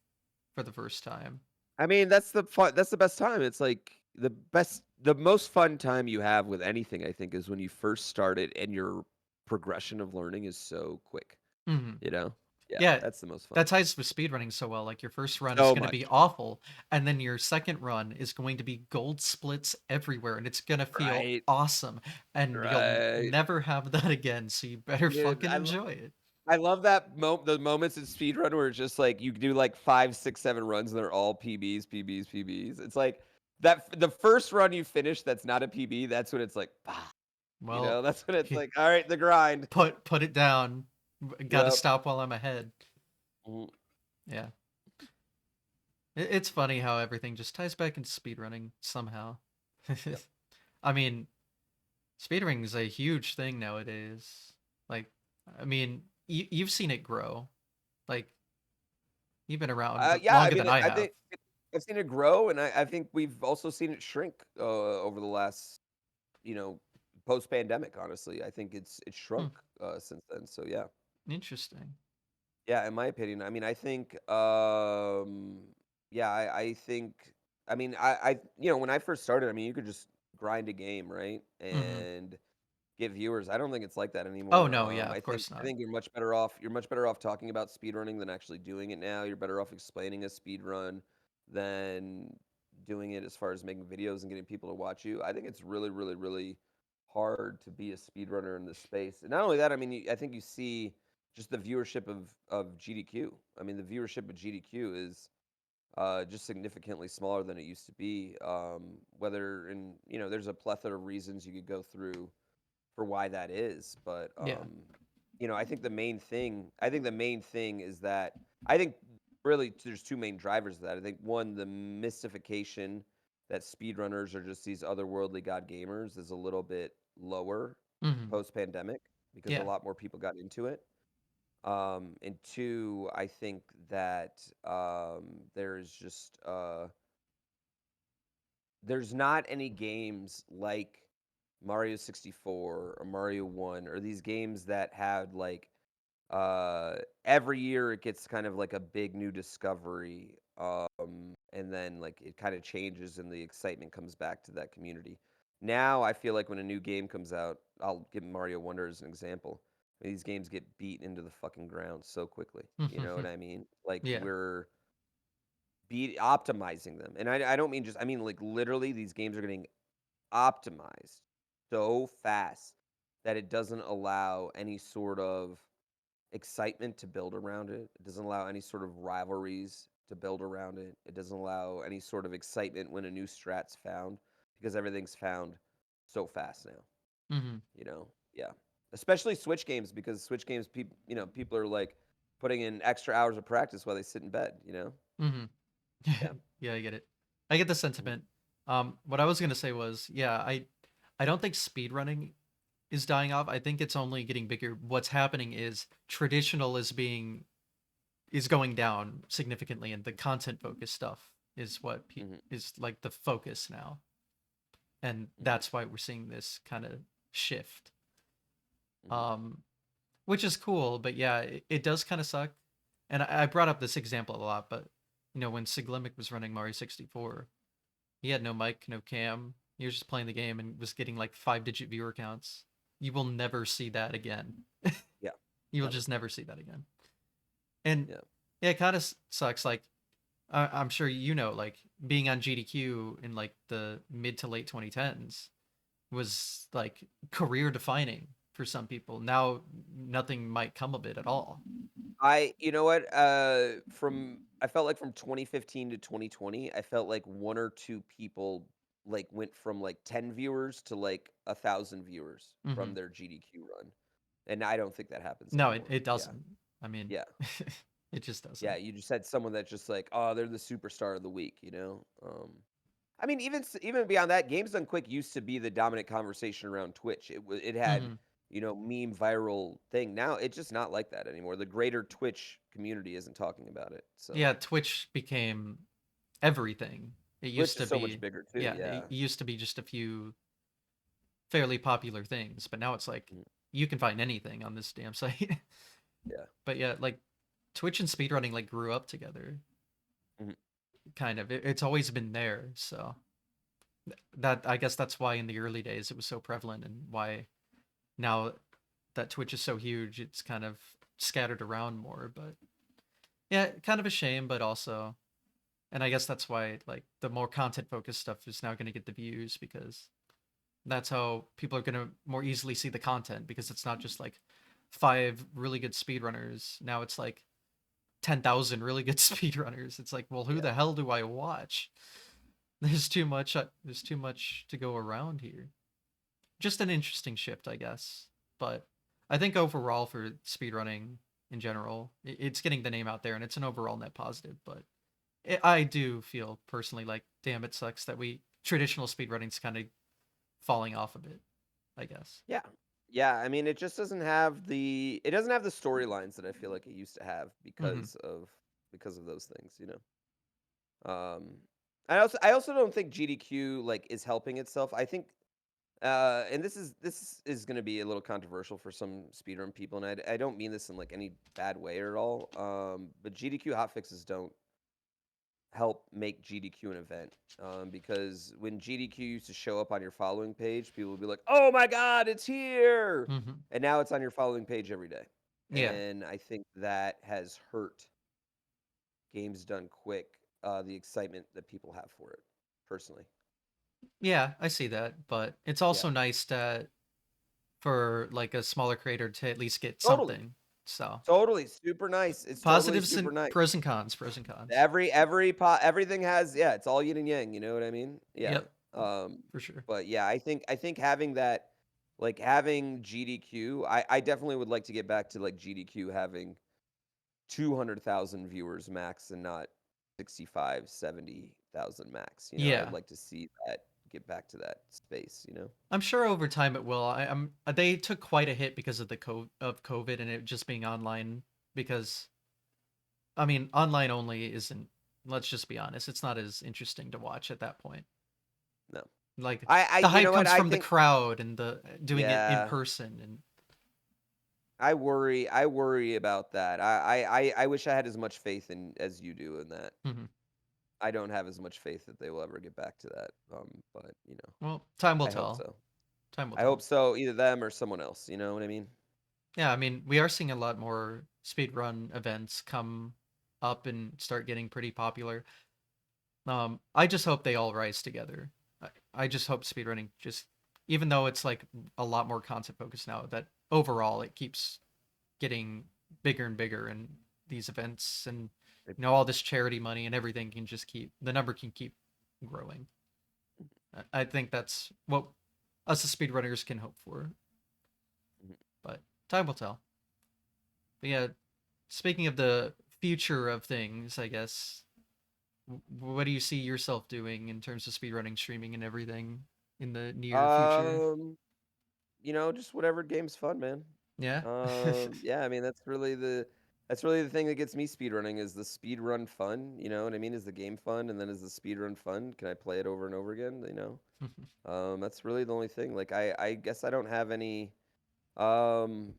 for the first time. I mean, that's the best time. It's like the most fun time you have with anything, I think, is when you first start it and your progression of learning is so quick, Hmm. you know? Yeah, Yeah, that's the most fun. that ties with speedrunning so well. Like your first run is So going to be much. awful, and then your second run is going to be gold splits everywhere, and it's going to feel Right. awesome, and you'll Right. never have that again. So you better Dude, fucking enjoy it. I love the moments in speedrun where it's just like you do like 5, 6, 7 runs and they're all PBs, PBs, PBs. It's like the first run you finish that's not a PB, that's when it's like, ah, Well, that's when it's like, all right, the grind. put it down. Got to Yep. stop while I'm ahead. Mhm. Yeah. It's funny how everything just ties back into speedrunning somehow. Yep. I mean, speedrunning is a huge thing nowadays. Like, I mean, you've seen it grow. Like, you've been around Yeah, I longer mean, than I I have. think I've seen it grow, and I think we've also seen it shrink over the last, you know, post-pandemic. Honestly, I think it's Hmm, shrunk since then. So yeah. interesting. Yeah, in my opinion, I mean, I think, yeah, I think, I mean, when I first started, I mean, you could just grind a game, right, Hmm. and get viewers. I don't think it's like that Oh anymore. no, yeah, I of think course I not. think you're much better off. You're much better off talking about speedrunning than actually doing it now. You're better off explaining a speedrun than doing it as far as making videos and getting people to watch you. I think it's really, really, really hard to be a speedrunner in this space. And not only that, I mean, I think you see just the viewership of GDQ. I mean, the viewership of GDQ is just significantly smaller than it used to be. Whether in there's a plethora of reasons you could go through for why that is, but Yeah. I think the main thing is that I think really there's two main drivers of that. I think one, the mystification that speedrunners are just these otherworldly god gamers is a little bit lower Hmm. post pandemic because a Yeah. lot more people got into it. And two, I think that there's just there's not any games like Mario 64 or Mario 1 or these games that had like every year it gets kind of like a big new discovery, and then like it kind of changes and the excitement comes back to that community. Now I feel like when a new game comes out, I'll give Mario Wonder as an example. These games get beat into the fucking ground so quickly. You know what I mean? Like Yeah. we're be optimizing them. And I don't mean just, I mean like literally these games are getting optimized so fast that it doesn't allow any sort of excitement to build around it. It doesn't allow any sort of rivalries to build around it. It doesn't allow any sort of excitement when a new strat's found because everything's found so fast now, Hmm. you know? Yeah. Especially Switch games because Switch games people are like putting in extra hours of practice while they sit in bed, you know? Hmm. Yeah. Yeah, I get it. I get the Mhm. sentiment. What I was gonna say was, yeah, I don't think speedrunning is dying off. I think it's only getting bigger. What's happening is traditional is going down significantly, and the content focused stuff is what Mhm. is like the focus now, and Mhm. that's why we're seeing this kind of shift. Mhm. Um, which is cool, but yeah, it does kind of suck. And I brought up this example a lot, but when Siglimic was running Mario 64, he had no mic, no cam. He was just playing the game and was getting like 5-digit viewer counts. You will never see that again. Yeah. You will Never. just never see that again. And Yeah. yeah, it kind of sucks. Like I'm sure like being on GDQ in like the mid to late 2010s was like career defining for some people. Now nothing might come of it at all. You know what? I felt like from 2015 to 2020, I felt like one or two people like went from like 10 viewers to like 1,000 viewers from Hmm. their GDQ run. And I don't think that happens No, it, anymore. it Yeah. doesn't. I mean, Yeah. it just Yeah. doesn't. You just had someone that just like, oh, they're the superstar of the week, you know? I mean, even beyond that, Games Done Quick used to be the dominant conversation around Twitch. It had, Hmm. meme viral thing. Now it's just not like that anymore. The greater Twitch community isn't talking about it. So Yeah, Twitch became everything. It used Twitch to is so much be, bigger too. yeah, it Yeah. used to be just a few fairly popular things, but now it's like Mhm. you can find anything on this damn site. Yeah. But yeah, like Twitch and speedrunning like grew up together, Mhm. kind of. It's always been there, so that I guess that's why in the early days it was so prevalent, and why now that Twitch is so huge, it's kind of scattered around more. But yeah, kind of a shame, but also, and I guess that's why like the more content focused stuff is now going to get the views, because that's how people are going to more easily see the content, because it's not just like 5 really good speedrunners. Now it's like 10,000 really good speedrunners. It's like, well, who Yeah. the hell do I watch? There's too much to go around here. Just an interesting shift, I guess. But I think overall for speedrunning in general, it's getting the name out there and it's an overall net positive. But I do feel personally like, damn, it sucks that we traditional speedrunning's kind of falling off a bit, I guess. Yeah. Yeah. I mean, it just doesn't have the storylines that I feel like it used to have Hmm. because of those things, you know. Um I also don't think GDQ like is helping itself. I think And this is going to be a little controversial for some speedrun people, and I don't mean this in like any bad way at all. But GDQ hotfixes don't help make GDQ an event. Because when GDQ used to show up on your following page, people would be like, "Oh my God, it's here!" Hmm. And now it's on your following page every day. Yeah. And I think that has hurt games done quick, the excitement that people have for it, personally. Yeah, I see that, but it's Yeah, also nice that for like a smaller creator to at least get totally, something. So totally, super nice. It's totally positives super and nice. pros and cons, pros and cons. Everything has, yeah, it's all yin and yang, you know what I mean? Yeah. Yep, Um, for sure. but yeah, I think having that, like having GDQ, I definitely would like to get back to like GDQ having 200,000 viewers max and not 65, 70,000 max. I'd Yeah, like to see that get back to that space. I'm sure over time it will. I'm they took quite a hit because of the of COVID and it just being online because I mean online only isn't. Let's just be honest, it's not as interesting to watch at that point. No. Like the You know hype what? comes I from the think, crowd and the doing it in yeah, person and I worry about that. I wish I had as much faith in as you do in that. mhm. I don't have as much faith that they will ever get back to that. But Well, time will I hope tell. so. Time will I hope tell. so. Either them or someone else. You know what I mean? Yeah, I mean, we are seeing a lot more speedrun events come up and start getting pretty popular. I just hope they all rise together. I just hope speedrunning just, even though it's like a lot more concept focused now, that overall it keeps getting bigger and bigger, and these events and all this charity money and everything can just keep the number can keep growing. I think that's what us as speedrunners can hope for, Mhm. but time will tell. But yeah, speaking of the future of things, I guess, what do you see yourself doing in terms of speedrunning, streaming, and everything in the near future? Um, just whatever game's fun, man. Yeah. Yeah, I mean that's really the thing that gets me speedrunning is the speedrun fun. You know what I mean? Is the game fun, and then is the speedrun fun? Can I play it over and over again? That's really the only thing. Like I guess I don't have any. Um,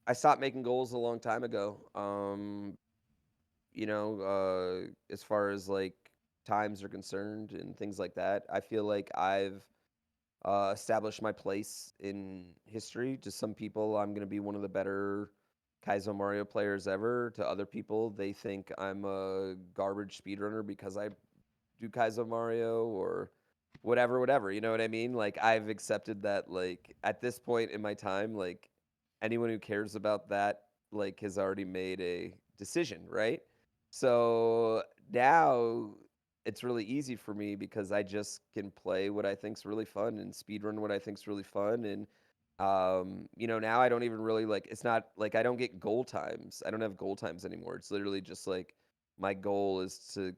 I stopped making goals a long time ago. As far as like times are concerned and things like that, I feel like I've established my place in history. To some people, I'm going to be one of the better Kaizo Mario players ever. To other people, they think I'm a garbage speedrunner because I do Kaizo Mario or whatever, whatever. You know what I mean? Like I've accepted that like at this point in my time, like anyone who cares about that like has already made a decision, right? So now it's really easy for me because I just can play what I think's really fun and speedrun what I think's really fun. And now I don't even really like it's not like I don't get goal times. I don't have goal times anymore. It's literally just like my goal is to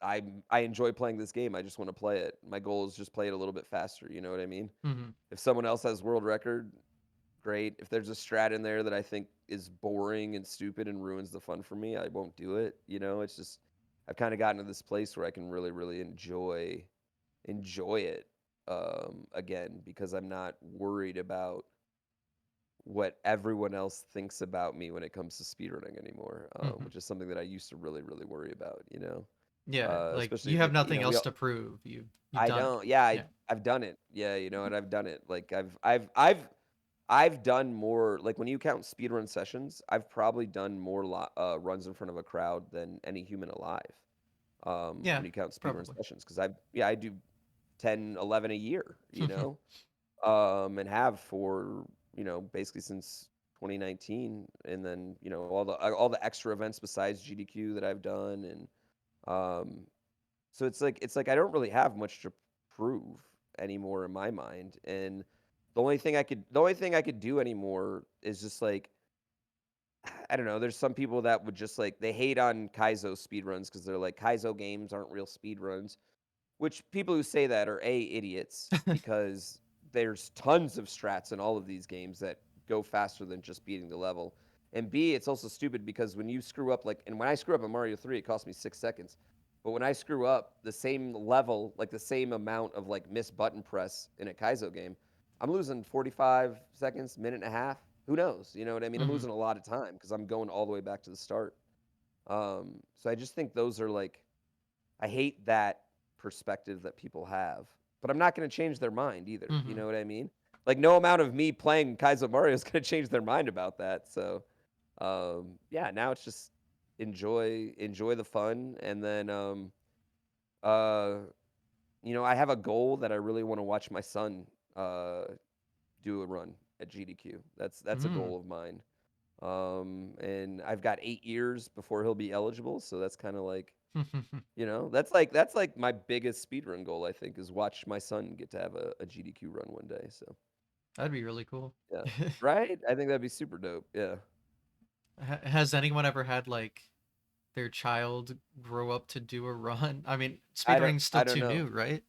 I enjoy playing this game. I just want to play it. My goal is just play it a little bit faster. You know what I mean? Hmm. If someone else has world record, great. If there's a strat in there that I think is boring and stupid and ruins the fun for me, I won't do it. It's just I've kind of gotten to this place where I can really, really enjoy it again because I'm not worried about what everyone else thinks about me when it comes to speedrunning anymore, Hmm. which is something that I used to really, really worry about. Yeah, like Especially you have like nothing we else all, to prove. You've I done it. don't. Yeah, Yeah. I've done it. Yeah, and I've done it. Like I've done more. Like when you count speedrun sessions, I've probably done more runs in front of a crowd than any human alive. Yeah, When you count speedrun probably. sessions, because I do 10, 11 a year. And have for basically since 2019, and then all the extra events besides GDQ that I've done, and um, so it's like I don't really have much to prove anymore in my mind, and the only thing I could do anymore is just like I don't know. There's some people that would just like they hate on Kaizo speedruns because they're like Kaizo games aren't real speedruns. Which people who say that are idiots because there's tons of strats in all of these games that go faster than just beating the level. And B, it's also stupid because when you screw up and when I screw up in Mario 3, it cost me 6 seconds. But when I screw up the same level, like the same amount of like missed button press in a Kaizo game, I'm losing 45 seconds, minute and a half. Who knows? You know what I mean? I'm Mm-hmm. losing a lot of time because I'm going all the way back to the start. So I just think those are like, I hate that perspective that people have, but I'm not going to change their mind either. You Mm-hmm. know what I mean? Like no amount of me playing Kaizo Mario is going to change their mind about that. So, yeah, now it's just enjoy the fun, and then uh, I have a goal that I really want to watch my son uh do a run at GDQ. That's a Mm. goal of mine. And I've got 8 years before he'll be eligible, so that's kind of like, that's like my biggest speedrun goal, I think, is watch my son get to have a GDQ run one day. So That'd be really cool. yeah, right? I think that'd be super dope. Yeah. Has anyone ever had like their child grow up to do a run? I mean, I don't speedrunning's still I don't too know. new, right?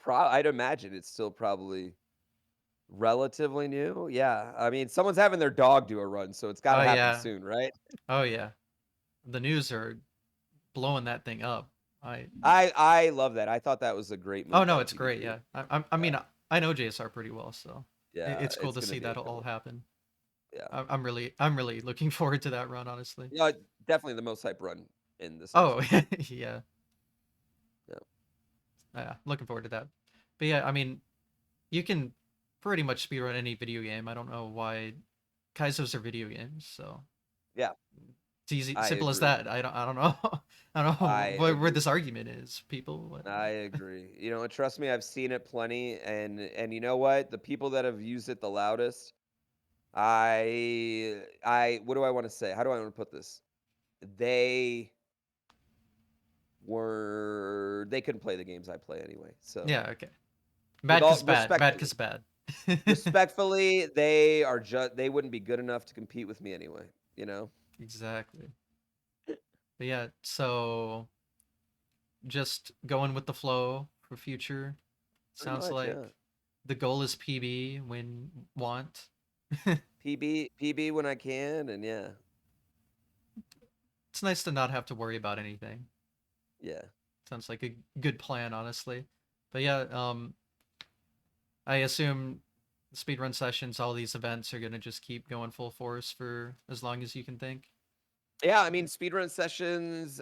I'd imagine it's still probably relatively new. Yeah. I mean, someone's having their dog do a run, so it's got to Oh happen yeah. soon, right? Oh yeah. The news are blowing that thing up. I I love that. I thought that was a great Oh move no, by it's great. GDQ. Yeah. I Yeah. mean, I know JSR pretty well, so Yeah, it's cool it's to gonna see be that all incredible. happen. Yeah. I'm really looking forward to that run, honestly. Yeah, definitely the most hype run in the Oh section. yeah. Yeah. Yeah, looking forward to that. But yeah, I mean, you can pretty much speedrun any video game. I don't know why Kaizo's are video games, so Yeah, it's easy, I simple as agree. that. I don't know. I don't I know where agree. this argument is, people. I agree. And trust me, I've seen it plenty, and you know what? The people that have used it the loudest, I what do I want to say? How do I want to put this? They they couldn't play the games I play anyway. So, Yeah, okay. with Bad all cause bad. Bad respectfully, cause bad. respectfully, they wouldn't be good enough to compete with me anyway, you know? Exactly. But yeah, so just going with the flow for future. Pretty Sounds much, like yeah. the goal is PB when want. PB when I can, and yeah. It's nice to not have to worry about anything. Yeah. Sounds like a good plan, honestly. But yeah, I assume speedrun sessions, all these events are gonna just keep going full force for as long as you can think. Yeah, I mean, speedrun sessions,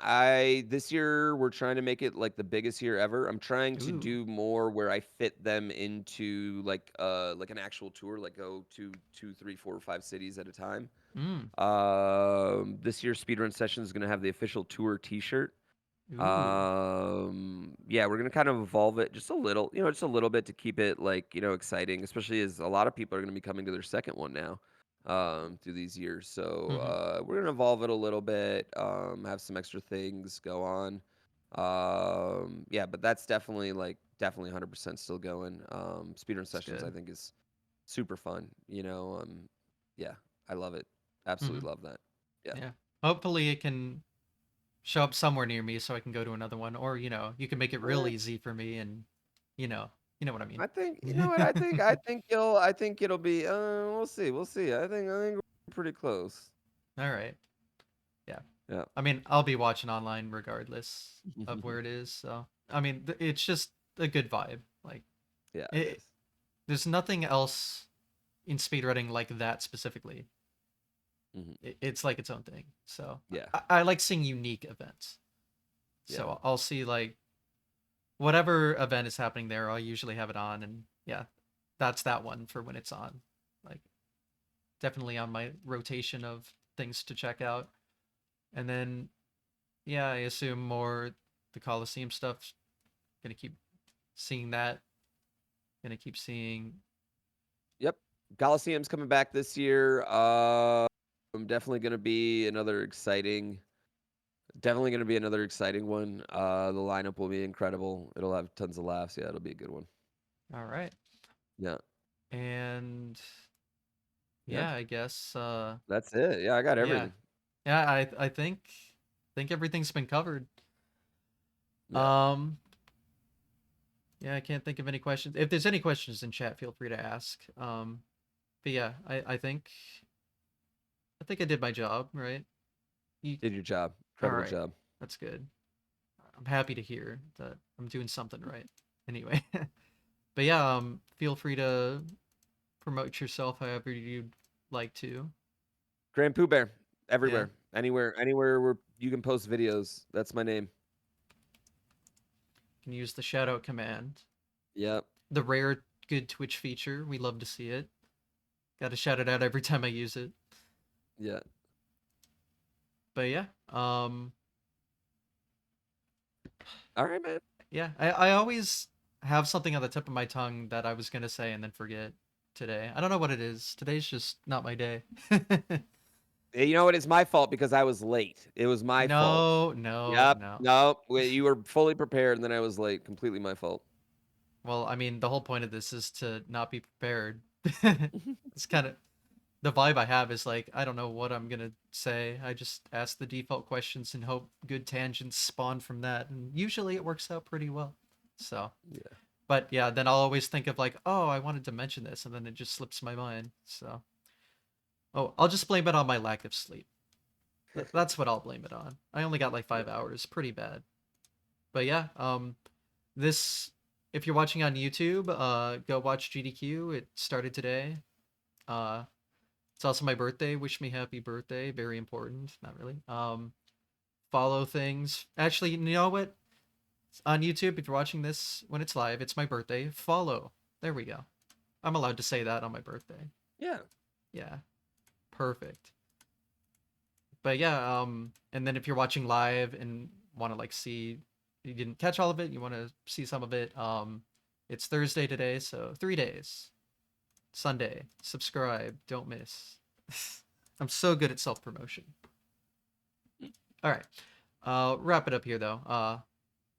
I this year we're trying to make it like the biggest year ever. I'm trying to Ooh. do more where I fit them into like an actual tour, like go to 2, 3, 4, 5 cities at a time. Mm. This year's speedrun session is gonna have the official tour T-shirt. Ooh. Yeah, we're gonna kind of evolve it just a little, just a little bit to keep it like, exciting, especially as a lot of people are gonna be coming to their second one now, through these years. So Mm-hmm. we're gonna evolve it a little bit, have some extra things go on. Yeah, but that's definitely 100% still going. Speedrun It's sessions I good. think is super fun. Yeah, I love it. Mm-hmm. Absolutely love that. Yeah. Yeah. Hopefully it can show up somewhere near me so I can go to another one, or you can make it real Eh, easy for me, and you know, you know what I mean. I think you know what I think it'll be we'll see. I think we're pretty close. All right. Yeah. Yeah. I mean, I'll be watching online regardless of where it is. So, I mean, it's just a good vibe. Like, Yeah, it it, is. there's nothing else in speedrunning like that specifically. Mhm. It's like its own thing. So, Yeah. I like seeing unique events. Yeah. So, I'll see like whatever event is happening there, I'll usually have it on. And yeah, that's that one for when it's on. Like, definitely on my rotation of things to check out. And then, yeah, I assume more the Coliseum stuff. Gonna keep seeing that. Gonna keep seeing. Yep. Coliseum's coming back this year. I'm definitely gonna be another exciting one. The lineup will be incredible. It'll have tons of laughs. Yeah, it'll be a good one. All right, Yeah. and Yeah. yeah, I guess. That's it. Yeah, I got Yeah, everything. yeah. I think everything's been covered. Yeah. Um, yeah, I can't think of any questions. If there's any questions in chat, feel free to ask. But yeah, I think I did my job, right? You, Did your job. All Incredible right. job. That's good. I'm happy to hear that I'm doing something right. Anyway, but yeah, feel free to promote yourself however you'd like to. GrandPooBear Yeah, everywhere, anywhere where you can post videos. That's my name. you can use the shout out command. Yep. The rare good Twitch feature. We love to see it. Got to shout it out every time I use it. Yeah. But yeah, All right, man. yeah. I always have something on the tip of my tongue that I was gonna say and then forget today. I don't know what it is. Today's just not my day. You know what? It's my fault because I was late. It was my fault. No, no, Yep. no. No, you were fully prepared, and then I was late. Completely my fault. Well, I mean, the whole point of this is to not be prepared. It's kind of the vibe I have is like, I don't know what I'm gonna say. I just ask the default questions and hope good tangents spawn from that. And usually it works out pretty well. So, Yeah. but yeah, then I'll always think of like, oh, I wanted to mention this, and then it just slips my mind. So, oh, I'll just blame it on my lack of sleep. That's what I'll blame it on. I only got like Yeah. 5 hours, pretty bad. But yeah, this if you're watching on YouTube, go watch GDQ. It started today. Uh, it's also my birthday. Wish me happy birthday. Very important. Not really. Follow things. Actually, you know what? On YouTube, if you're watching this when it's live, it's my birthday. Follow. There we go. I'm allowed to say that on my birthday. Yeah. Yeah. Perfect. But yeah, and then if you're watching live and want to like see you didn't catch all of it, you want to see some of it, it's Thursday today, so 3 days. Sunday. Subscribe. Don't miss. I'm so good at self promotion. All right. Wrap it up here though.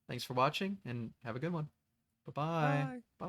Thanks for watching and have a good one. Bye bye. Bye.